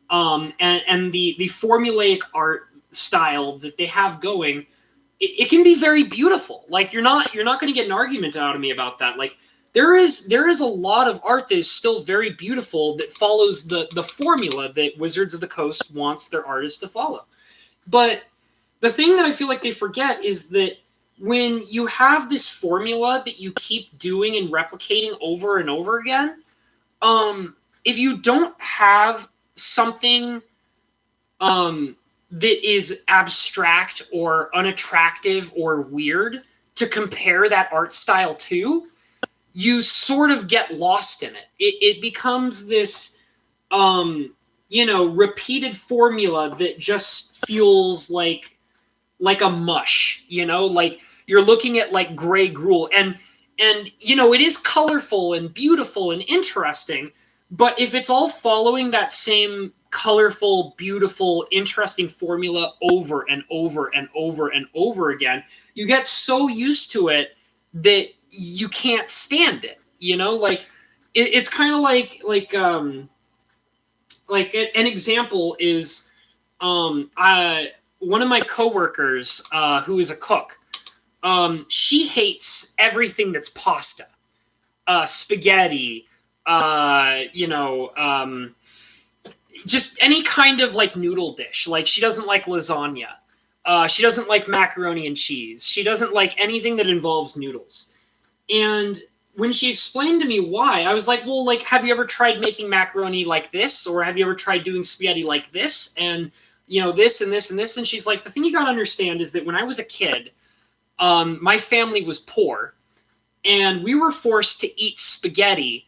and the formulaic art style that they have going, it can be very beautiful. Like you're not going to get an argument out of me about that. Like there is a lot of art that is still very beautiful that follows the formula that Wizards of the Coast wants their artists to follow. But the thing that I feel like they forget is that when you have this formula that you keep doing and replicating over and over again, if you don't have something that is abstract or unattractive or weird to compare that art style to, you sort of get lost in it. It becomes this, repeated formula that just feels like a mush, like you're looking at like gray gruel, and it is colorful and beautiful and interesting, but if it's all following that same colorful, beautiful, interesting formula over and over and over and over again, you get so used to it that you can't stand it. Like it's kind of like an example is one of my coworkers, who is a cook, she hates everything that's pasta, spaghetti, just any kind of like noodle dish. Like she doesn't like lasagna. She doesn't like macaroni and cheese. She doesn't like anything that involves noodles. And when she explained to me why, I was like, well, like, have you ever tried making macaroni like this? Or have you ever tried doing spaghetti like this? And this and this and this. And she's like, the thing you got to understand is that when I was a kid, my family was poor and we were forced to eat spaghetti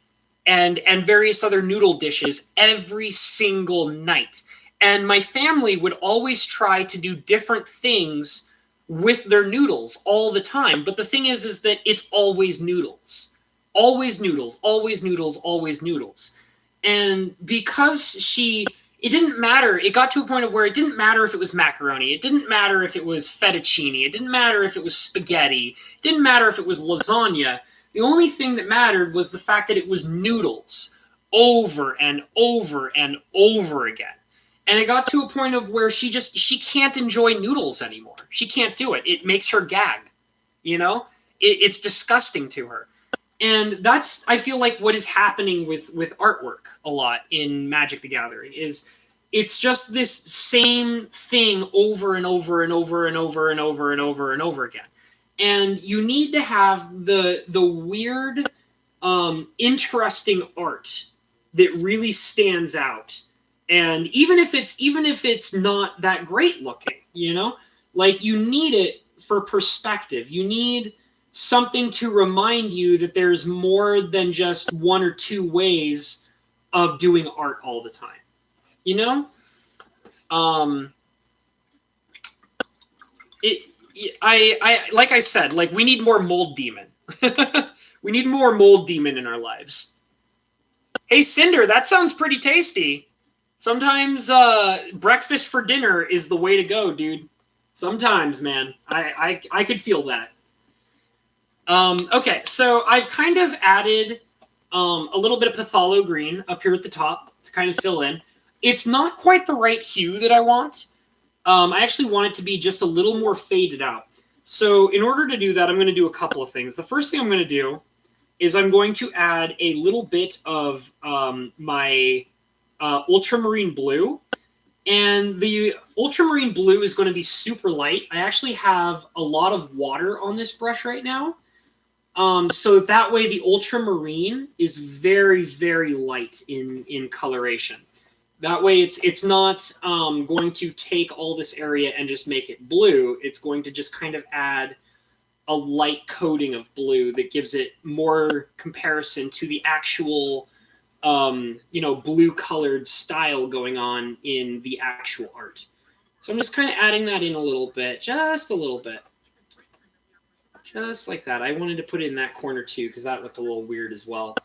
and various other noodle dishes every single night. And my family would always try to do different things with their noodles all the time. But the thing is that it's always noodles. Always noodles, always noodles, always noodles. And because it didn't matter. It got to a point of where it didn't matter if it was macaroni. It didn't matter if it was fettuccine. It didn't matter if it was spaghetti. It didn't matter if it was lasagna. The only thing that mattered was the fact that it was noodles over and over and over again. And it got to a point of where she can't enjoy noodles anymore. She can't do it. It makes her gag. It's disgusting to her. And that's, I feel like, what is happening with artwork a lot in Magic the Gathering is it's just this same thing over and over and over and over and over and over and over again. And you need to have the weird, interesting art that really stands out. And even if it's not that great looking, like you need it for perspective. You need something to remind you that there's more than just one or two ways of doing art all the time. I like I said, like we need more mold demon. We need more mold demon in our lives. Hey Cinder, that sounds pretty tasty. Sometimes breakfast for dinner is the way to go, dude. Sometimes, man. I could feel that. Okay, so I've kind of added a little bit of Patholo Green up here at the top to kind of fill in. It's not quite the right hue that I want. I actually want it to be just a little more faded out. So in order to do that, I'm going to do a couple of things. The first thing I'm going to do is I'm going to add a little bit of my ultramarine blue. And the ultramarine blue is going to be super light. I actually have a lot of water on this brush right now. So that way the ultramarine is very, very light in coloration. That way it's not going to take all this area and just make it blue. It's going to just kind of add a light coating of blue that gives it more comparison to the actual blue colored style going on in the actual art. So I'm just kind of adding that in a little bit, just a little bit. Just like that. I wanted to put it in that corner too because that looked a little weird as well.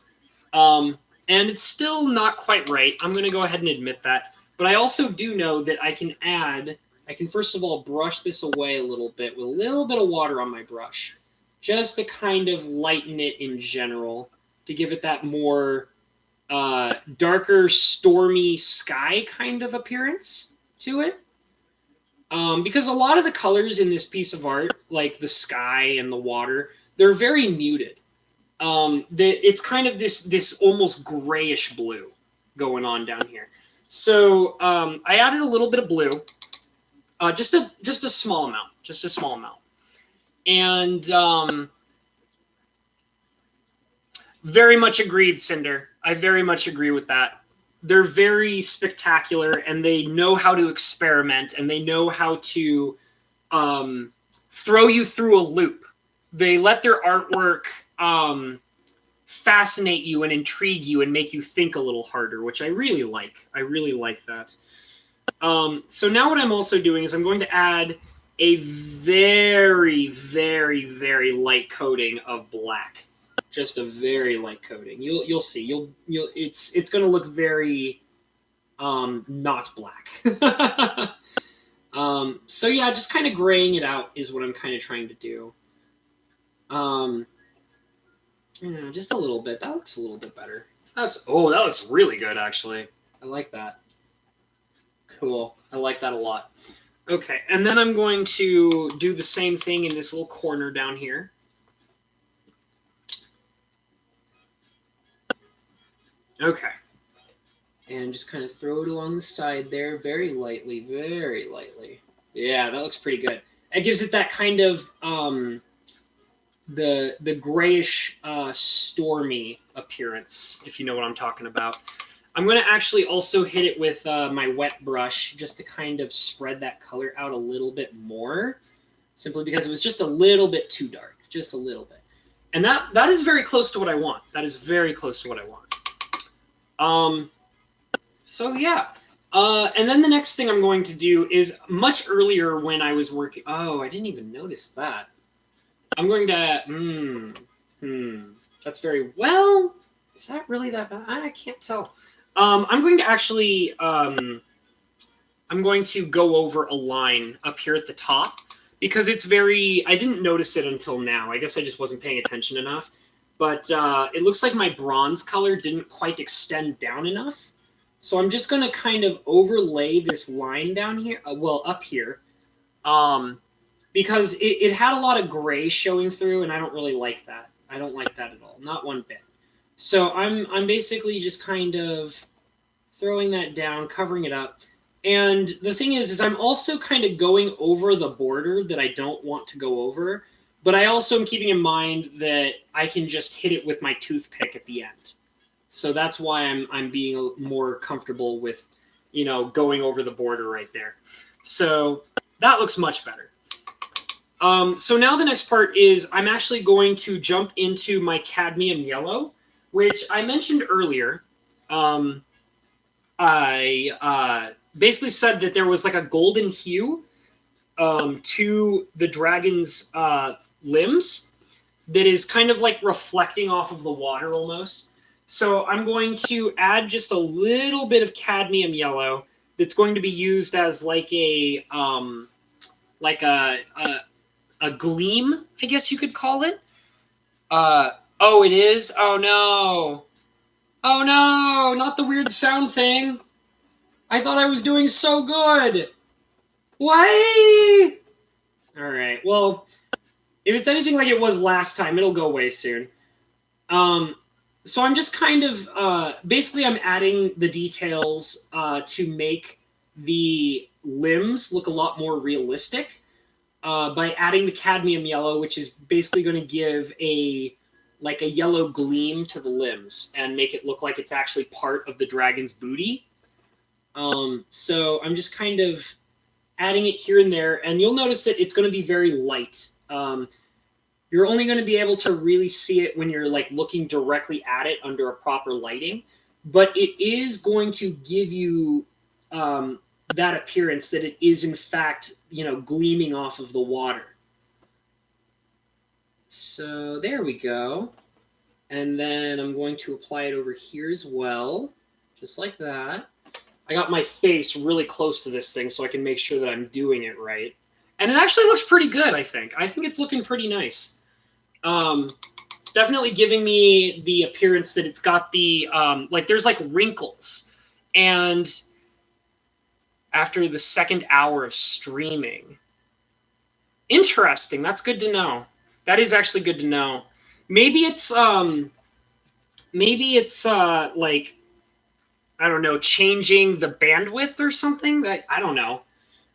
And it's still not quite right. I'm going to go ahead and admit that. But I also do know that I can first of all brush this away a little bit with a little bit of water on my brush, just to kind of lighten it in general, to give it that more darker, stormy sky kind of appearance to it. Because a lot of the colors in this piece of art, like the sky and the water, they're very muted. It's kind of this almost grayish blue going on down here. So I added a little bit of blue, just a small amount, and very much agreed, Cinder. I very much agree with that. They're very spectacular, and they know how to experiment, and they know how to throw you through a loop. They let their artwork fascinate you and intrigue you and make you think a little harder, which I really like. I really like that. So now what I'm also doing is I'm going to add a very, very, very light coating of black. Just a very light coating. You'll see. It's going to look very not black. So yeah, just kind of graying it out is what I'm kind of trying to do. Just a little bit. That looks a little bit better. That looks really good actually. I like that. Cool. I like that a lot. Okay, and then I'm going to do the same thing in this little corner down here. Okay. And just kind of throw it along the side there, very lightly, very lightly. Yeah, that looks pretty good. It gives it that kind of the grayish, stormy appearance, if you know what I'm talking about. I'm going to actually also hit it with my wet brush just to kind of spread that color out a little bit more, simply because it was just a little bit too dark, just a little bit. And that is very close to what I want. That is very close to what I want. So yeah. And then the next thing I'm going to do is much earlier when I was working. Oh, I didn't even notice that. I'm going to. That's very well. Is that really that bad? I can't tell. I'm going to actually. I'm going to go over a line up here at the top because it's very. I didn't notice it until now. I guess I just wasn't paying attention enough. But it looks like my bronze color didn't quite extend down enough. So I'm just going to kind of overlay this line down here, up here, because it had a lot of gray showing through, and I don't really like that. I don't like that at all, not one bit. So I'm basically just kind of throwing that down, covering it up. And the thing is I'm also kind of going over the border that I don't want to go over, but I also am keeping in mind that I can just hit it with my toothpick at the end. So that's why I'm being more comfortable with, going over the border right there. So that looks much better. So now the next part is I'm actually going to jump into my cadmium yellow, which I mentioned earlier. I basically said that there was like a golden hue to the dragon's limbs that is kind of like reflecting off of the water almost. So I'm going to add just a little bit of cadmium yellow that's going to be used as like a gleam, I guess you could call it. Oh, it is? Oh no. Oh no, not the weird sound thing. I thought I was doing so good. Why? All right. Well, if it's anything like it was last time, it'll go away soon. So I'm just kind of, basically I'm adding the details to make the limbs look a lot more realistic by adding the cadmium yellow, which is basically going to give a yellow gleam to the limbs and make it look like it's actually part of the dragon's booty. So I'm just kind of adding it here and there, and you'll notice that it's going to be very light. You're only going to be able to really see it when you're like looking directly at it under a proper lighting, but it is going to give you that appearance that it is in fact, gleaming off of the water. So there we go. And then I'm going to apply it over here as well, just like that. I got my face really close to this thing so I can make sure that I'm doing it right. And it actually looks pretty good, I think. I think it's looking pretty nice. It's definitely giving me the appearance that it's got the, like there's like wrinkles. And after the second hour of streaming. Interesting, that's good to know. That is actually good to know. Maybe it's like, I don't know, changing the bandwidth or something. That I don't know.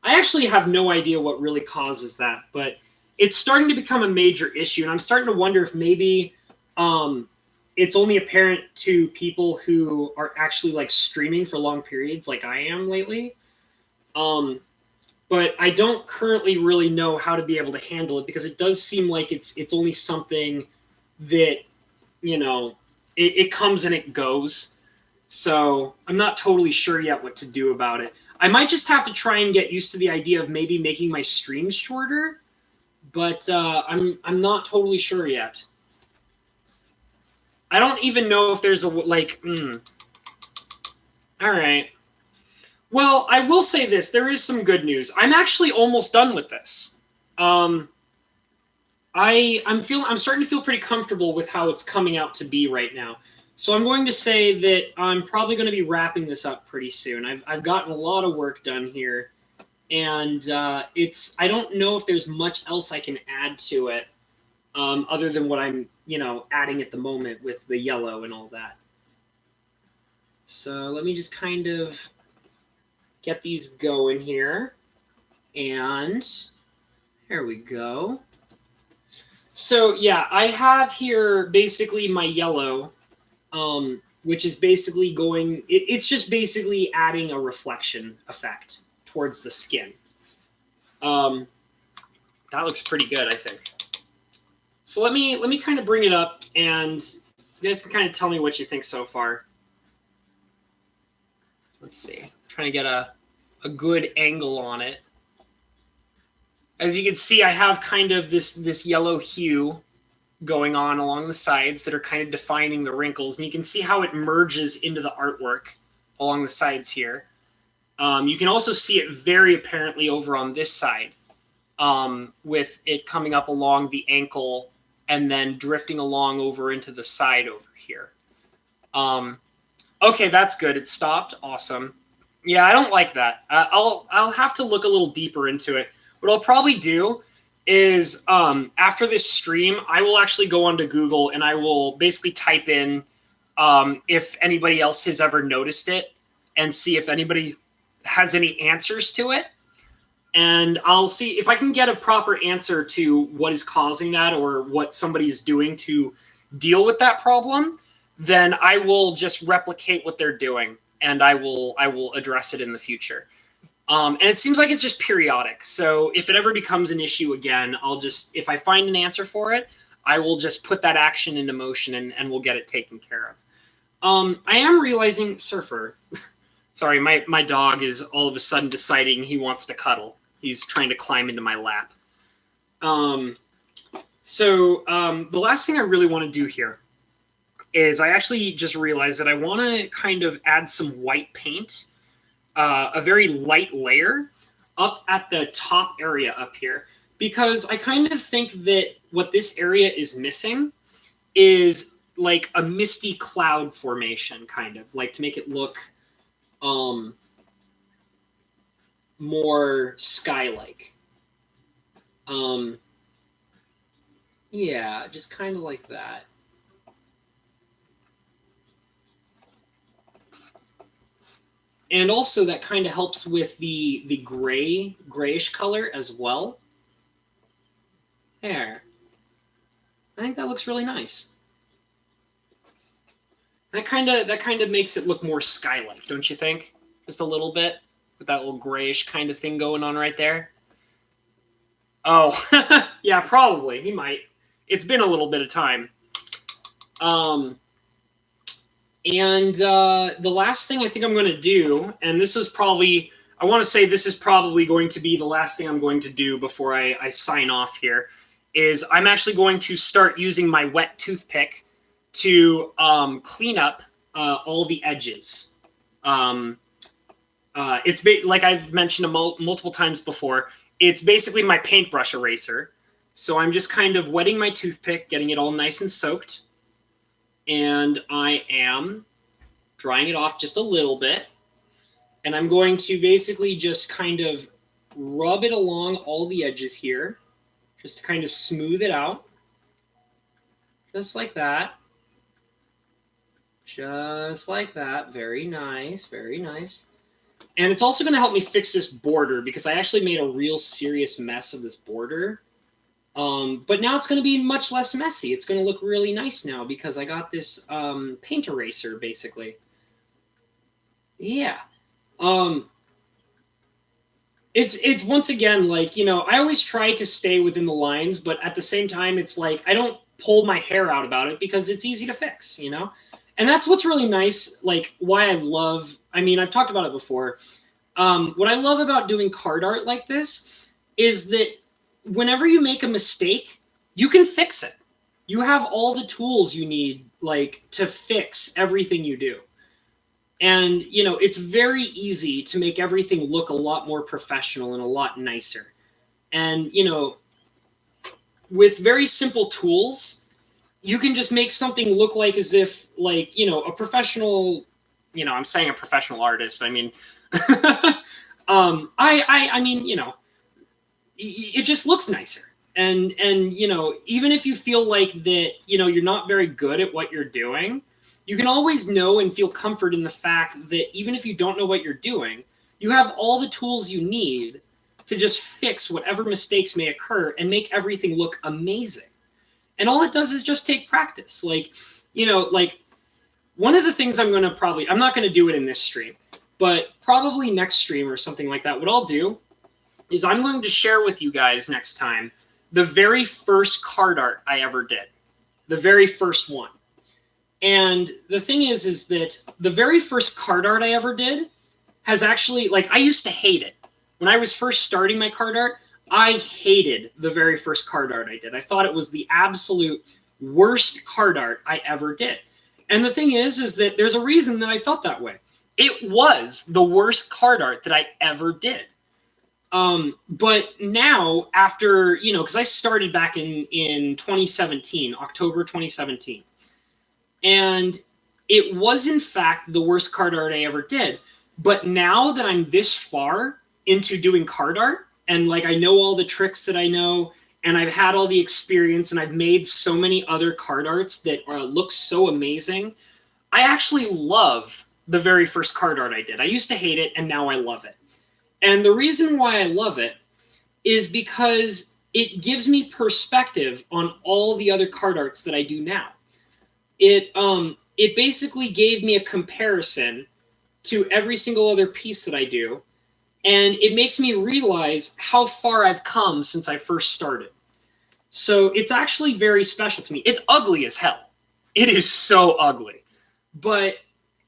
I actually have no idea what really causes that, but it's starting to become a major issue, and I'm starting to wonder if maybe it's only apparent to people who are actually like streaming for long periods, like I am lately. But I don't currently really know how to be able to handle it because it does seem like it's only something that, you know, it comes and it goes. So I'm not totally sure yet what to do about it. I might just have to try and get used to the idea of maybe making my streams shorter, but I'm not totally sure yet. I don't even know if there's a like. All right. Well, I will say this. There is some good news. I'm actually almost done with this. I'm starting to feel pretty comfortable with how it's coming out to be right now. So I'm going to say that I'm probably going to be wrapping this up pretty soon. I've gotten a lot of work done here, and I don't know if there's much else I can add to it, other than what I'm adding at the moment with the yellow and all that. So let me just kind of get these going here, and there we go. So yeah, I have here basically my yellow, which is basically it's just basically adding a reflection effect towards the skin. That looks pretty good, I think. So let me kind of bring it up, and you guys can kind of tell me what you think so far. Let's see. I'm trying to get a good angle on it. As you can see, I have kind of this yellow hue going on along the sides that are kind of defining the wrinkles. And you can see how it merges into the artwork along the sides here. You can also see it very apparently over on this side, with it coming up along the ankle and then drifting along over into the side over here. Okay, that's good. It stopped. Awesome. Yeah, I don't like that. I'll have to look a little deeper into it. What I'll probably do is after this stream, I will actually go onto Google and I will basically type in if anybody else has ever noticed it and see if anybody has any answers to it. And I'll see if I can get a proper answer to what is causing that or what somebody is doing to deal with that problem. Then I will just replicate what they're doing, and I will address it in the future. And it seems like it's just periodic. So if it ever becomes an issue again, if I find an answer for it, I will just put that action into motion and we'll get it taken care of. I am realizing, Surfer, sorry, my dog is all of a sudden deciding he wants to cuddle. He's trying to climb into my lap. The last thing I really want to do here is I actually just realized that I want to kind of add some white paint, a very light layer up at the top area up here, because I kind of think that what this area is missing is like a misty cloud formation, kind of like to make it look more sky-like. Yeah, just kind of like that. And also that kind of helps with the grayish color as well. There. I think that looks really nice. That kind of makes it look more sky-like, don't you think? Just a little bit, with that little grayish kind of thing going on right there. Oh, yeah, probably. He might. It's been a little bit of time. And the last thing I think I'm going to do, and this is probably, I want to say this is probably going to be the last thing I'm going to do before I sign off here, is I'm actually going to start using my wet toothpick to clean up all the edges. It's like I've mentioned multiple times before, it's basically my paintbrush eraser. So I'm just kind of wetting my toothpick, getting it all nice and soaked. And I am drying it off just a little bit. And I'm going to basically just kind of rub it along all the edges here, just to kind of smooth it out. Just like that. Just like that. Very nice, very nice. And it's also going to help me fix this border because I actually made a real serious mess of this border. But now it's going to be much less messy. It's going to look really nice now because I got this paint eraser, basically. Yeah. It's once again, like, you know, I always try to stay within the lines, but at the same time, it's like I don't pull my hair out about it because it's easy to fix, you know? And that's what's really nice, like, why I love, I mean, I've talked about it before. What I love about doing card art like this is that whenever you make a mistake, you can fix it. You have all the tools you need, like, to fix everything you do. And, you know, it's very easy to make everything look a lot more professional and a lot nicer. And, you know, with very simple tools, you can just make something look like as if, like, you know, a professional, you know, I'm saying a professional artist. I mean, I mean, you know, it just looks nicer. And, you know, even if you feel like that, you know, you're not very good at what you're doing, you can always know and feel comfort in the fact that even if you don't know what you're doing, you have all the tools you need to just fix whatever mistakes may occur and make everything look amazing. And all it does is just take practice. Like, you know, like one of the things I'm not going to do it in this stream, but probably next stream or something like that, what I'll do is I'm going to share with you guys next time the very first card art I ever did. The very first one. And the thing is that the very first card art I ever did has actually, like, I used to hate it. When I was first starting my card art, I hated the very first card art I did. I thought it was the absolute worst card art I ever did. And the thing is that there's a reason that I felt that way. It was the worst card art that I ever did. But now, after, you know, because I started back in 2017, October 2017. And it was, in fact, the worst card art I ever did. But now that I'm this far into doing card art, and, like, I know all the tricks that I know, and I've had all the experience, and I've made so many other card arts that look so amazing, I actually love the very first card art I did. I used to hate it, and now I love it. And the reason why I love it is because it gives me perspective on all the other card arts that I do now. It basically gave me a comparison to every single other piece that I do, and it makes me realize how far I've come since I first started. So it's actually very special to me. It's ugly as hell. It is so ugly. But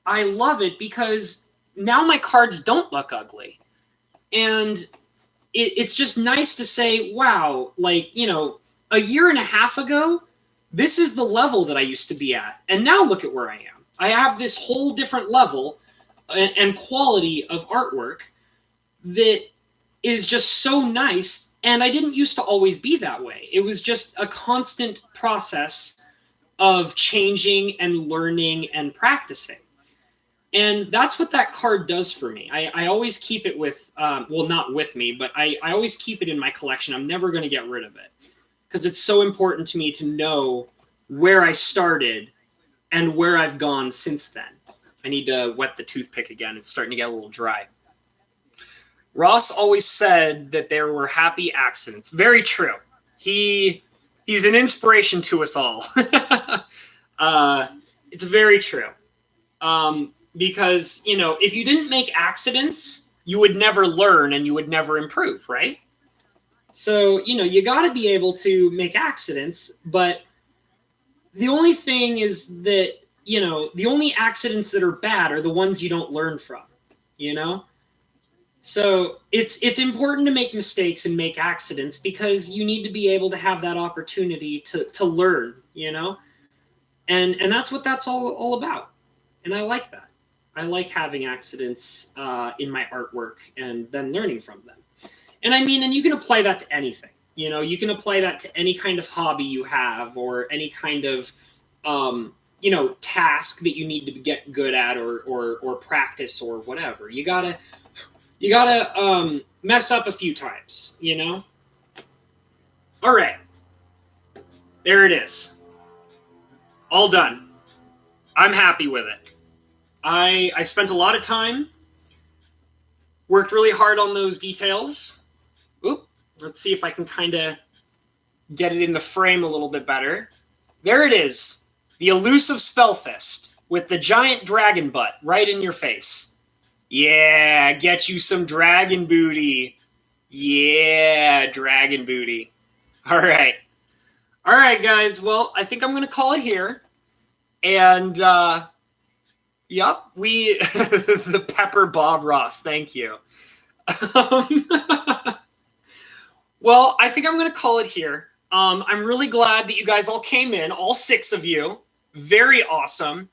I love it because now my cards don't look ugly. And it's just nice to say, wow, like, you know, a year and a half ago, this is the level that I used to be at. And now look at where I am. I have this whole different level and quality of artwork that is just so nice. And I didn't used to always be that way. It was just a constant process of changing and learning and practicing. And that's what that card does for me. I always keep it with, well, not with me, but I always keep it in my collection. I'm never going to get rid of it because it's so important to me to know where I started and where I've gone since then. I need to wet the toothpick again. It's starting to get a little dry. Ross always said that there were happy accidents. Very true. He's an inspiration to us all. It's very true. Because, you know, if you didn't make accidents, you would never learn and you would never improve, right? So, you know, you got to be able to make accidents, but the only thing is that, you know, the only accidents that are bad are the ones you don't learn from, you know? So it's important to make mistakes and make accidents because you need to be able to have that opportunity to learn, you know? And that's what that's all about. And I like that. I like having accidents in my artwork and then learning from them. And I mean, and you can apply that to anything. You know, you can apply that to any kind of hobby you have or any kind of, task that you need to get good at or practice or whatever. You gotta mess up a few times. You know. All right, there it is. All done. I'm happy with it. I spent a lot of time, worked really hard on those details. Oop, let's see if I can kind of get it in the frame a little bit better. There it is, the elusive Spellfist with the giant dragon butt right in your face. Yeah, get you some dragon booty. Yeah, dragon booty. All right. All right, guys. Well, I think I'm going to call it here. And, yep, the Pepper Bob Ross. Thank you. Well, I think I'm going to call it here. I'm really glad that you guys all came in, all 6 of you. Very awesome.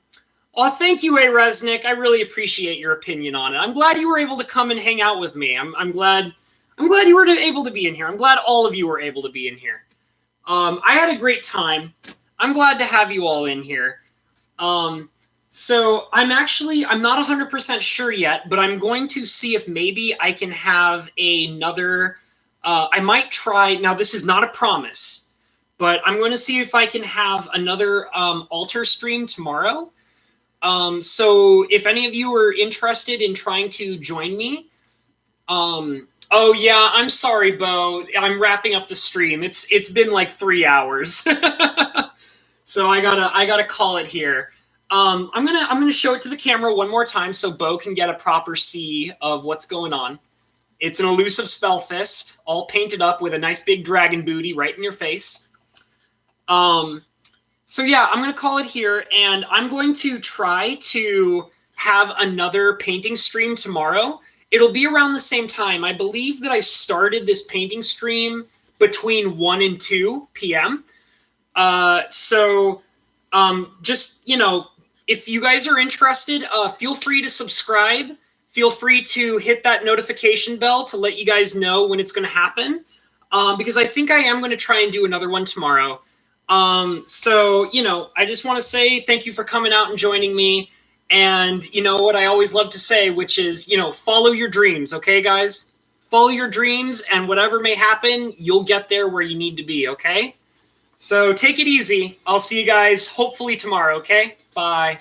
Oh, thank you, A. Resnick. I really appreciate your opinion on it. I'm glad you were able to come and hang out with me. I'm glad you were able to be in here. I'm glad all of you were able to be in here. I had a great time. I'm glad to have you all in here. So I'm not 100% sure yet, but I'm going to see if maybe I can have another. I might try. Now, this is not a promise, but I'm going to see if I can have another altar stream tomorrow. So if any of you are interested in trying to join me, oh yeah, I'm sorry, Bo. I'm wrapping up the stream. It's been like 3 hours, so I gotta call it here. I'm gonna show it to the camera one more time so Bo can get a proper see of what's going on. It's an elusive Spellfist, all painted up with a nice big dragon booty right in your face. So yeah, I'm going to call it here, and I'm going to try to have another painting stream tomorrow. It'll be around the same time. I believe that I started this painting stream between 1 and 2 p.m. Just, if you guys are interested, feel free to subscribe. Feel free to hit that notification bell to let you guys know when it's going to happen, because I think I am going to try and do another one tomorrow. I just want to say thank you for coming out and joining me. And you know what I always love to say, which is, follow your dreams. Okay, guys? Follow your dreams, and whatever may happen, you'll get there where you need to be. Okay? So take it easy. I'll see you guys hopefully tomorrow. Okay? Bye.